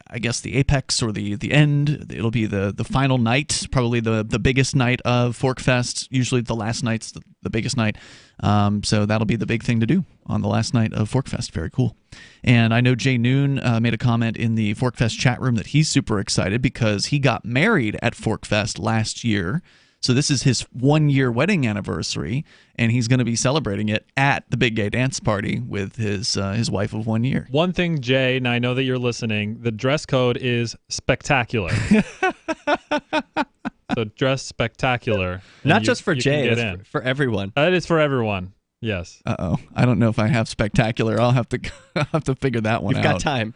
I guess, the apex or the end. It'll be the final night, probably the biggest night of Fork Fest. Usually the last night's the biggest night. So that'll be the big thing to do on the last night of Fork Fest. Very cool. And I know Jay Noon made a comment in the Fork Fest chat room that he's super excited because he got married at Fork Fest last year. So this is his 1 year wedding anniversary, and he's going to be celebrating it at the Big Gay Dance Party with his wife of 1 year. One thing, Jay, and I know that you're listening, the dress code is spectacular. So dress spectacular. Not just for Jay, it's for everyone. It is for everyone. Yes. Uh-oh. I don't know if I have spectacular. I'll have to figure that one out. You've got time.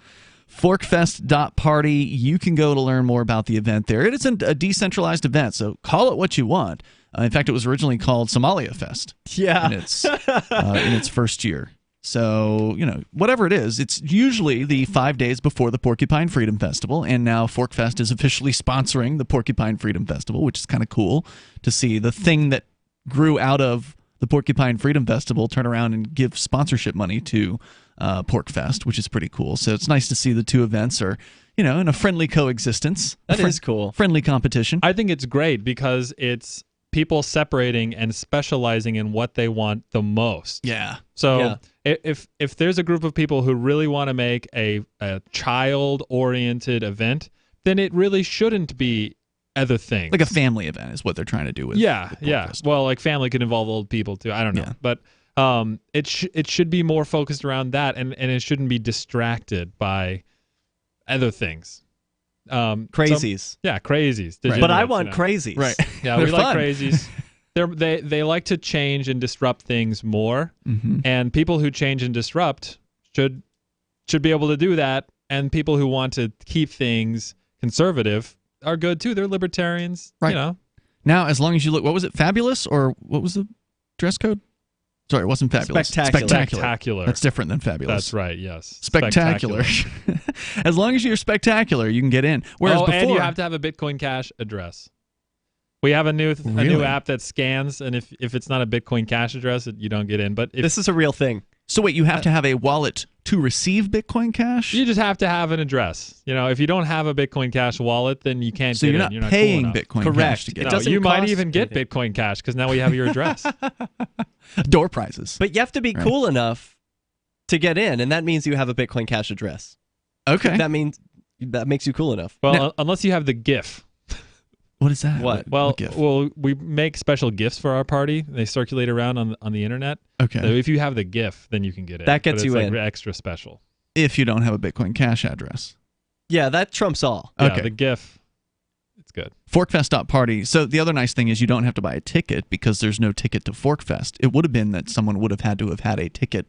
Forkfest.party. You can go to learn more about the event there. It is a decentralized event, so call it what you want. In fact, it was originally called Somalia Fest. Yeah. In its first year. So, whatever it is, it's usually the 5 days before the Porcupine Freedom Festival, and now ForkFest is officially sponsoring the Porcupine Freedom Festival, which is kind of cool to see the thing that grew out of the Porcupine Freedom Festival turn around and give sponsorship money to PorcFest, which is pretty cool. So it's nice to see the two events are, in a friendly coexistence. That is cool. Friendly competition. I think it's great because it's people separating and specializing in what they want the most. Yeah. So if there's a group of people who really want to make a child-oriented event, then it really shouldn't be other things. Like a family event is what they're trying to do with PorcFest. Well, like family could involve old people too. I don't know. But it should be more focused around that, and it shouldn't be distracted by other things. Crazies. Crazies. But I want crazies. Right. Yeah, we like crazies. They like to change and disrupt things more, and people who change and disrupt should be able to do that. And people who want to keep things conservative are good too. They're libertarians, right? Now, as long as you look, what was it, fabulous, or what was the dress code? Sorry, it wasn't fabulous. Spectacular. That's different than fabulous. That's right. Yes. Spectacular. As long as you're spectacular, you can get in. Whereas before, and you have to have a Bitcoin Cash address. We have a new app that scans, and if it's not a Bitcoin Cash address, you don't get in. But this is a real thing. So wait, you have to have a wallet to receive Bitcoin Cash? You just have to have an address. If you don't have a Bitcoin Cash wallet, then you can't get in. So you're not paying Bitcoin Cash to get in. You might even get Bitcoin Cash because now we have your address. Door prizes. But you have to be cool enough to get in, and that means you have a Bitcoin Cash address. Okay. That makes you cool enough. Well, unless you have the GIF. What is that? What? Well, we make special GIFs for our party. They circulate around on the internet. Okay. So if you have the GIF, then you can get in. That gets you in. Extra special. If you don't have a Bitcoin Cash address. Yeah, that trumps all. Yeah, the GIF. It's good. Forkfest.party. So the other nice thing is you don't have to buy a ticket because there's no ticket to Forkfest. It would have been that someone would have had to have had a ticket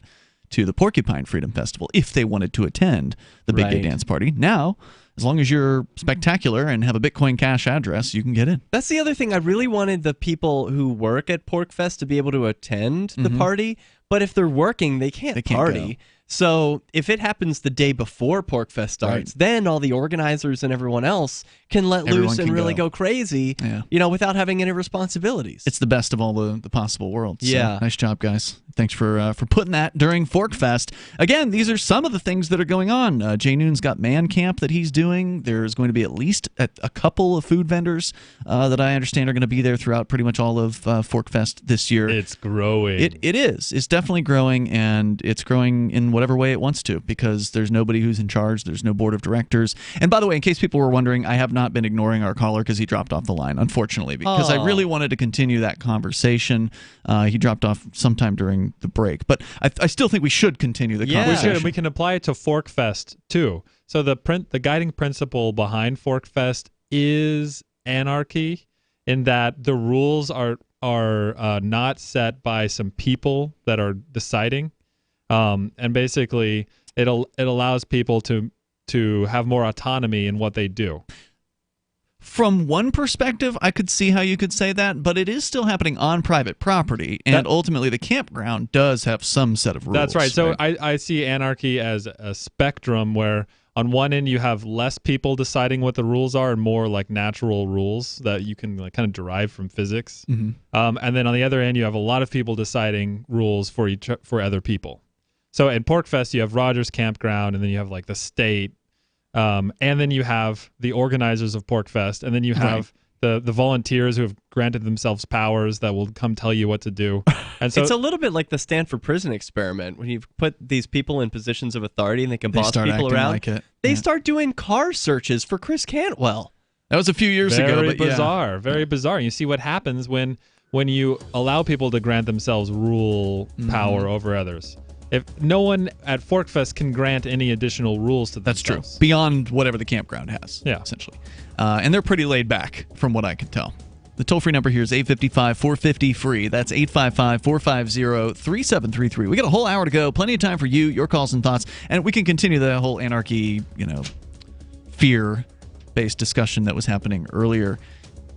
to the Porcupine Freedom Festival if they wanted to attend the Big Gay Dance Party. Now, as long as you're spectacular and have a Bitcoin Cash address, you can get in. That's the other thing. I really wanted the people who work at PorcFest to be able to attend the party, but if they're working, they can't party. Go. So if it happens the day before PorcFest starts, then all the organizers and everyone else can let loose and really go crazy, without having any responsibilities. It's the best of all the possible worlds. Yeah. So, nice job, guys. Thanks for putting that during ForkFest. Again, these are some of the things that are going on. Jay Noon's got Man Camp that he's doing. There's going to be at least a couple of food vendors that I understand are going to be there throughout pretty much all of ForkFest this year. It's growing. It is. It's definitely growing, and it's growing in whatever way it wants to because there's nobody who's in charge. There's no board of directors. And by the way, in case people were wondering, I have not been ignoring our caller because he dropped off the line, unfortunately, because I really wanted to continue that conversation. He dropped off sometime during the break, but I still think we should continue the conversation. We should. We can apply it to ForkFest too. So the guiding principle behind ForkFest is anarchy, in that the rules are not set by some people that are deciding, and basically it allows people to have more autonomy in what they do. From one perspective, I could see how you could say that, but it is still happening on private property, and ultimately the campground does have some set of rules. That's right. So I see anarchy as a spectrum where on one end you have less people deciding what the rules are and more like natural rules that you can kind of derive from physics. And then on the other end you have a lot of people deciding rules for other people. So in PorcFest you have Rogers Campground, and then you have like the state. And then you have the organizers of PorcFest, and then you have the volunteers who have granted themselves powers that will come tell you what to do. And so it's a little bit like the Stanford prison experiment when you put these people in positions of authority and they can boss people around. Like it. They start doing car searches for Chris Cantwell. That was a few years ago. Very bizarre. Very bizarre. You see what happens when you allow people to grant themselves rule power over others. If no one at ForkFest can grant any additional rules to themselves. That's true. Beyond whatever the campground has, essentially. And they're pretty laid back, from what I can tell. The toll-free number here is 855-450-FREE. That's 855-450-3733. We got a whole hour to go. Plenty of time for you, your calls and thoughts. And we can continue the whole anarchy, fear-based discussion that was happening earlier.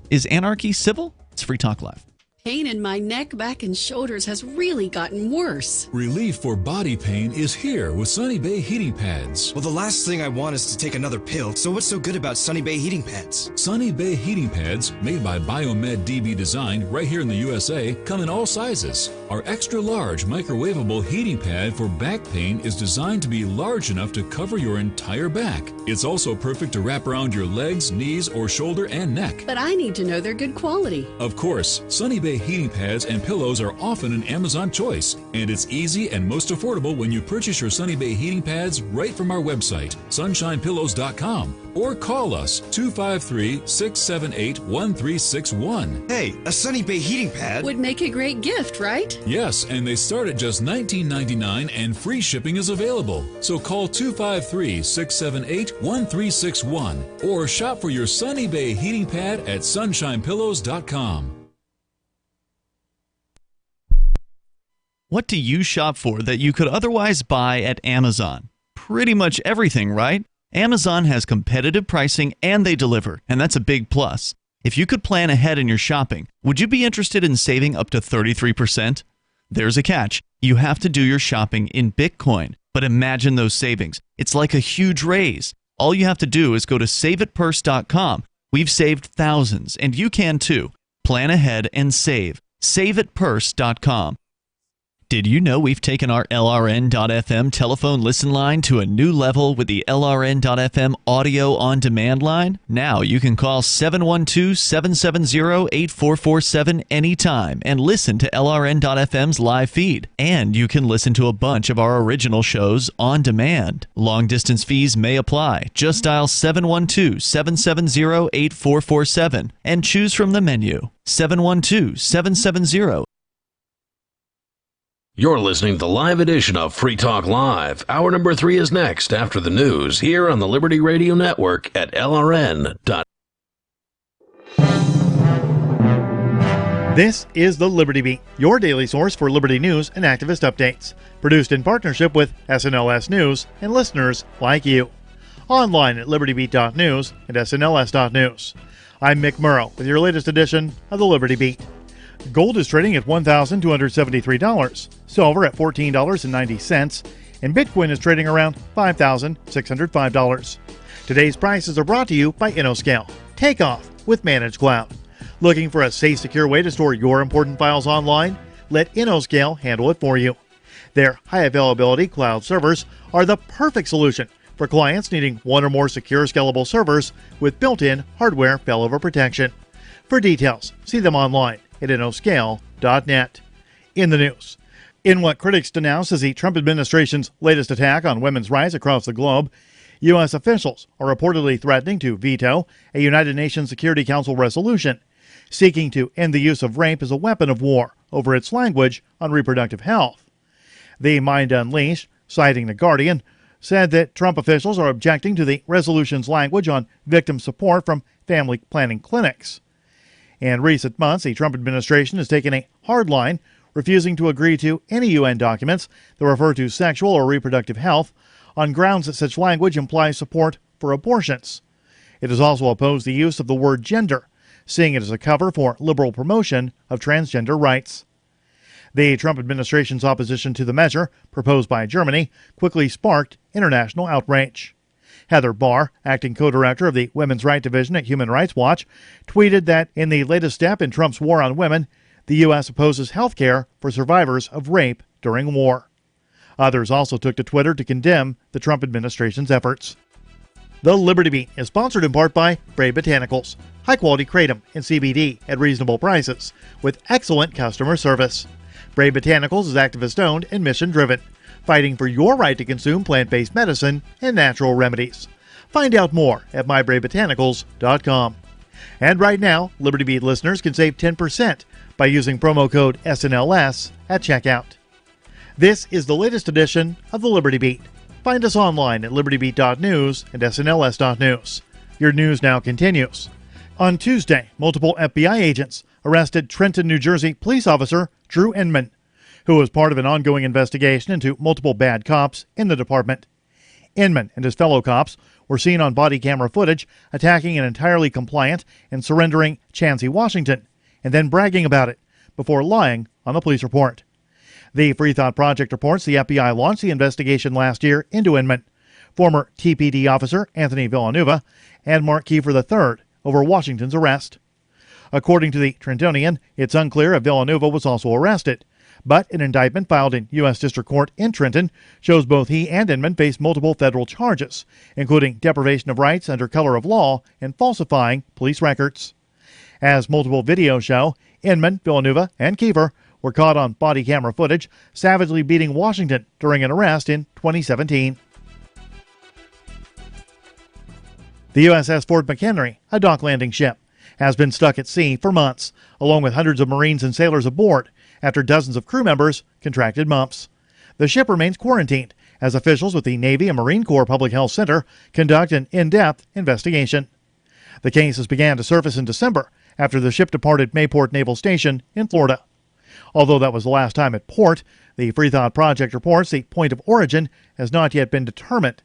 Is anarchy civil? It's Free Talk Live. Pain in my neck, back, and shoulders has really gotten worse. Relief for body pain is here with Sunny Bay heating pads. Well, the last thing I want is to take another pill, so what's so good about Sunny Bay heating pads? Sunny Bay heating pads, made by Biomed DB Design right here in the USA, come in all sizes. Our extra large microwavable heating pad for back pain is designed to be large enough to cover your entire back. It's also perfect to wrap around your legs, knees, or shoulder and neck. But I need to know they're good quality. Of course, Sunny Bay heating pads and pillows are often an Amazon choice, and it's easy and most affordable when you purchase your Sunny Bay heating pads right from our website, sunshinepillows.com, or call us 253-678-1361. Hey, a Sunny Bay heating pad would make a great gift, right? Yes, and they start at just $19.99 and free shipping is available. So call 253-678-1361 or shop for your Sunny Bay heating pad at sunshinepillows.com. What do you shop for that you could otherwise buy at Amazon? Pretty much everything, right? Amazon has competitive pricing and they deliver, and that's a big plus. If you could plan ahead in your shopping, would you be interested in saving up to 33%? There's a catch. You have to do your shopping in Bitcoin. But imagine those savings. It's like a huge raise. All you have to do is go to saveitpurse.com. We've saved thousands, and you can too. Plan ahead and save. Saveitpurse.com. Did you know we've taken our LRN.FM telephone listen line to a new level with the LRN.FM audio on demand line? Now you can call 712-770-8447 anytime and listen to LRN.FM's live feed. And you can listen to a bunch of our original shows on demand. Long distance fees may apply. Just dial 712-770-8447 and choose from the menu. 712-770. You're listening to the live edition of Free Talk Live. Hour number 3 is next after the news here on the Liberty Radio Network at LRN. This is the Liberty Beat, your daily source for liberty news and activist updates. Produced in partnership with SNLS News and listeners like you. Online at libertybeat.news and snls.news. I'm Mick Murrow with your latest edition of the Liberty Beat. Gold is trading at $1,273, silver at $14.90, and Bitcoin is trading around $5,605. Today's prices are brought to you by InnoScale. Take off with Managed Cloud. Looking for a safe, secure way to store your important files online? Let InnoScale handle it for you. Their high availability cloud servers are the perfect solution for clients needing one or more secure, scalable servers with built-in hardware failover protection. For details, see them online at InnoScale.net. In the news, in what critics denounce as the Trump administration's latest attack on women's rights across the globe, U.S. officials are reportedly threatening to veto a United Nations Security Council resolution seeking to end the use of rape as a weapon of war over its language on reproductive health. The Mind Unleashed, citing The Guardian, said that Trump officials are objecting to the resolution's language on victim support from family planning clinics. In recent months, the Trump administration has taken a hard line, refusing to agree to any UN documents that refer to sexual or reproductive health on grounds that such language implies support for abortions. It has also opposed the use of the word gender, seeing it as a cover for liberal promotion of transgender rights. The Trump administration's opposition to the measure, proposed by Germany, quickly sparked international outrage. Heather Barr, acting co-director of the Women's Rights Division at Human Rights Watch, tweeted that in the latest step in Trump's war on women, the U.S. opposes health care for survivors of rape during war. Others also took to Twitter to condemn the Trump administration's efforts. The Liberty Beat is sponsored in part by Brave Botanicals, high-quality kratom and CBD at reasonable prices, with excellent customer service. Brave Botanicals is activist-owned and mission-driven, fighting for your right to consume plant-based medicine and natural remedies. Find out more at mybravebotanicals.com. And right now, Liberty Beat listeners can save 10% by using promo code SNLS at checkout. This is the latest edition of the Liberty Beat. Find us online at libertybeat.news and snls.news. Your news now continues. On Tuesday, multiple FBI agents arrested Trenton, New Jersey police officer Drew Inman, who was part of an ongoing investigation into multiple bad cops in the department. Inman and his fellow cops were seen on body camera footage attacking an entirely compliant and surrendering Chansey, Washington, and then bragging about it, before lying on the police report. The Free Thought Project reports the FBI launched the investigation last year into Inman, former TPD officer Anthony Villanueva, and Mark Kiefer III over Washington's arrest. According to the Trentonian, it's unclear if Villanueva was also arrested, but an indictment filed in U.S. District Court in Trenton shows both he and Inman face multiple federal charges, including deprivation of rights under color of law and falsifying police records. As multiple videos show, Inman, Villanueva, and Kiefer were caught on body camera footage savagely beating Washington during an arrest in 2017. The USS Fort McHenry, a dock landing ship, has been stuck at sea for months, along with hundreds of Marines and sailors aboard, after dozens of crew members contracted mumps. The ship remains quarantined as officials with the Navy and Marine Corps Public Health Center conduct an in-depth investigation. The cases began to surface in December after the ship departed Mayport Naval Station in Florida. Although that was the last time at port, the Free Thought Project reports the point of origin has not yet been determined.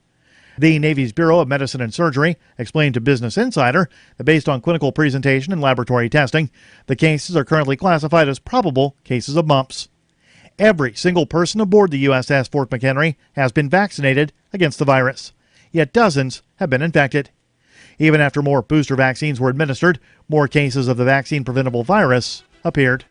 The Navy's Bureau of Medicine and Surgery explained to Business Insider that based on clinical presentation and laboratory testing, the cases are currently classified as probable cases of mumps. Every single person aboard the USS Fort McHenry has been vaccinated against the virus, yet dozens have been infected. Even after more booster vaccines were administered, more cases of the vaccine-preventable virus appeared.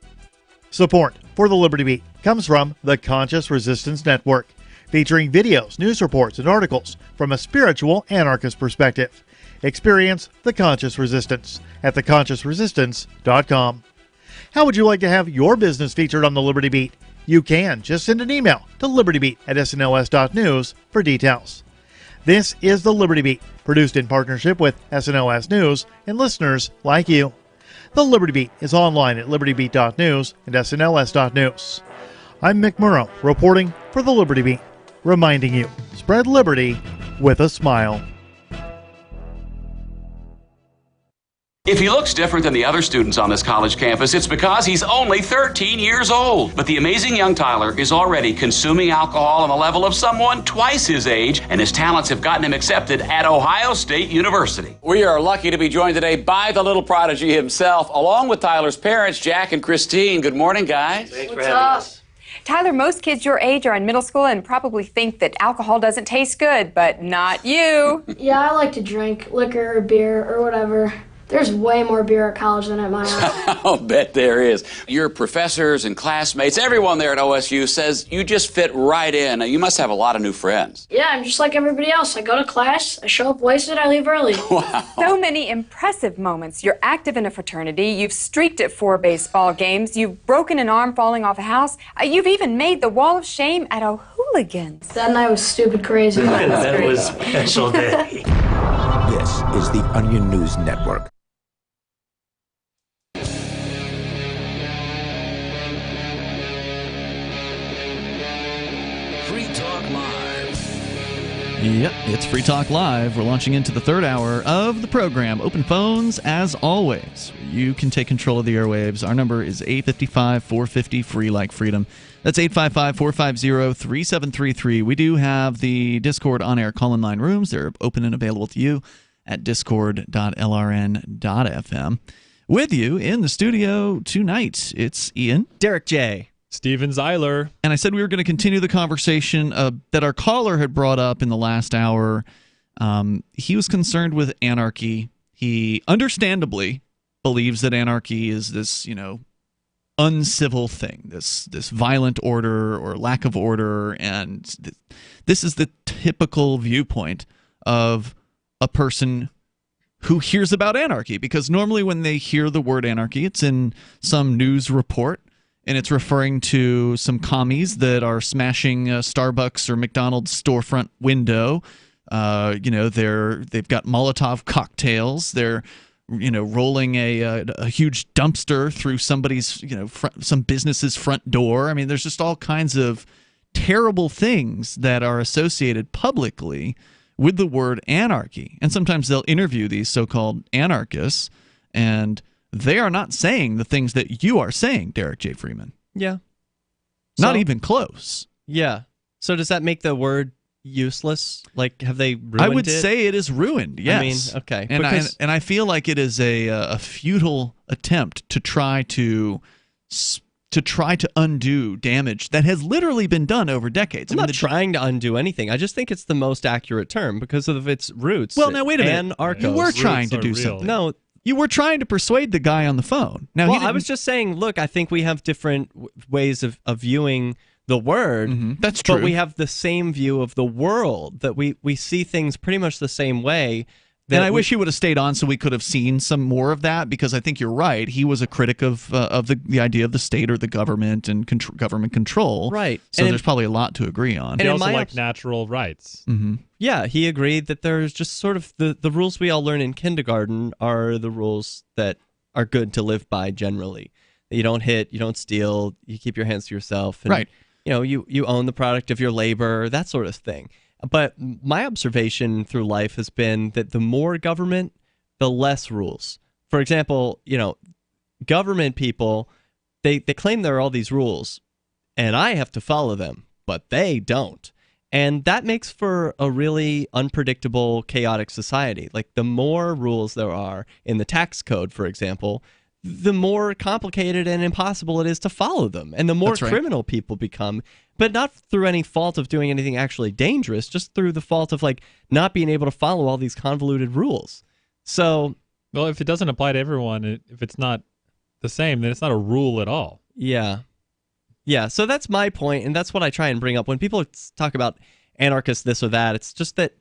Support for the Liberty Beat comes from the Conscious Resistance Network, featuring videos, news reports, and articles from a spiritual anarchist perspective. Experience the Conscious Resistance at theconsciousresistance.com. How would you like to have your business featured on the Liberty Beat? You can. Just send an email to libertybeat@snls.news for details. This is the Liberty Beat, produced in partnership with SNLS News and listeners like you. The Liberty Beat is online at libertybeat.news and snls.news. I'm Mick Murrow, reporting for the Liberty Beat, reminding you, spread liberty with a smile. If he looks different than the other students on this college campus, it's because he's only 13 years old. But the amazing young Tyler is already consuming alcohol on the level of someone twice his age, and his talents have gotten him accepted at Ohio State University. We are lucky to be joined today by the little prodigy himself, along with Tyler's parents, Jack and Christine. Good morning, guys. Thanks for having us. Tyler, most kids your age are in middle school and probably think that alcohol doesn't taste good, but not you. Yeah, I like to drink liquor or beer or whatever. There's way more beer at college than at my house. I'll bet there is. Your professors and classmates, everyone there at OSU says you just fit right in. You must have a lot of new friends. Yeah, I'm just like everybody else. I go to class, I show up wasted, I leave early. Wow. So many impressive moments. You're active in a fraternity, you've streaked at 4 baseball games, you've broken an arm falling off a house, you've even made the wall of shame at O'Hooligans. That night was stupid crazy. That was a special day. This is the Onion News Network. Yep, it's Free Talk Live. We're launching into the third hour of the program. Open phones, as always. You can take control of the airwaves. Our number is 855-450-FREE like freedom. That's 855-450-3733. We do have the Discord on-air call-in line rooms. They're open and available to you at discord.lrn.fm. With you in the studio tonight, it's Ian. Derrick J. Steven Zeiler. And I said we were going to continue the conversation that our caller had brought up in the last hour. He was concerned with anarchy. He understandably believes that anarchy is this, uncivil thing, this violent order or lack of order. And this is the typical viewpoint of a person who hears about anarchy, because normally when they hear the word anarchy, it's in some news report. And it's referring to some commies that are smashing a Starbucks or McDonald's storefront window. They've got Molotov cocktails. They're, rolling a huge dumpster through somebody's, some business's front door. I mean, there's just all kinds of terrible things that are associated publicly with the word anarchy. And sometimes they'll interview these so-called anarchists, and they are not saying the things that you are saying, Derrick J. Freeman. Yeah. Not even close. Yeah. So does that make the word useless? Like, have they ruined it? I would say it is ruined, yes. I mean, okay. And I feel like it is a futile attempt to try to to try to undo damage that has literally been done over decades. I'm not trying to undo anything. I just think it's the most accurate term because of its roots. Well, now wait a minute. Anarchos. You were trying to do something. No, you were trying to persuade the guy on the phone. Now, I was just saying, look, I think we have different ways of viewing the word. That's true. But we have the same view of the world, that we see things pretty much the same way. And I wish he would have stayed on so we could have seen some more of that, because I think you're right. He was a critic of the idea of the state or the government and government control. Right. So there's probably a lot to agree on. And he also liked natural rights. Yeah, he agreed that there's just sort of the rules we all learn in kindergarten are the rules that are good to live by generally. You don't hit, you don't steal, you keep your hands to yourself. And, right. You own the product of your labor, that sort of thing. But my observation through life has been that the more government, the less rules. For example, government people, they claim there are all these rules, and I have to follow them, but they don't. And that makes for a really unpredictable, chaotic society. Like, the more rules there are in the tax code, for example, the more complicated and impossible it is to follow them. And the more criminal people become, but not through any fault of doing anything actually dangerous, just through the fault of not being able to follow all these convoluted rules. So, well, if it doesn't apply to everyone, if it's not the same, then it's not a rule at all. Yeah. Yeah, so that's my point, and that's what I try and bring up. When people talk about anarchists this or that, it's just that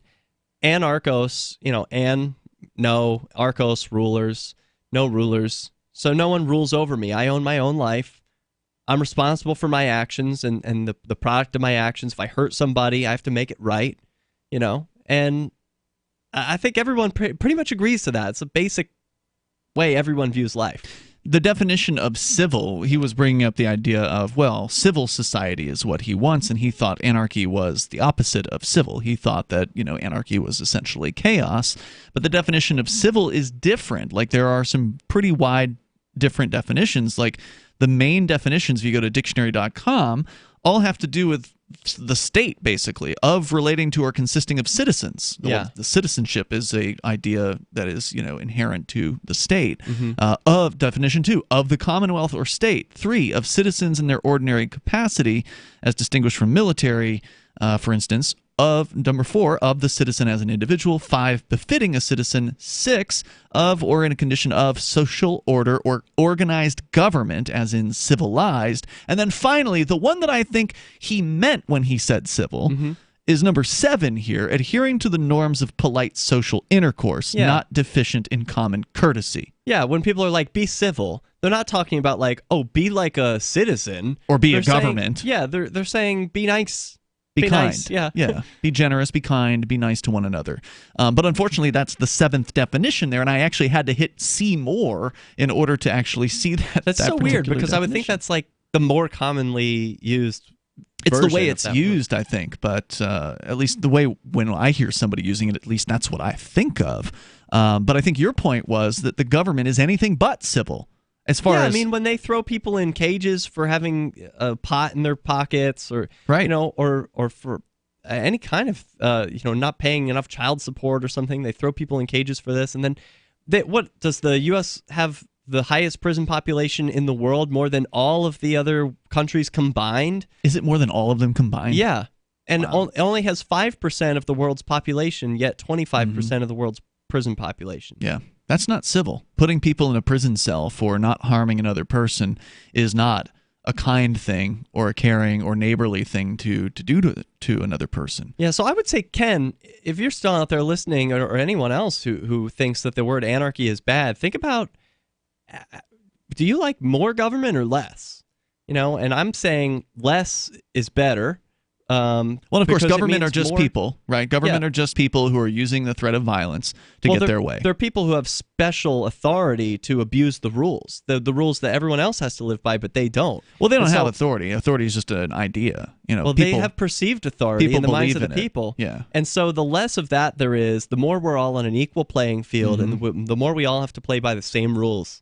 anarchos, archos, rulers, no rulers. So no one rules over me. I own my own life. I'm responsible for my actions and the product of my actions. If I hurt somebody, I have to make it right, And I think everyone pretty much agrees to that. It's a basic way everyone views life. The definition of civil, he was bringing up the idea of, civil society is what he wants, and he thought anarchy was the opposite of civil. He thought that, anarchy was essentially chaos, but the definition of civil is different. Like, there are some pretty wide different definitions. Like, the main definitions, if you go to dictionary.com, all have to do with the state, basically, of relating to or consisting of citizens. Yeah. The citizenship is a idea that is, inherent to the state. Of definition 2, of the commonwealth or state. 3, of citizens in their ordinary capacity, as distinguished from military, for instance. Of number 4, of the citizen as an individual. 5, befitting a citizen. 6, of or in a condition of social order or organized government, as in civilized. And then finally, the one that I think he meant when he said civil is number 7 here, adhering to the norms of polite social intercourse, not deficient in common courtesy. Yeah, when people are like, be civil, they're not talking about be like a citizen. Or be a government. They're saying be nice. Be kind. Nice, yeah. Be generous, be kind, be nice to one another. But unfortunately, that's the 7th definition there, and I actually had to hit see more in order to actually see that. That's so weird, because I would think that's the more commonly used It's the way version it's of that used, I think, but at least the way when I hear somebody using it, at least that's what I think of. But I think your point was that the government is anything but civil. As far as, I mean, when they throw people in cages for having a pot in their pockets, or or for any kind of not paying enough child support or something, they throw people in cages for this. And then, what does the U.S. have the highest prison population in the world, more than all of the other countries combined? Is it more than all of them combined? Yeah, and it only has 5% of the world's population, yet 25% of the world's prison population. Yeah. That's not civil. Putting people in a prison cell for not harming another person is not a kind thing or a caring or neighborly thing to do to another person. Yeah, so I would say, Ken, if you're still out there listening, or anyone else who thinks that the word anarchy is bad, think about, do you like more government or less? And I'm saying less is better. Well, of course, government are just people, right? Government are just people who are using the threat of violence to get their way. They're people who have special authority to abuse the rules, the rules that everyone else has to live by, but they don't. Well, they don't have authority. Authority is just an idea. Well, they have perceived authority in the minds of the people. Yeah. And so the less of that there is, the more we're all on an equal playing field, and the more we all have to play by the same rules.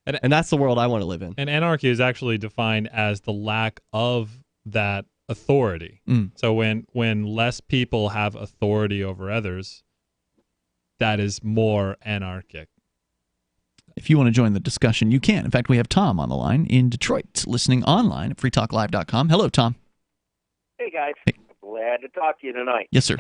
And that's the world I want to live in. And anarchy is actually defined as the lack of that authority. So when less people have authority over others, that is more anarchic. If you want to join the discussion, you can. In fact, we have Tom on the line in Detroit, listening online at freetalklive.com. Hello, Tom. Hey, guys. Hey. Glad to talk to you tonight. Yes, sir.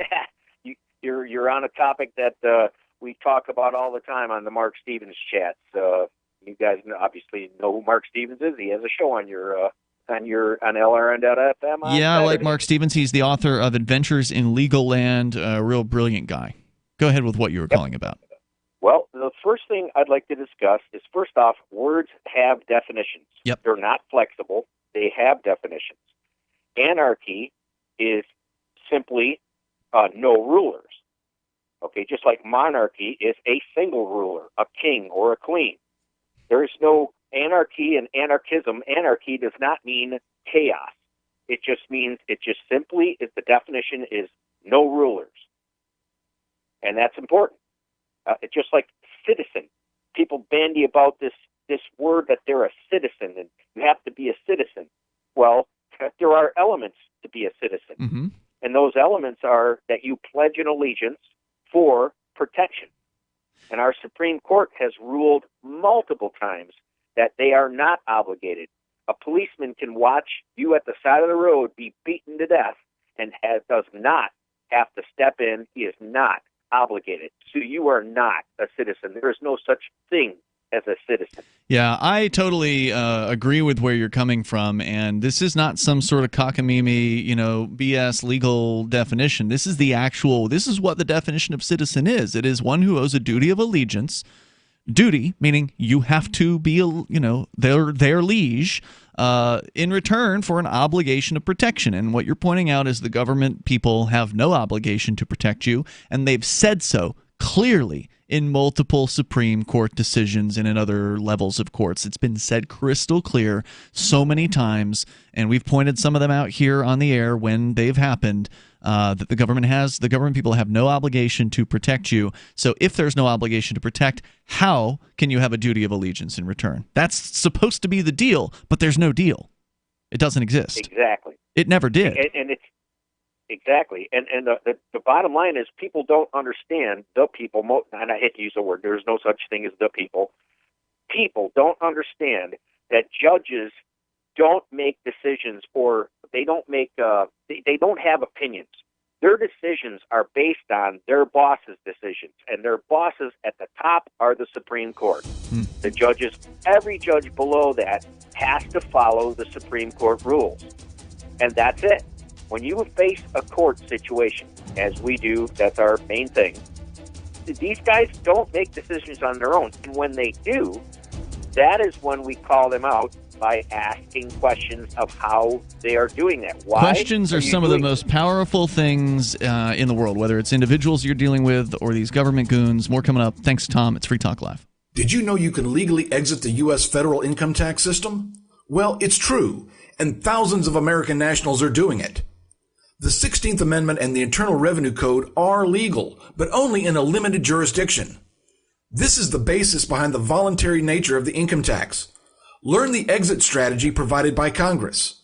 You're on a topic that we talk about all the time on the Mark Stevens chats. You guys obviously know who Mark Stevens is. He has a show on on LRN.FM. Yeah, I like Mark Stevens. He's the author of Adventures in Legal Land, a real brilliant guy. Go ahead with what you were calling about. Well, the first thing I'd like to discuss is, first off, words have definitions. Yep. They're not flexible. They have definitions. Anarchy is simply no rulers. Okay, just like monarchy is a single ruler, a king or a queen. There is no anarchy and anarchism. Anarchy does not mean chaos. It just simply is, the definition is no rulers. And that's important. It's just like citizen. People bandy about this word that they're a citizen and you have to be a citizen. Well, there are elements to be a citizen. Mm-hmm. And those elements are that you pledge an allegiance for protection. And our Supreme Court has ruled multiple times that they are not obligated. A policeman can watch you at the side of the road be beaten to death and does not have to step in. He is not obligated. So you are not a citizen. There is no such thing as a citizen. Yeah, I totally agree with where you're coming from, and this is not some sort of cockamamie, BS legal definition. This is what the definition of citizen is. It is one who owes a duty of allegiance. Duty, meaning you have to be, their liege in return for an obligation of protection. And what you're pointing out is the government people have no obligation to protect you, and they've said so clearly in multiple Supreme Court decisions and in other levels of courts. It's been said crystal clear so many times, and we've pointed some of them out here on the air when they've happened, that the government people have no obligation to protect you. So if there's no obligation to protect, how can you have a duty of allegiance in return? That's supposed to be the deal, but there's no deal. It doesn't exist. Exactly. It never did. And it's exactly. And the bottom line is, people don't understand, the people, and I hate to use the word, there's no such thing as the people. People don't understand that judges don't make decisions, or they don't make they don't have opinions. Their decisions are based on their bosses' decisions, and their bosses at the top are the Supreme Court. The judges, every judge below that has to follow the Supreme Court rules, and that's it. When you face a court situation, as we do, that's our main thing, these guys don't make decisions on their own. And when they do, that is when we call them out by asking questions of how they are doing that. Why questions are some of the most powerful things in the world, whether it's individuals you're dealing with or these government goons. More coming up. Thanks, Tom. It's Free Talk Live. Did you know you can legally exit the U.S. federal income tax system? Well, it's true, and thousands of American nationals are doing it. The 16th Amendment and the Internal Revenue Code are legal, but only in a limited jurisdiction. This is the basis behind the voluntary nature of the income tax. Learn the exit strategy provided by Congress.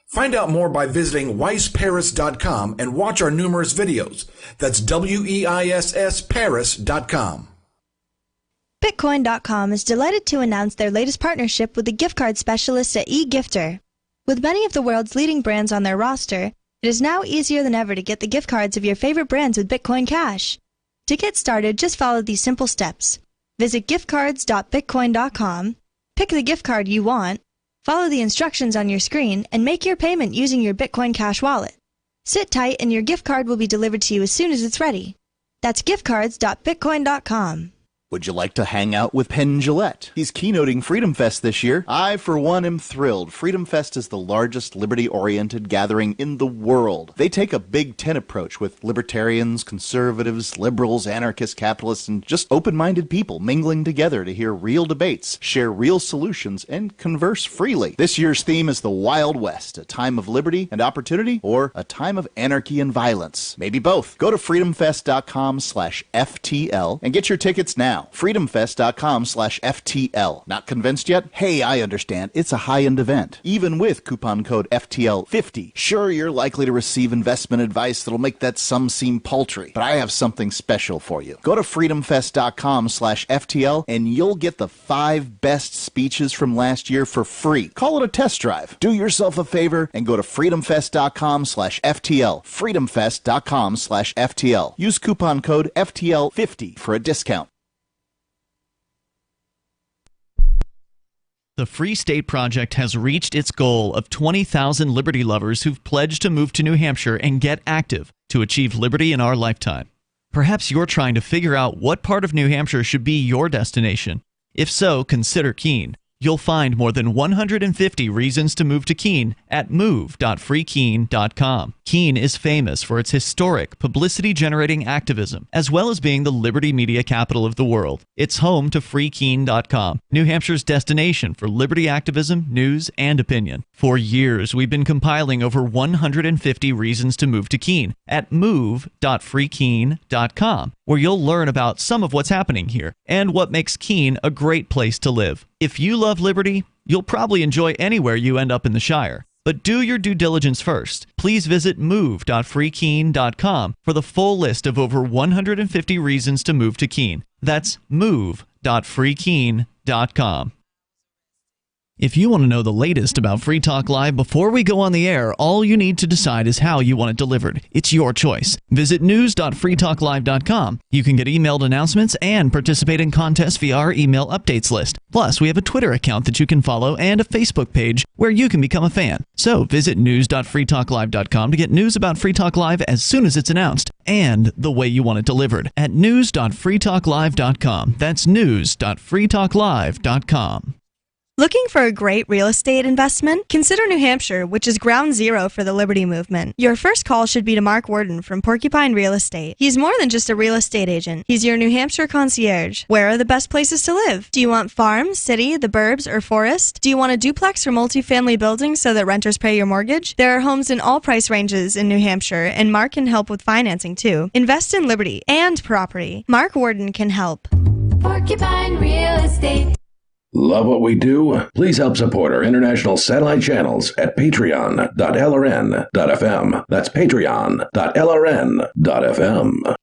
Find out more by visiting weissparis.com and watch our numerous videos. That's WEISS Paris.com. Bitcoin.com is delighted to announce their latest partnership with the gift card specialists at eGifter. With many of the world's leading brands on their roster, it is now easier than ever to get the gift cards of your favorite brands with Bitcoin Cash. To get started, just follow these simple steps. Visit giftcards.bitcoin.com, pick the gift card you want, follow the instructions on your screen, and make your payment using your Bitcoin Cash wallet. Sit tight and your gift card will be delivered to you as soon as it's ready. That's giftcards.bitcoin.com. Would you like to hang out with Penn Jillette? He's keynoting Freedom Fest this year. I, for one, am thrilled. Freedom Fest is the largest liberty-oriented gathering in the world. They take a Big Ten approach with libertarians, conservatives, liberals, anarchists, capitalists, and just open-minded people mingling together to hear real debates, share real solutions, and converse freely. This year's theme is the Wild West, a time of liberty and opportunity, or a time of anarchy and violence. Maybe both. Go to freedomfest.com/FTL and get your tickets now. now. freedomfest.com/FTL. Not convinced yet? Hey, I understand. It's a high-end event. Even with coupon code FTL50. Sure, you're likely to receive investment advice that'll make that sum seem paltry, but I have something special for you. Go to freedomfest.com/FTL and you'll get the 5 best speeches from last year for free. Call it a test drive. Do yourself a favor and go to freedomfest.com/FTL. freedomfest.com/FTL. Use coupon code FTL50 for a discount. The Free State Project has reached its goal of 20,000 liberty lovers who've pledged to move to New Hampshire and get active to achieve liberty in our lifetime. Perhaps you're trying to figure out what part of New Hampshire should be your destination. If so, consider Keene. You'll find more than 150 reasons to move to Keene at move.freekeene.com. Keene is famous for its historic, publicity-generating activism, as well as being the liberty media capital of the world. It's home to freekeene.com, New Hampshire's destination for liberty activism, news, and opinion. For years, we've been compiling over 150 reasons to move to Keene at move.freekeene.com, where you'll learn about some of what's happening here and what makes Keene a great place to live. If you love liberty, you'll probably enjoy anywhere you end up in the Shire. But do your due diligence first. Please visit move.freekeene.com for the full list of over 150 reasons to move to Keene. That's move.freekeene.com. If you want to know the latest about Free Talk Live before we go on the air, all you need to decide is how you want it delivered. It's your choice. Visit news.freetalklive.com. You can get emailed announcements and participate in contests via our email updates list. Plus, we have a Twitter account that you can follow and a Facebook page where you can become a fan. So visit news.freetalklive.com to get news about Free Talk Live as soon as it's announced and the way you want it delivered at news.freetalklive.com. That's news.freetalklive.com. Looking for a great real estate investment? Consider New Hampshire, which is ground zero for the Liberty Movement. Your first call should be to Mark Worden from Porcupine Real Estate. He's more than just a real estate agent. He's your New Hampshire concierge. Where are the best places to live? Do you want farm, city, the burbs, or forest? Do you want a duplex or multifamily building so that renters pay your mortgage? There are homes in all price ranges in New Hampshire, and Mark can help with financing too. Invest in liberty and property. Mark Worden can help. Porcupine Real Estate. Love what we do? Please help support our international satellite channels at patreon.lrn.fm. That's patreon.lrn.fm.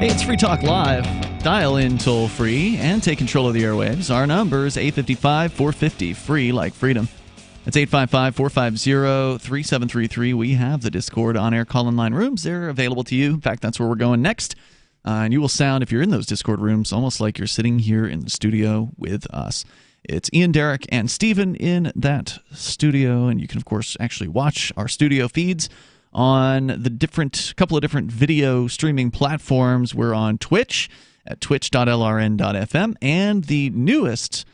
Hey, it's Free Talk Live. Dial in toll free and take control of the airwaves. Our number is 855-450, free like freedom. It's 855-450-3733. We have the Discord on-air call-in line rooms. They're available to you. In fact, that's where we're going next. And you will sound, if you're in those Discord rooms, almost like you're sitting here in the studio with us. It's Ian, Derrick, and Stephen in that studio. And you can, of course, actually watch our studio feeds on the couple of different video streaming platforms. We're on Twitch at twitch.lrn.fm, and the newest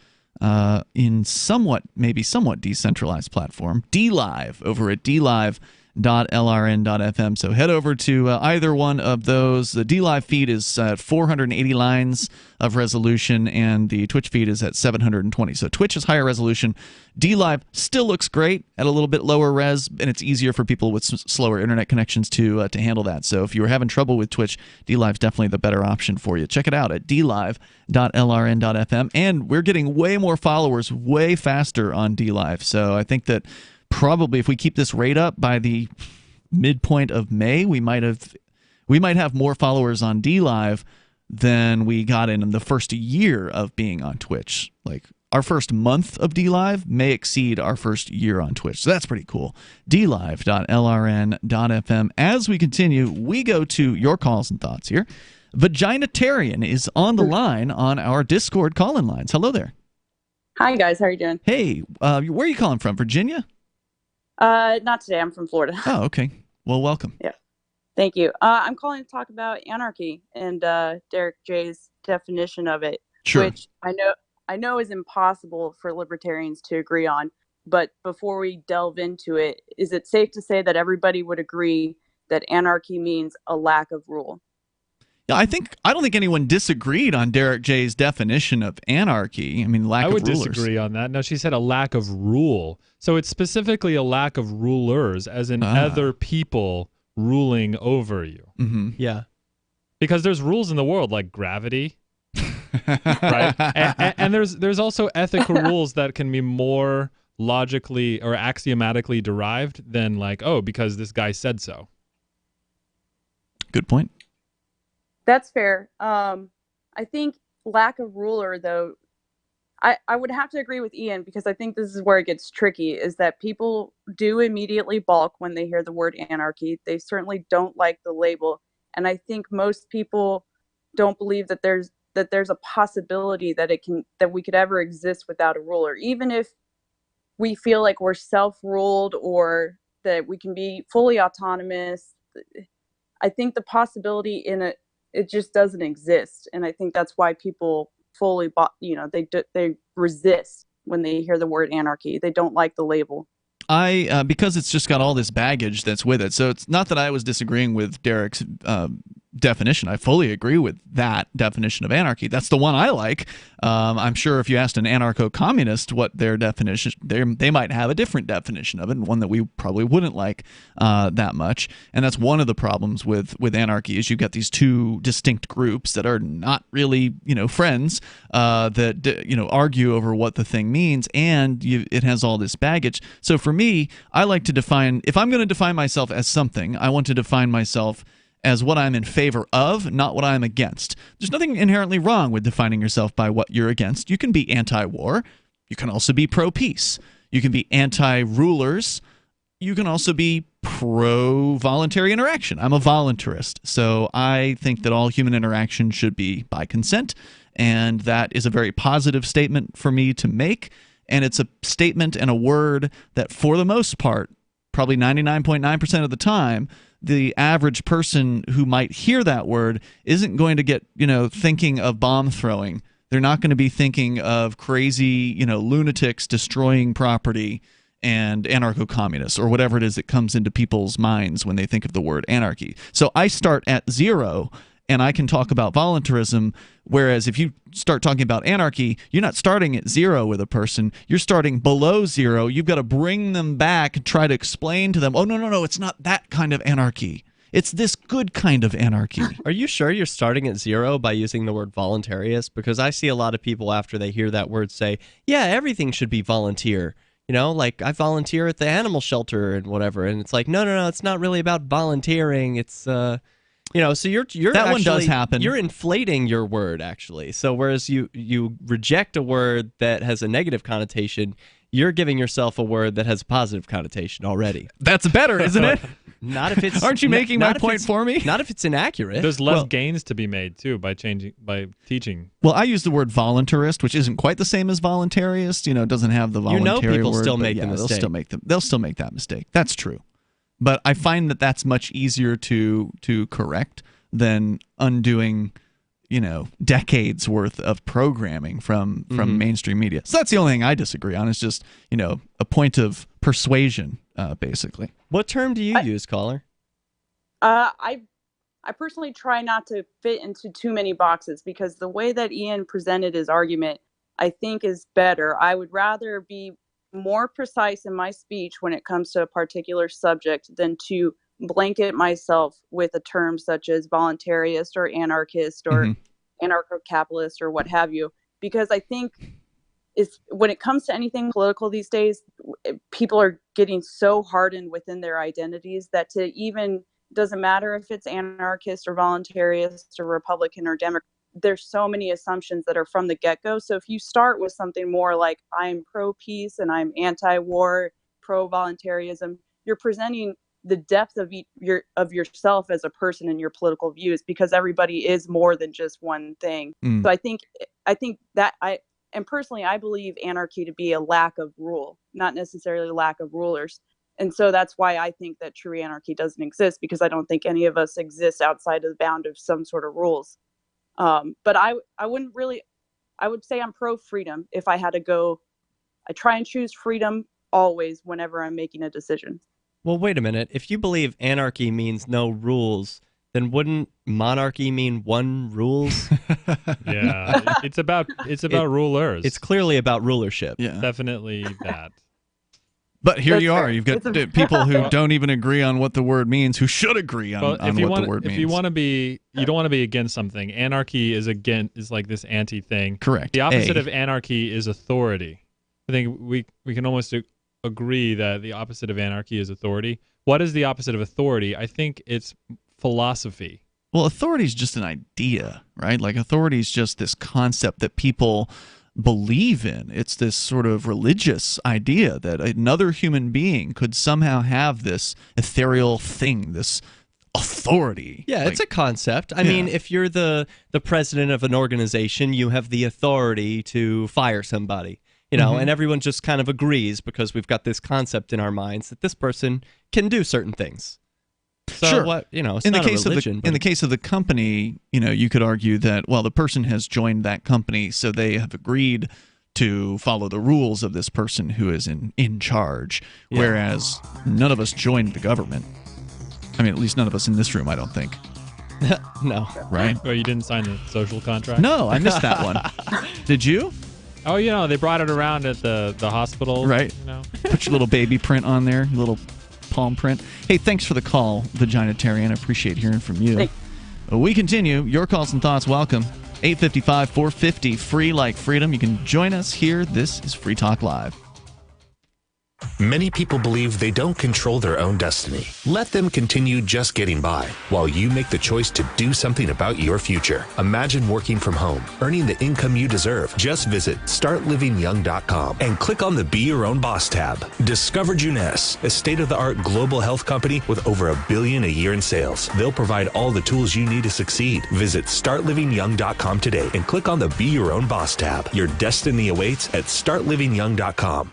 in somewhat decentralized platform, DLive, over at dlive.lrn.fm. So head over to either one of those. The DLive feed is at 480 lines of resolution, and the Twitch feed is at 720. So Twitch is higher resolution. DLive still looks great at a little bit lower res, and it's easier for people with slower internet connections to handle that. So if you were having trouble with Twitch, DLive's definitely the better option for you. Check it out at dlive.lrn.fm. And we're getting way more followers way faster on DLive. So I think that probably if we keep this rate up by the midpoint of May, we might have more followers on DLive than we got in the first year of being on Twitch. Like, our first month of DLive may exceed our first year on Twitch. So that's pretty cool. dlive.lrn.fm. As we continue, we go to your calls and thoughts here. Vaginitarian is on the line on our Discord call-in lines. Hello there. Hi, guys. How are you doing? Hey, where are you calling from? Virginia? Not today. I'm from Florida. Oh, okay. Well, welcome. Yeah. Thank you. I'm calling to talk about anarchy and Derrick J's definition of it, sure, which I know is impossible for libertarians to agree on. But before we delve into it, is it safe to say that everybody would agree that anarchy means a lack of rule? Yeah, I don't think anyone disagreed on Derrick J's definition of anarchy. I mean, lack I of would rulers. disagree on that. No, she said a lack of rule. So it's specifically a lack of rulers, as in other people ruling over you. Mm-hmm. Yeah. Because there's rules in the world like gravity, right? And there's also ethical rules that can be more logically or axiomatically derived than like, oh, because this guy said so. Good point. That's fair. I think lack of ruler, though, I would have to agree with Ian, because I think this is where it gets tricky, is that people do immediately balk when they hear the word anarchy. They certainly don't like the label. And I think most people don't believe that there's a possibility that we could ever exist without a ruler, even if we feel like we're self-ruled or that we can be fully autonomous. I think the possibility it just doesn't exist, and I think that's why people fully they resist when they hear the word anarchy. They don't like the label. Because it's just got all this baggage that's with it. So it's not that I was disagreeing with Derrick's definition. I fully agree with that definition of anarchy. That's the one I like. I'm sure if you asked an anarcho-communist what their definition, they might have a different definition of it, and one that we probably wouldn't like that much. And that's one of the problems with anarchy, is you've got these two distinct groups that are not really friends, that argue over what the thing means, and it has all this baggage. So for me, I like to define, if I'm going to define myself as something, I want to define myself as what I'm in favor of, not what I'm against. There's nothing inherently wrong with defining yourself by what you're against. You can be anti-war. You can also be pro-peace. You can be anti-rulers. You can also be pro-voluntary interaction. I'm a voluntarist, so I think that all human interaction should be by consent, and that is a very positive statement for me to make, and it's a statement and a word that, for the most part, probably 99.9% of the time, the average person who might hear that word isn't going to get, thinking of bomb throwing. They're not going to be thinking of crazy, lunatics destroying property and anarcho-communists or whatever it is that comes into people's minds when they think of the word anarchy. So I start at zero, and I can talk about voluntarism, whereas if you start talking about anarchy, you're not starting at zero with a person. You're starting below zero. You've got to bring them back and try to explain to them, oh, no, it's not that kind of anarchy. It's this good kind of anarchy. Are you sure you're starting at zero by using the word voluntarist? Because I see a lot of people after they hear that word say, yeah, everything should be volunteer. Like I volunteer at the animal shelter and whatever. And it's like, no, it's not really about volunteering. It's, so you're that actually, one does happen. You're inflating your word, actually. So whereas you reject a word that has a negative connotation, you're giving yourself a word that has a positive connotation already. That's better, isn't it? Not if it's. Aren't you making my point for me? Not if it's inaccurate. There's less gains to be made too by teaching. Well, I use the word voluntarist, which isn't quite the same as voluntarist. It doesn't have the voluntary people word, still but make the mistake. They'll still make that mistake. That's true. But I find that that's much easier to correct than undoing, decades worth of programming from mainstream media. So that's the only thing I disagree on. It's just, a point of persuasion, basically. What term do you use, caller? I personally try not to fit into too many boxes, because the way that Ian presented his argument, I think, is better. I would rather be more precise in my speech when it comes to a particular subject than to blanket myself with a term such as voluntarist or anarchist or anarcho-capitalist or what have you, because I think when it comes to anything political these days, people are getting so hardened within their identities that doesn't matter if it's anarchist or voluntarist or Republican or Democrat. There's so many assumptions that are from the get-go. So if you start with something more like I'm pro-peace and I'm anti-war, pro-voluntarism, you're presenting the depth of yourself as a person and your political views, because everybody is more than just one thing. So I think that personally I believe anarchy to be a lack of rule, not necessarily a lack of rulers. And so that's why I think that true anarchy doesn't exist, because I don't think any of us exist outside of the bound of some sort of rules. But I would say I'm pro-freedom. If I had to go, I try and choose freedom always whenever I'm making a decision. Well, wait a minute. If you believe anarchy means no rules, then wouldn't monarchy mean one rules? Yeah, it's about rulers. It's clearly about rulership. Yeah. Definitely that. But here you are. You've got people who don't even agree on what the word means, who should agree on what the word means. If you want to be, you don't want to be against something. Anarchy is like this anti thing. Correct. The opposite of anarchy is authority. I think we can almost agree that the opposite of anarchy is authority. What is the opposite of authority? I think it's philosophy. Well, authority is just an idea, right? Like authority is just this concept that people believe in. It's this sort of religious idea that another human being could somehow have this ethereal thing, this authority. Yeah, it's a concept. I mean, if you're the president of an organization, you have the authority to fire somebody, you know, and everyone just kind of agrees because we've got this concept in our minds that this person can do certain things. So sure. What, you know, it's in not the case a religion. in the case of the company, you know, you could argue that, well, the person has joined that company, so they have agreed to follow the rules of this person who is in charge, whereas none of us joined the government. I mean, at least none of us in this room, I don't think. No. Right? Well, you didn't sign the social contract? No, I missed that one. Did you? Oh, you know, they brought it around at the hospital. Right. You know? Put your little baby print on there, your little palm print. Hey, thanks for the call, Vaginitarian. I appreciate hearing from you. We continue. Your calls and thoughts, welcome. 855-450, free like freedom. You can join us here. This is Free Talk Live. Many people believe they don't control their own destiny. Let them continue just getting by while you make the choice to do something about your future. Imagine working from home, earning the income you deserve. Just visit startlivingyoung.com and click on the Be Your Own Boss tab. Discover Juness, a state-of-the-art global health company with over $1 billion a year in sales. They'll provide all the tools you need to succeed. Visit startlivingyoung.com today and click on the Be Your Own Boss tab. Your destiny awaits at startlivingyoung.com.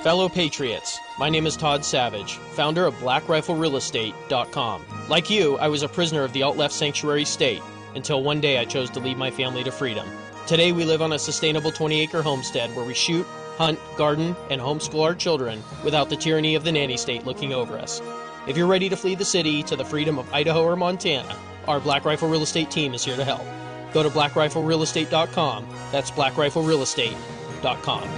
Fellow Patriots, my name is Todd Savage, founder of BlackRifleRealEstate.com. Like you, I was a prisoner of the alt-left sanctuary state, until one day I chose to lead my family to freedom. Today we live on a sustainable 20-acre homestead where we shoot, hunt, garden, and homeschool our children without the tyranny of the nanny state looking over us. If you're ready to flee the city to the freedom of Idaho or Montana, our Black Rifle Real Estate team is here to help. Go to BlackRifleRealEstate.com. That's BlackRifleRealEstate.com.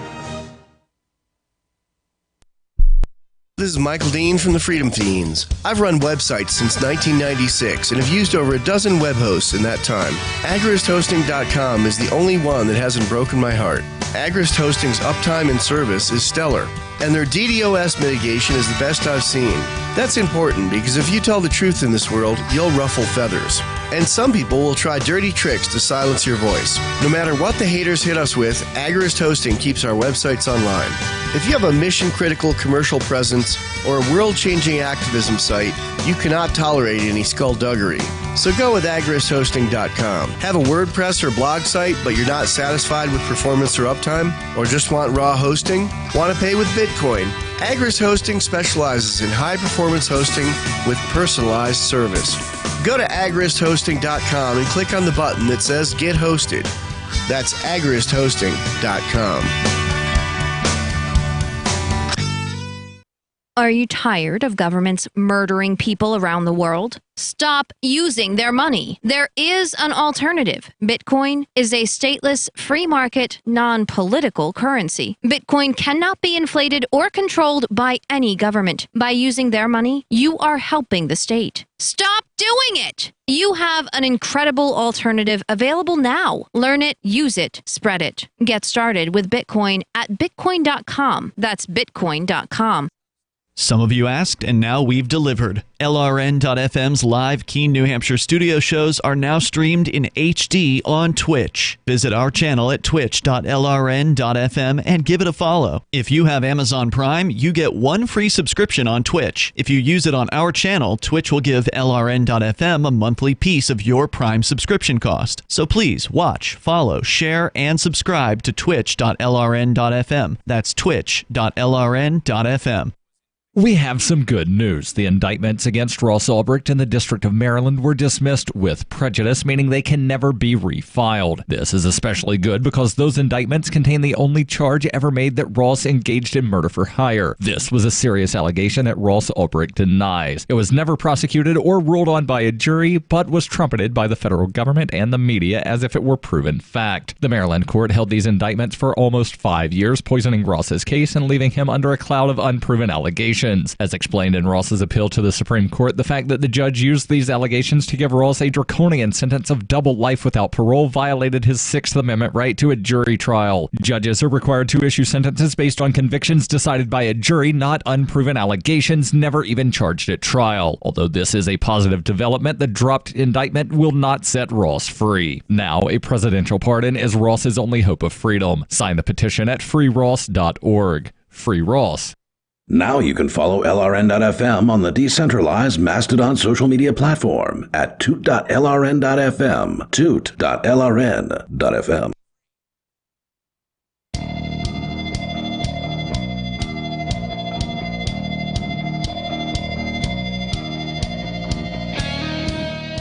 This is Michael Dean from the Freedom Fiends. I've run websites since 1996 and have used over a dozen web hosts in that time. AgoristHosting.com is the only one that hasn't broken my heart. Agorist Hosting's uptime and service is stellar, and their DDoS mitigation is the best I've seen. That's important because if you tell the truth in this world, you'll ruffle feathers. And some people will try dirty tricks to silence your voice. No matter what the haters hit us with, Agorist Hosting keeps our websites online. If you have a mission-critical commercial presence or a world-changing activism site, you cannot tolerate any skullduggery. So go with AgoristHosting.com. Have a WordPress or blog site, but you're not satisfied with performance or uptime? Or just want raw hosting? Want to pay with Bitcoin? Agorist Hosting specializes in high-performance hosting with personalized service. Go to AgoristHosting.com and click on the button that says Get Hosted. That's AgoristHosting.com. Are you tired of governments murdering people around the world? Stop using their money. There is an alternative. Bitcoin is a stateless, free market, non-political currency. Bitcoin cannot be inflated or controlled by any government. By using their money, you are helping the state. Stop doing it! You have an incredible alternative available now. Learn it, use it, spread it. Get started with Bitcoin at bitcoin.com. That's bitcoin.com. Some of you asked, and now we've delivered. LRN.FM's live Keene, New Hampshire studio shows are now streamed in HD on Twitch. Visit our channel at twitch.lrn.fm and give it a follow. If you have Amazon Prime, you get one free subscription on Twitch. If you use it on our channel, Twitch will give LRN.FM a monthly piece of your Prime subscription cost. So please watch, follow, share, and subscribe to twitch.lrn.fm. That's twitch.lrn.fm. We have some good news. The indictments against Ross Ulbricht in the District of Maryland were dismissed with prejudice, meaning they can never be refiled. This is especially good because those indictments contain the only charge ever made that Ross engaged in murder for hire. This was a serious allegation that Ross Ulbricht denies. It was never prosecuted or ruled on by a jury, but was trumpeted by the federal government and the media as if it were proven fact. The Maryland court held these indictments for almost 5 years, poisoning Ross's case and leaving him under a cloud of unproven allegations. As explained in Ross's appeal to the Supreme Court, the fact that the judge used these allegations to give Ross a draconian sentence of double life without parole violated his Sixth Amendment right to a jury trial. Judges are required to issue sentences based on convictions decided by a jury, not unproven allegations never even charged at trial. Although this is a positive development, the dropped indictment will not set Ross free. Now, a presidential pardon is Ross's only hope of freedom. Sign the petition at freeross.org. Free Ross. Now you can follow LRN.FM on the decentralized Mastodon social media platform at toot.lrn.fm, toot.lrn.fm.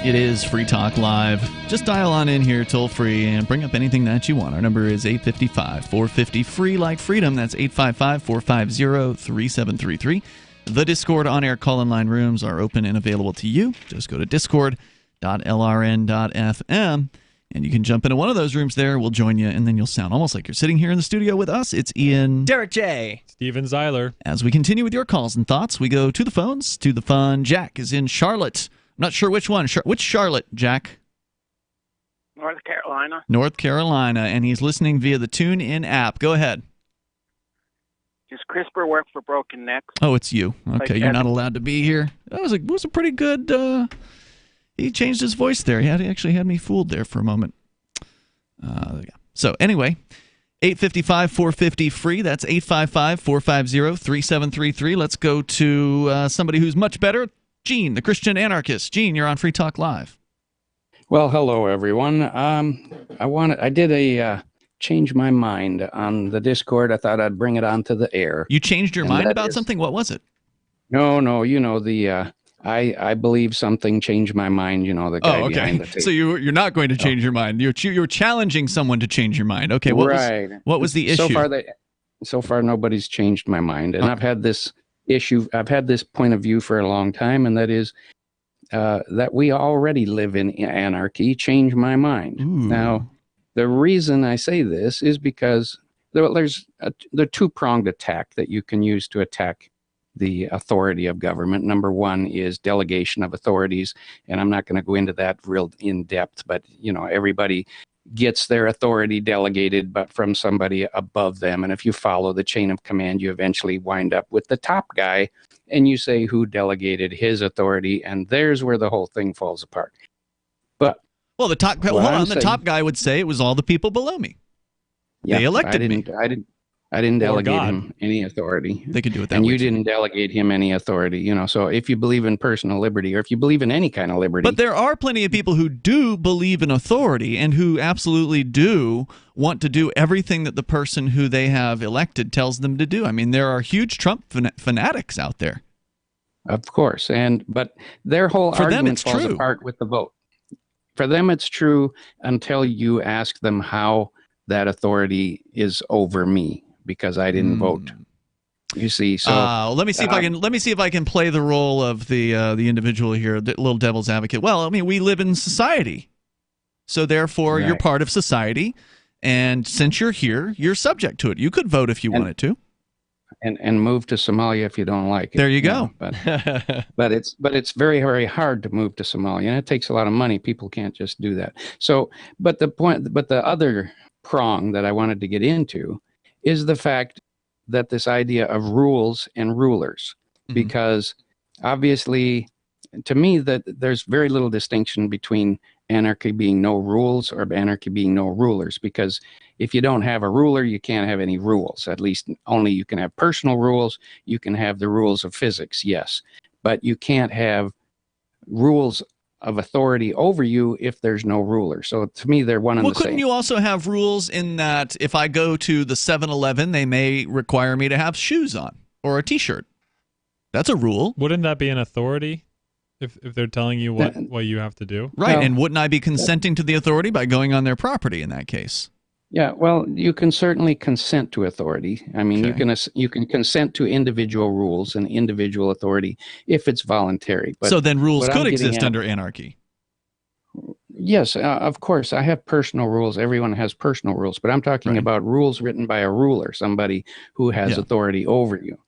It is Free Talk Live. Just dial on in here toll free and bring up anything that you want. Our number is 855-450-FREE like freedom. That's 855-450-3733. The Discord on-air call-in line rooms are open and available to you. Just go to discord.lrn.fm and you can jump into one of those rooms there. We'll join you, and then you'll sound almost like you're sitting here in the studio with us. It's Ian, Derrick J, Steven Zeiler. As we continue with your calls and thoughts, we go to the phones, to the fun. Jack is in Charlotte. I'm not sure which one. Which Charlotte, Jack? North Carolina. North Carolina, and he's listening via the TuneIn app. Go ahead. Does CRISPR work for broken necks? Oh, it's you. Okay, Like you're not allowed to be here. That was a pretty good. He changed his voice there. He actually had me fooled there for a moment. Yeah. So anyway, 855-450-FREE. That's 855-450-3733. Let's go to somebody who's much better. Gene, the Christian anarchist. Gene, you're on Free Talk Live. Well, hello everyone. I did a change my mind on the Discord. I thought I'd bring it onto the air. You changed your mind about something? What was it? No. You know I believe something changed my mind. You know the guy behind the tape. So you're not going to change your mind. You're challenging someone to change your mind. Okay. What was the issue? So far nobody's changed my mind, and I've had this issue. I've had this point of view for a long time, and that is that we already live in anarchy. Change my mind. Ooh. Now, the reason I say this is because there's the two-pronged attack that you can use to attack the authority of government. Number one is delegation of authorities, and I'm not going to go into that real in depth, but everybody gets their authority delegated but from somebody above them, and if you follow the chain of command, you eventually wind up with the top guy, and you say who delegated his authority, and there's where the whole thing falls apart. But the top guy would say it was all the people below me. They elected me. I didn't delegate him any authority. They could do it that way. And you didn't delegate him any authority, So if you believe in personal liberty, or if you believe in any kind of liberty. But there are plenty of people who do believe in authority and who absolutely do want to do everything that the person who they have elected tells them to do. I mean, there are huge Trump fanatics out there. Of course. But their whole argument falls apart with the vote. For them, it's true until you ask them how that authority is over me, because I didn't vote. You see, so let me see if I can play the role of the individual here, the little devil's advocate. Well, I mean, we live in society, so therefore you're part of society, and since you're here, you're subject to it. You could vote if you wanted to, and move to Somalia if you don't like it. There you go. But it's very, very hard to move to Somalia, and it takes a lot of money. People can't just do that. So, but the other prong that I wanted to get into is the fact that this idea of rules and rulers, because obviously to me that there's very little distinction between anarchy being no rules or anarchy being no rulers, because if you don't have a ruler, you can't have any rules. At least only you can have personal rules. You can have the rules of physics, yes, but you can't have rules of authority over you if there's no ruler. So to me, they're one and the same. Well, couldn't you also have rules in that if I go to the 7-Eleven, they may require me to have shoes on or a T-shirt? That's a rule. Wouldn't that be an authority if they're telling you what you have to do? Right, and wouldn't I be consenting to the authority by going on their property in that case? Yeah, well, you can certainly consent to authority. I mean, Okay. you can consent to individual rules and individual authority if it's voluntary. But So then rules what could I'm getting exist at- under anarchy. Yes, of course. I have personal rules. Everyone has personal rules, but I'm talking about rules written by a ruler, somebody who has Yeah. authority over you.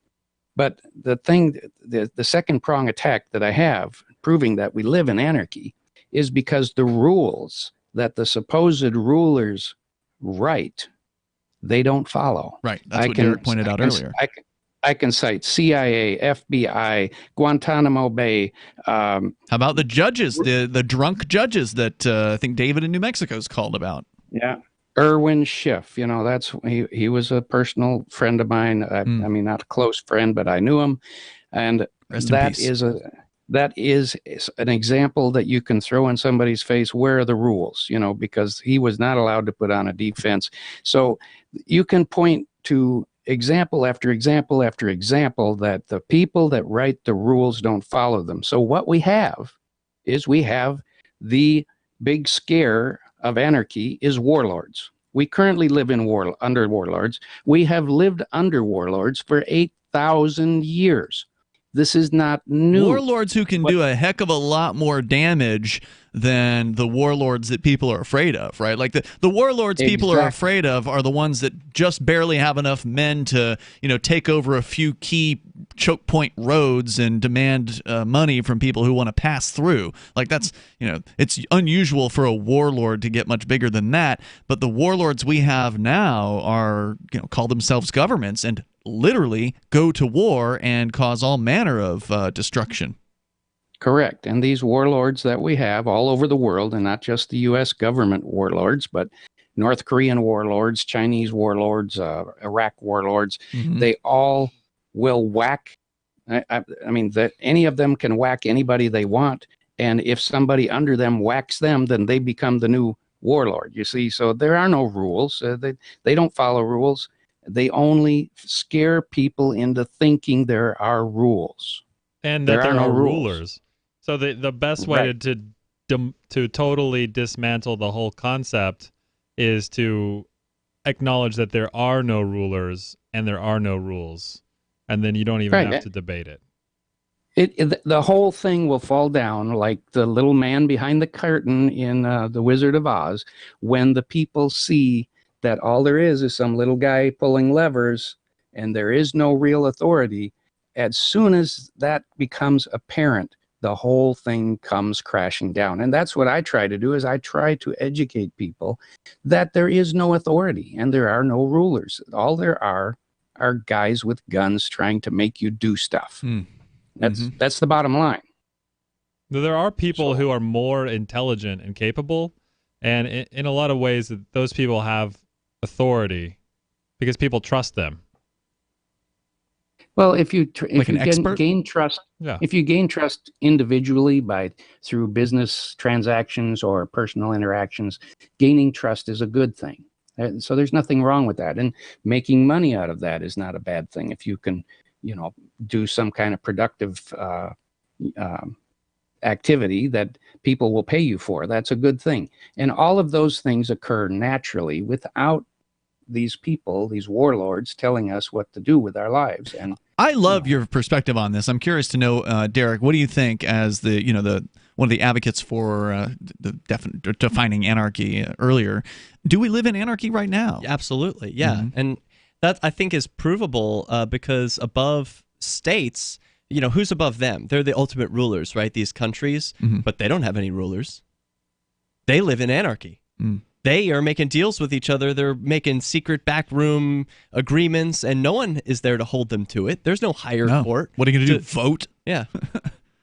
But the second prong attack that I have, proving that we live in anarchy, is because the rules that the supposed rulers write, they don't follow. Right. That's what Derrick pointed out earlier. I can cite CIA, FBI, Guantanamo Bay. How about the judges, the drunk judges that I think David in New Mexico's called about? Yeah. Irwin Schiff, he was a personal friend of mine. I mean, not a close friend, but I knew him. And Rest in that peace. that is an example that you can throw in somebody's face. Where are the rules? Because he was not allowed to put on a defense. So you can point to example after example after example that the people that write the rules don't follow them. So what we have is the big scare of anarchy is warlords. We currently live in under warlords. We have lived under warlords for 8,000 years. This is not new. Warlords who can do a heck of a lot more damage than the warlords that people are afraid of, right? Like the warlords people are afraid of are the ones that just barely have enough men to, take over a few key choke point roads and demand money from people who want to pass through. Like that's, it's unusual for a warlord to get much bigger than that. But the warlords we have now are, call themselves governments and literally go to war and cause all manner of destruction. Correct. And these warlords that we have all over the world, and not just the U.S. government warlords, but North Korean warlords, Chinese warlords, Iraq warlords, they all will whack. I mean, that any of them can whack anybody they want. And if somebody under them whacks them, then they become the new warlord, you see. So there are no rules. They don't follow rules. They only scare people into thinking there are rules. And that there no are rules. rulers. So the best way to totally dismantle the whole concept is to acknowledge that there are no rulers and there are no rules, and then you don't even have to debate it. The whole thing will fall down like the little man behind the curtain in The Wizard of Oz when the people see that all there is some little guy pulling levers and there is no real authority. As soon as that becomes apparent, the whole thing comes crashing down. And that's what I try to do, is I try to educate people that there is no authority and there are no rulers. All there are guys with guns trying to make you do stuff. That's the bottom line. There are people who are more intelligent and capable, and in a lot of ways, those people have authority because people trust them. Well, if you gain trust, if you gain trust individually through business transactions or personal interactions, gaining trust is a good thing. So there's nothing wrong with that, and making money out of that is not a bad thing. If you can, do some kind of productive activity that people will pay you for, that's a good thing. And all of those things occur naturally without these people, these warlords, telling us what to do with our lives. And I love your perspective on this. I'm curious to know, Derrick, what do you think as the one of the advocates for defining anarchy earlier? Do we live in anarchy right now? Absolutely, yeah. And that I think is provable because above states, who's above them? They're the ultimate rulers, right? These countries, but they don't have any rulers. They live in anarchy. They are making deals with each other. They're making secret backroom agreements, and no one is there to hold them to it. There's no higher court. What are you going to do? Vote? Yeah.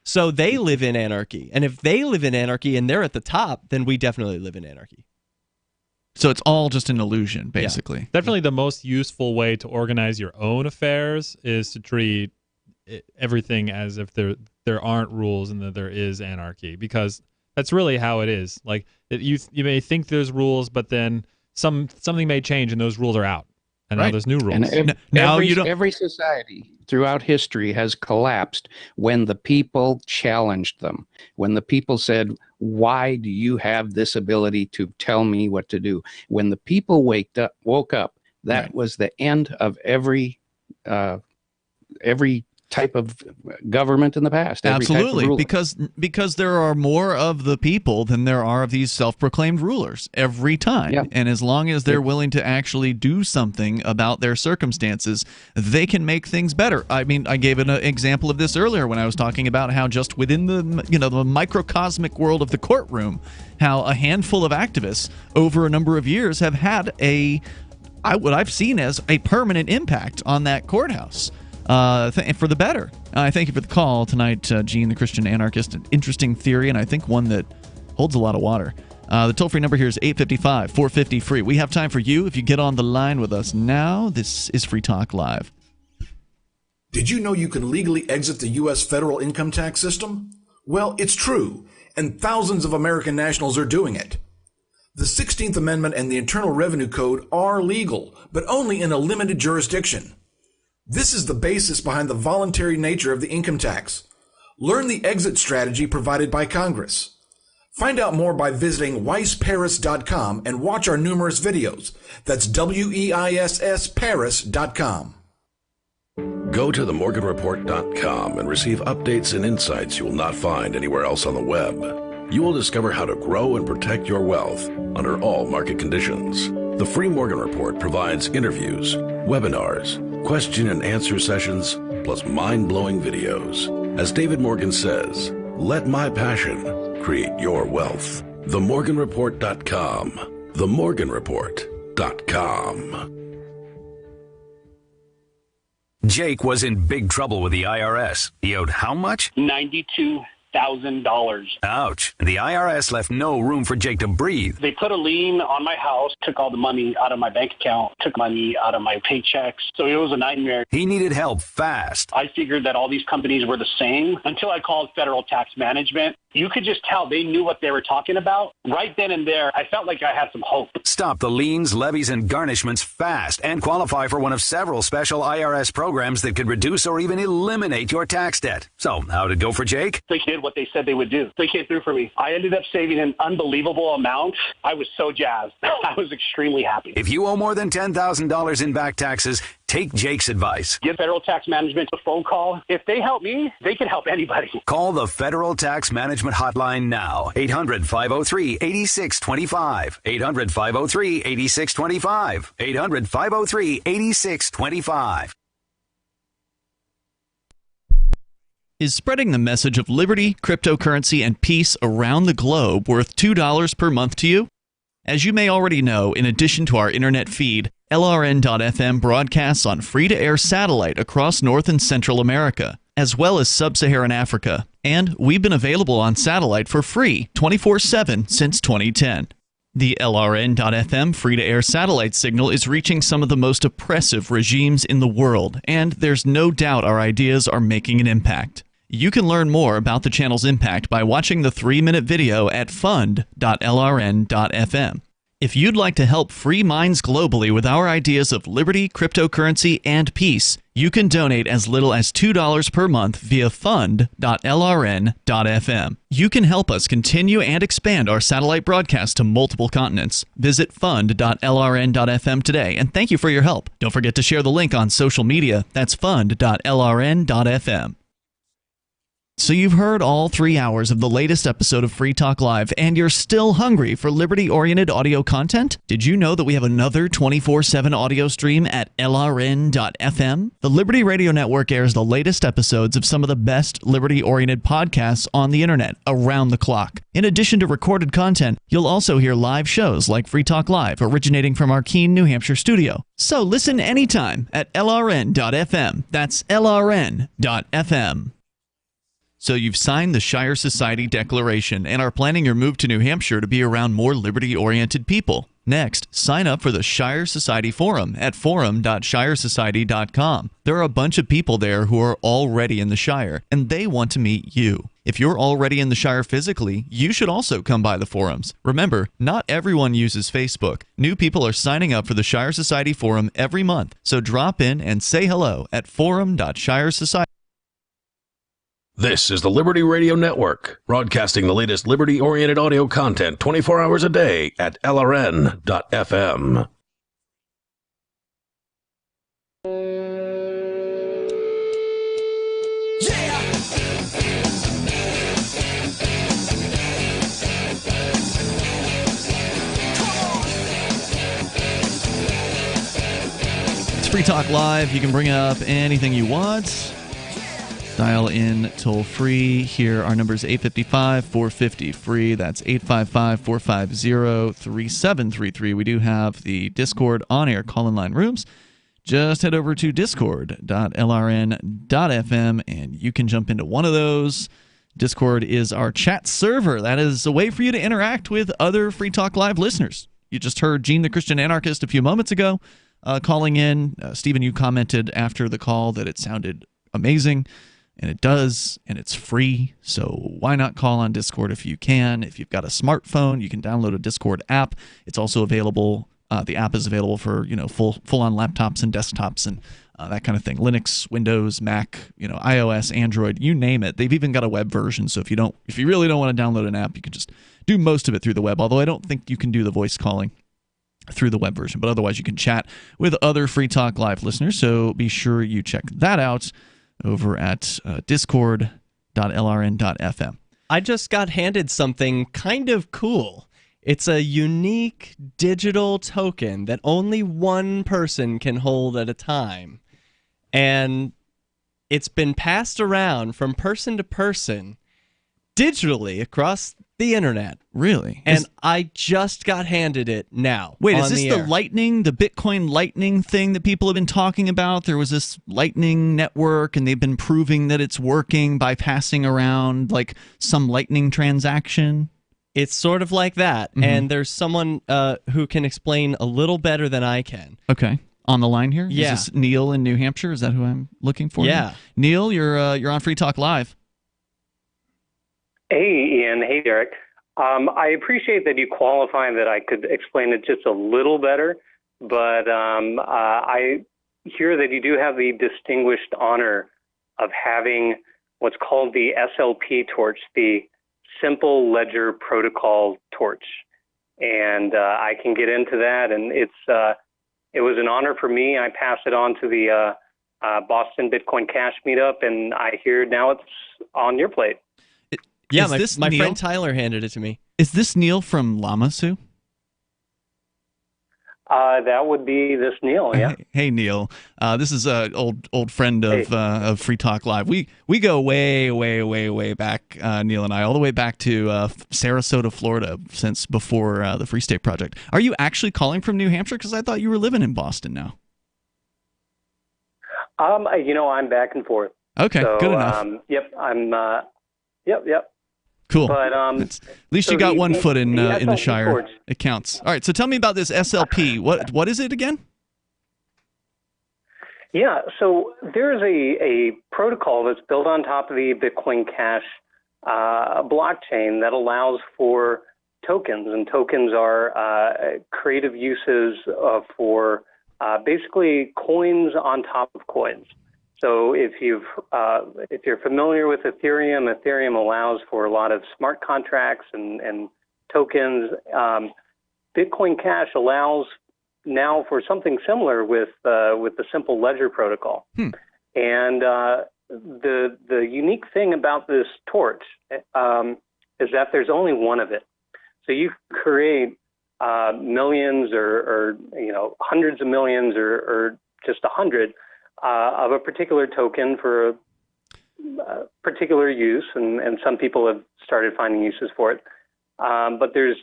So they live in anarchy. And if they live in anarchy and they're at the top, then we definitely live in anarchy. So it's all just an illusion, basically. Yeah. Definitely the most useful way to organize your own affairs is to treat everything as if there aren't rules and that there is anarchy, because that's really how it is. Like you may think there's rules, but then something may change and those rules are out. And now there's new rules. And every society throughout history has collapsed when the people challenged them. When the people said, "Why do you have this ability to tell me what to do?" When the people woke up, that was the end of every type of government in the past. Absolutely, because there are more of the people than there are of these self-proclaimed rulers every time. Yeah. And as long as they're willing to actually do something about their circumstances, they can make things better. I mean, I gave an example of this earlier when I was talking about how just within the microcosmic world of the courtroom, how a handful of activists over a number of years have had what I've seen as a permanent impact on that courthouse. For the better. I thank you for the call tonight, Gene, the Christian anarchist. An interesting theory, and I think one that holds a lot of water. The toll-free number here is 855-450-FREE. We have time for you if you get on the line with us now. This is Free Talk Live. Did you know you can legally exit the U.S. federal income tax system? Well, it's true, and thousands of American nationals are doing it. The 16th Amendment and the Internal Revenue Code are legal, but only in a limited jurisdiction. This is the basis behind the voluntary nature of the income tax. Learn the exit strategy provided by Congress. Find out more by visiting weissparis.com and watch our numerous videos. That's WEISS Paris.com. Go to themorganreport.com and receive updates and insights you will not find anywhere else on the web. You will discover how to grow and protect your wealth under all market conditions. The Free Morgan Report provides interviews, webinars, question and answer sessions, plus mind-blowing videos. As David Morgan says, let my passion create your wealth. TheMorganReport.com. TheMorganReport.com. Jake was in big trouble with the IRS. He owed how much? $92,000. Ouch. The IRS left no room for Jake to breathe. They put a lien on my house, took all the money out of my bank account, took money out of my paychecks. So it was a nightmare. He needed help fast. I figured that all these companies were the same until I called Federal Tax Management. You could just tell they knew what they were talking about. Right then and there, I felt like I had some hope. Stop the liens, levies, and garnishments fast and qualify for one of several special IRS programs that could reduce or even eliminate your tax debt. So, how'd it go for Jake? They did what they said they would do. They came through for me. I ended up saving an unbelievable amount. I was so jazzed. I was extremely happy. If you owe more than $10,000 in back taxes, take Jake's advice. Give Federal Tax Management a phone call. If they help me, they can help anybody. Call the Federal Tax Management Hotline now. 800-503-8625. 800-503-8625. 800-503-8625. Is spreading the message of liberty, cryptocurrency, and peace around the globe worth $2 per month to you? As you may already know, in addition to our internet feed, LRN.FM broadcasts on free-to-air satellite across North and Central America, as well as Sub-Saharan Africa. And we've been available on satellite for free 24/7 since 2010. The LRN.FM free-to-air satellite signal is reaching some of the most oppressive regimes in the world, and there's no doubt our ideas are making an impact. You can learn more about the channel's impact by watching the 3-minute video at fund.lrn.fm. If you'd like to help free minds globally with our ideas of liberty, cryptocurrency, and peace, you can donate as little as $2 per month via fund.lrn.fm. You can help us continue and expand our satellite broadcast to multiple continents. Visit fund.lrn.fm today, and thank you for your help. Don't forget to share the link on social media. That's fund.lrn.fm. So you've heard all 3 hours of the latest episode of Free Talk Live, and you're still hungry for liberty-oriented audio content? Did you know that we have another 24/7 audio stream at LRN.FM? The Liberty Radio Network airs the latest episodes of some of the best liberty-oriented podcasts on the internet around the clock. In addition to recorded content, you'll also hear live shows like Free Talk Live, originating from our Keene, New Hampshire studio. So listen anytime at LRN.FM. That's LRN.FM. So you've signed the Shire Society Declaration and are planning your move to New Hampshire to be around more liberty-oriented people. Next, sign up for the Shire Society Forum at forum.shiresociety.com. There are a bunch of people there who are already in the Shire, and they want to meet you. If you're already in the Shire physically, you should also come by the forums. Remember, not everyone uses Facebook. New people are signing up for the Shire Society Forum every month, so drop in and say hello at forum.shiresociety. This is the Liberty Radio Network, broadcasting the latest liberty-oriented audio content 24 hours a day at LRN.FM. It's Free Talk Live. You can bring up anything you want. Dial in toll free. Here, our number is 855-450-FREE. That's 855-450-3733. We do have the Discord on-air call-in line rooms. Just head over to discord.lrn.fm, and you can jump into one of those. Discord is our chat server. That is a way for you to interact with other Free Talk Live listeners. You just heard Gene the Christian Anarchist a few moments ago calling in. Stephen, you commented after the call that it sounded amazing. And it does, and it's free, so why not call on Discord if you can? If you've got a smartphone, you can download a Discord app. It's also available. The app is available for full-on laptops and desktops and that kind of thing. Linux, Windows, Mac, iOS, Android, you name it. They've even got a web version. So if you really don't want to download an app, you can just do most of it through the web. Although I don't think you can do the voice calling through the web version, but otherwise you can chat with other Free Talk Live listeners. So be sure you check that out over at discord.lrn.fm. I just got handed something kind of cool. It's a unique digital token that only one person can hold at a time. And it's been passed around from person to person digitally across the internet. Really? And I just got handed it now. Wait, is this the Lightning, the Bitcoin Lightning thing that people have been talking about? There was this Lightning network, and they've been proving that it's working by passing around like some Lightning transaction? It's sort of like that. Mm-hmm. And there's someone who can explain a little better than I can. Okay. On the line here? Yeah. Is this Neil in New Hampshire? Is that who I'm looking for? Yeah. Here? Neil, you're on Free Talk Live. Hey, Ian. Hey, Derek. I appreciate that you qualify that I could explain it just a little better, but I hear that you do have the distinguished honor of having what's called the SLP Torch, the Simple Ledger Protocol Torch. And I can get into that, and it was an honor for me. I passed it on to the Boston Bitcoin Cash meetup, and I hear now it's on your plate. Yeah, my friend Tyler handed it to me. Is this Neil from Lamasu? That would be this Neil, yeah. Hey Neil. This is an old friend of Free Talk Live. We go way back, Neil and I, all the way back to Sarasota, Florida, since before the Free State Project. Are you actually calling from New Hampshire? Because I thought you were living in Boston now. I'm back and forth. Okay, so, good enough. Yep. Cool. But at least you got one foot in the Shire. Torch. It counts. All right. So tell me about this SLP. What is it again? Yeah. So there's a protocol that's built on top of the Bitcoin Cash blockchain that allows for tokens, and tokens are creative uses for basically coins on top of coins. So if you're familiar with Ethereum allows for a lot of smart contracts and tokens. Bitcoin Cash allows now for something similar with the Simple Ledger protocol. And the unique thing about this torch is that there's only one of it. So you create millions or hundreds of millions or just 100 of a particular token for a particular use, and some people have started finding uses for it. But there's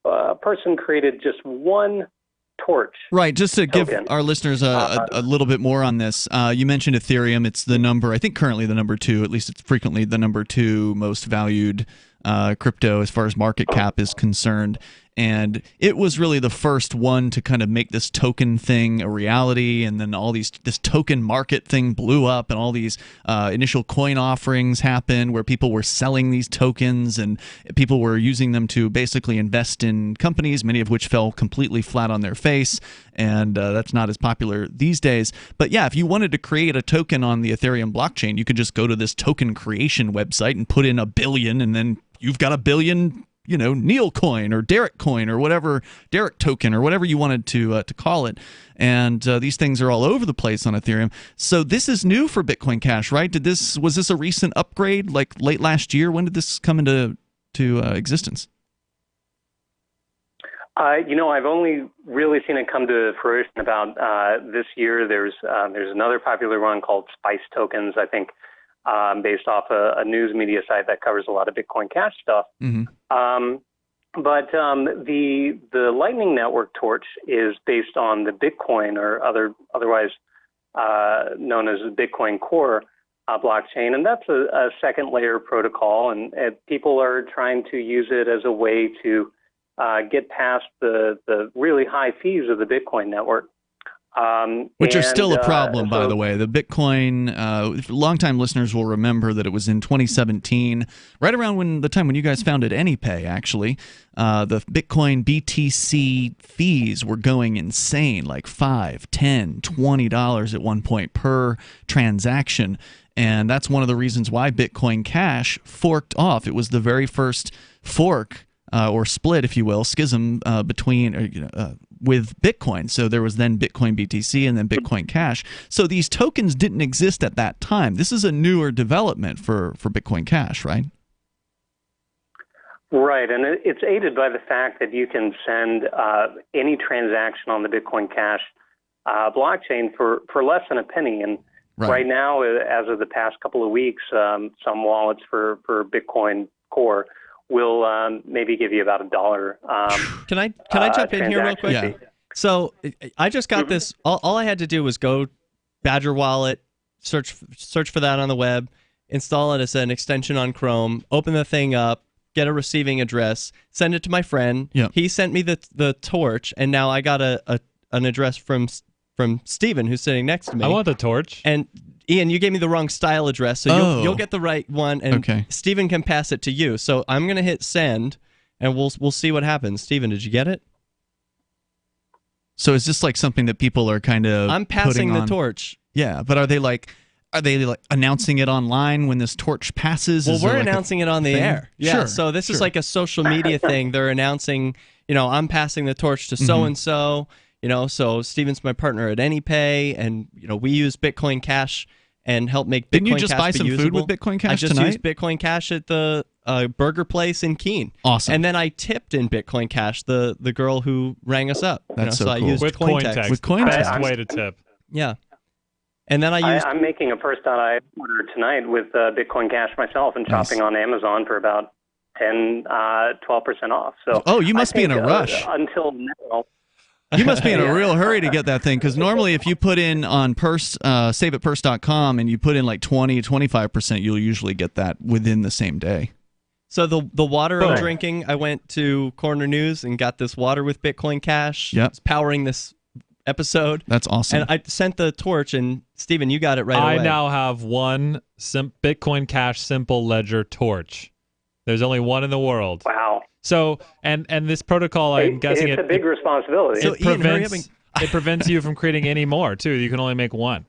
a person created just one Torch. Right, just to give token. our listeners a little bit more on this, you mentioned Ethereum. It's the number, I think currently the number 2, at least it's frequently the number 2 most valued crypto as far as market cap is concerned. And it was really the first one to kind of make this token thing a reality, and then this token market thing blew up, and all these initial coin offerings happened where people were selling these tokens, and people were using them to basically invest in companies, many of which fell completely flat on their face, and that's not as popular these days. But yeah, if you wanted to create a token on the Ethereum blockchain, you could just go to this token creation website and put in 1 billion, and then you've got 1 billion, Neil coin or Derrick coin or whatever, Derrick token or whatever you wanted to call it. And these things are all over the place on Ethereum. So this is new for Bitcoin Cash, right? Was this a recent upgrade, like late last year? When did this come into existence? I've only really seen it come to fruition about this year. There's another popular one called Spice Tokens, I think, based off a news media site that covers a lot of Bitcoin Cash stuff. Mm-hmm. But the Lightning Network Torch is based on the Bitcoin, or otherwise known as the Bitcoin Core blockchain, and that's a second layer protocol, and people are trying to use it as a way to get past the really high fees of the Bitcoin network. Which are still a problem, by the way. The Bitcoin, longtime listeners will remember that it was in 2017, right around the time when you guys founded AnyPay, actually. The Bitcoin BTC fees were going insane, like $5, $10, $20 at one point per transaction. And that's one of the reasons why Bitcoin Cash forked off. It was the very first fork, or split, if you will, schism with Bitcoin. So there was then Bitcoin BTC and then Bitcoin Cash. So these tokens didn't exist at that time. This is a newer development for Bitcoin Cash, right? Right, and it's aided by the fact that you can send any transaction on the Bitcoin Cash blockchain for less than a penny. And right now, as of the past couple of weeks, some wallets for Bitcoin Core will maybe give you about $1. Can I jump in here real quick? Yeah. So I just got this. All I had to do was go Badger Wallet, search for that on the web, install it as an extension on Chrome, open the thing up, get a receiving address, send it to my friend. Yep. He sent me the torch, and now I got an address from Steven, who's sitting next to me. I want the torch. And Ian, you gave me the wrong style address, so you'll get the right one, and Steven can pass it to you. So I'm going to hit send, and we'll see what happens. Steven, did you get it? So is this like something that people are kind of I'm passing the on? torch. Yeah, but are they like announcing it online when this torch passes? Well, we're announcing it on the air. Yeah, sure, so this is like a social media thing. They're announcing, I'm passing the torch to so-and-so. So Steven's my partner at AnyPay, and we use Bitcoin Cash and help make Bitcoin Cash. Didn't you just buy some food with Bitcoin Cash tonight? I just used Bitcoin Cash at the burger place in Keene. Awesome. And then I tipped in Bitcoin Cash the girl who rang us up. That's so I cool. used With Cointext. With Cointext. Best way to tip. Yeah. And then I'm making a first.I order tonight with Bitcoin Cash myself and shopping on Amazon for about 10, 12% off. So you must be in a rush. Until now. You must be in a real hurry to get that thing, because normally if you put in on saveatpurse.com and you put in like 20-25%, you'll usually get that within the same day. So the water I'm drinking, I went to Corner News and got this water with Bitcoin Cash. Yep. It's powering this episode. That's awesome. And I sent the torch, and Steven, you got it right away. I now have one Bitcoin Cash Simple Ledger torch. There's only one in the world. Wow. So, and this protocol, I'm guessing it's a big responsibility. So Ian, hurry up and... it prevents you from creating any more, too. You can only make one.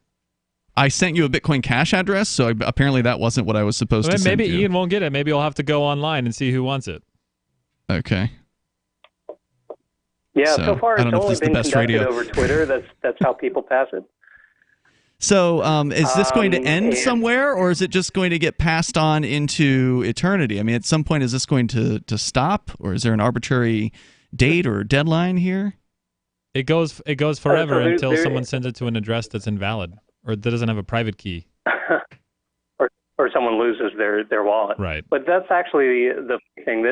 I sent you a Bitcoin Cash address, so apparently that wasn't what I was supposed to send Maybe you. Ian won't get it. Maybe you'll have to go online and see who wants it. Okay. Yeah, so far it's only been conducted over Twitter. That's how people pass it. So is this going to end somewhere, or is it just going to get passed on into eternity? I mean, at some point, is this going to stop, or is there an arbitrary date or deadline here? It goes forever until someone sends it to an address that's invalid or that doesn't have a private key. or or someone loses their wallet. Right. But that's actually the thing.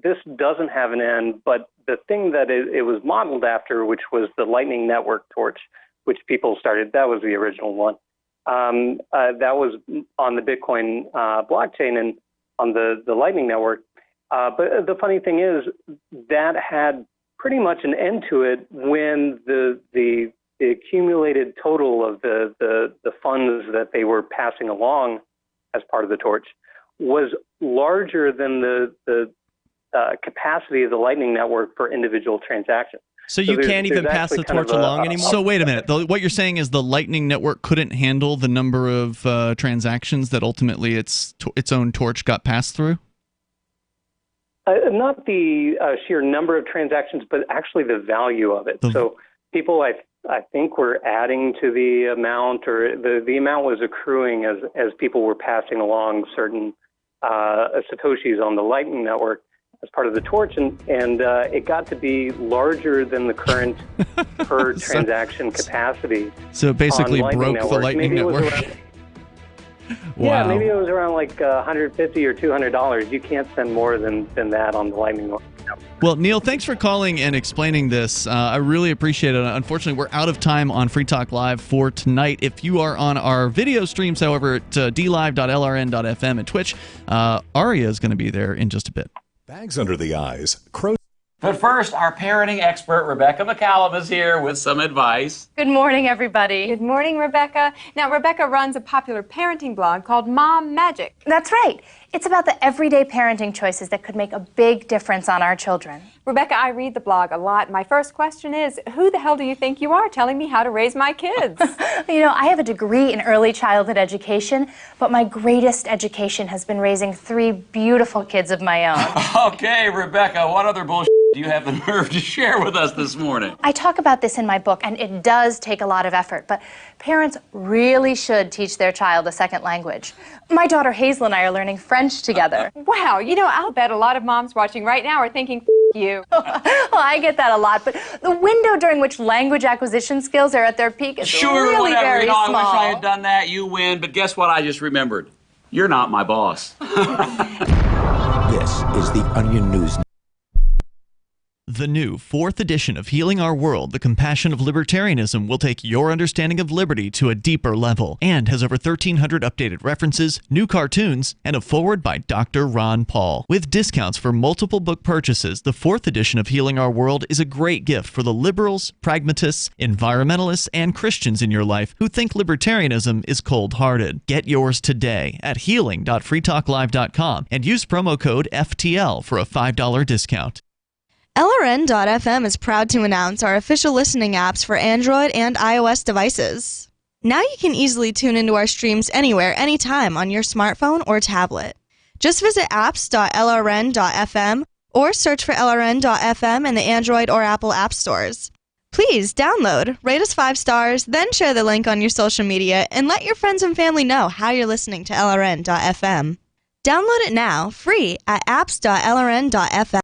This doesn't have an end, but the thing that it was modeled after, which was the Lightning Network torch, which people started, that was the original one. That was on the Bitcoin blockchain and on the Lightning Network. But the funny thing is that had pretty much an end to it when the accumulated total of the funds that they were passing along as part of the torch was larger than the capacity of the Lightning Network for individual transactions. So you can't even pass the torch along anymore? So wait a minute. What you're saying is the Lightning Network couldn't handle the number of transactions that ultimately its own torch got passed through? Not the sheer number of transactions, but actually the value of it. So people, I think, were adding to the amount, or the amount was accruing as people were passing along certain satoshis on the Lightning Network as part of the torch, and it got to be larger than the current per transaction capacity. So it basically broke Network. the Lightning Network. Yeah, maybe it was around like $150 or $200. You can't spend more than that on the Lightning Network. Well, Neil, thanks for calling and explaining this. I really appreciate it. Unfortunately, we're out of time on Free Talk Live for tonight. If you are on our video streams, however, at dlive.lrn.fm and Twitch, Aria is going to be there in just a bit. Bags under the eyes. But first, our parenting expert, Rebecca McCallum, is here with some advice. Good morning, everybody. Good morning, Rebecca. Now, Rebecca runs a popular parenting blog called Mom Magic. That's right. It's about the everyday parenting choices that could make a big difference on our children. Rebecca, I read the blog a lot. My first question is, who the hell do you think you are telling me how to raise my kids? You know, I have a degree in early childhood education, but my greatest education has been raising 3 beautiful kids of my own. Okay, Rebecca, what other bullshit do you have the nerve to share with us this morning? I talk about this in my book, and it does take a lot of effort, but parents really should teach their child a second language. My daughter Hazel and I are learning French together. Wow, you know, I'll bet a lot of moms watching right now are thinking, you. Well, I get that a lot, but the window during which language acquisition skills are at their peak is really whatever. very I small. wish I had done that. You win, but guess what I just remembered? You're not my boss. This is the Onion News. The new 4th edition of Healing Our World, The Compassion of Libertarianism, will take your understanding of liberty to a deeper level and has over 1,300 updated references, new cartoons, and a foreword by Dr. Ron Paul. With discounts for multiple book purchases, the 4th edition of Healing Our World is a great gift for the liberals, pragmatists, environmentalists, and Christians in your life who think libertarianism is cold-hearted. Get yours today at healing.freetalklive.com and use promo code FTL for a $5 discount. LRN.FM is proud to announce our official listening apps for Android and iOS devices. Now you can easily tune into our streams anywhere, anytime on your smartphone or tablet. Just visit apps.lrn.fm or search for LRN.FM in the Android or Apple app stores. Please download, rate us 5 stars, then share the link on your social media and let your friends and family know how you're listening to LRN.FM. Download it now, free at apps.lrn.fm.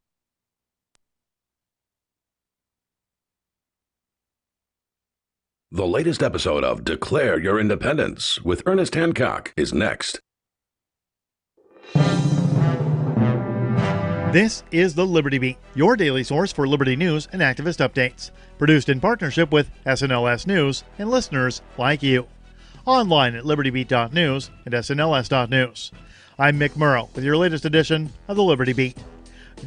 The latest episode of Declare Your Independence with Ernest Hancock is next. This is the Liberty Beat, your daily source for liberty news and activist updates. Produced in partnership with SNLS News and listeners like you. Online at libertybeat.news and snls.news. I'm Mick Murrow with your latest edition of the Liberty Beat.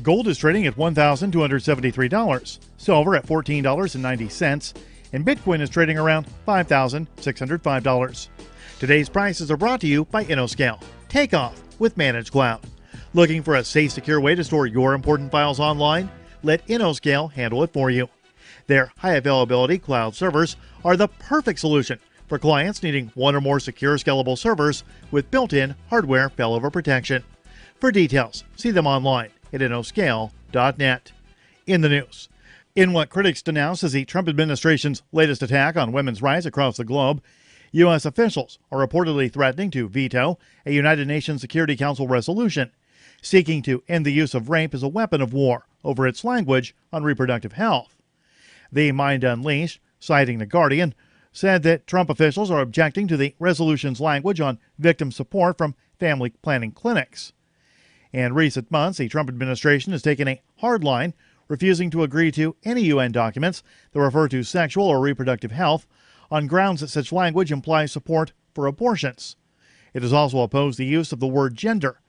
Gold is trading at $1,273, silver at $14.90, and Bitcoin is trading around $5,605. Today's prices are brought to you by InnoScale. Take off with Managed Cloud. Looking for a safe, secure way to store your important files online? Let InnoScale handle it for you. Their high-availability cloud servers are the perfect solution for clients needing one or more secure, scalable servers with built-in hardware failover protection. For details, see them online at innoscale.net. In the news, in what critics denounce as the Trump administration's latest attack on women's rights across the globe, U.S. officials are reportedly threatening to veto a United Nations Security Council resolution seeking to end the use of rape as a weapon of war over its language on reproductive health. The Mind Unleashed, citing The Guardian, said that Trump officials are objecting to the resolution's language on victim support from family planning clinics. In recent months, the Trump administration has taken a hard line, refusing to agree to any UN documents that refer to sexual or reproductive health on grounds that such language implies support for abortions. It has also opposed the use of the word gender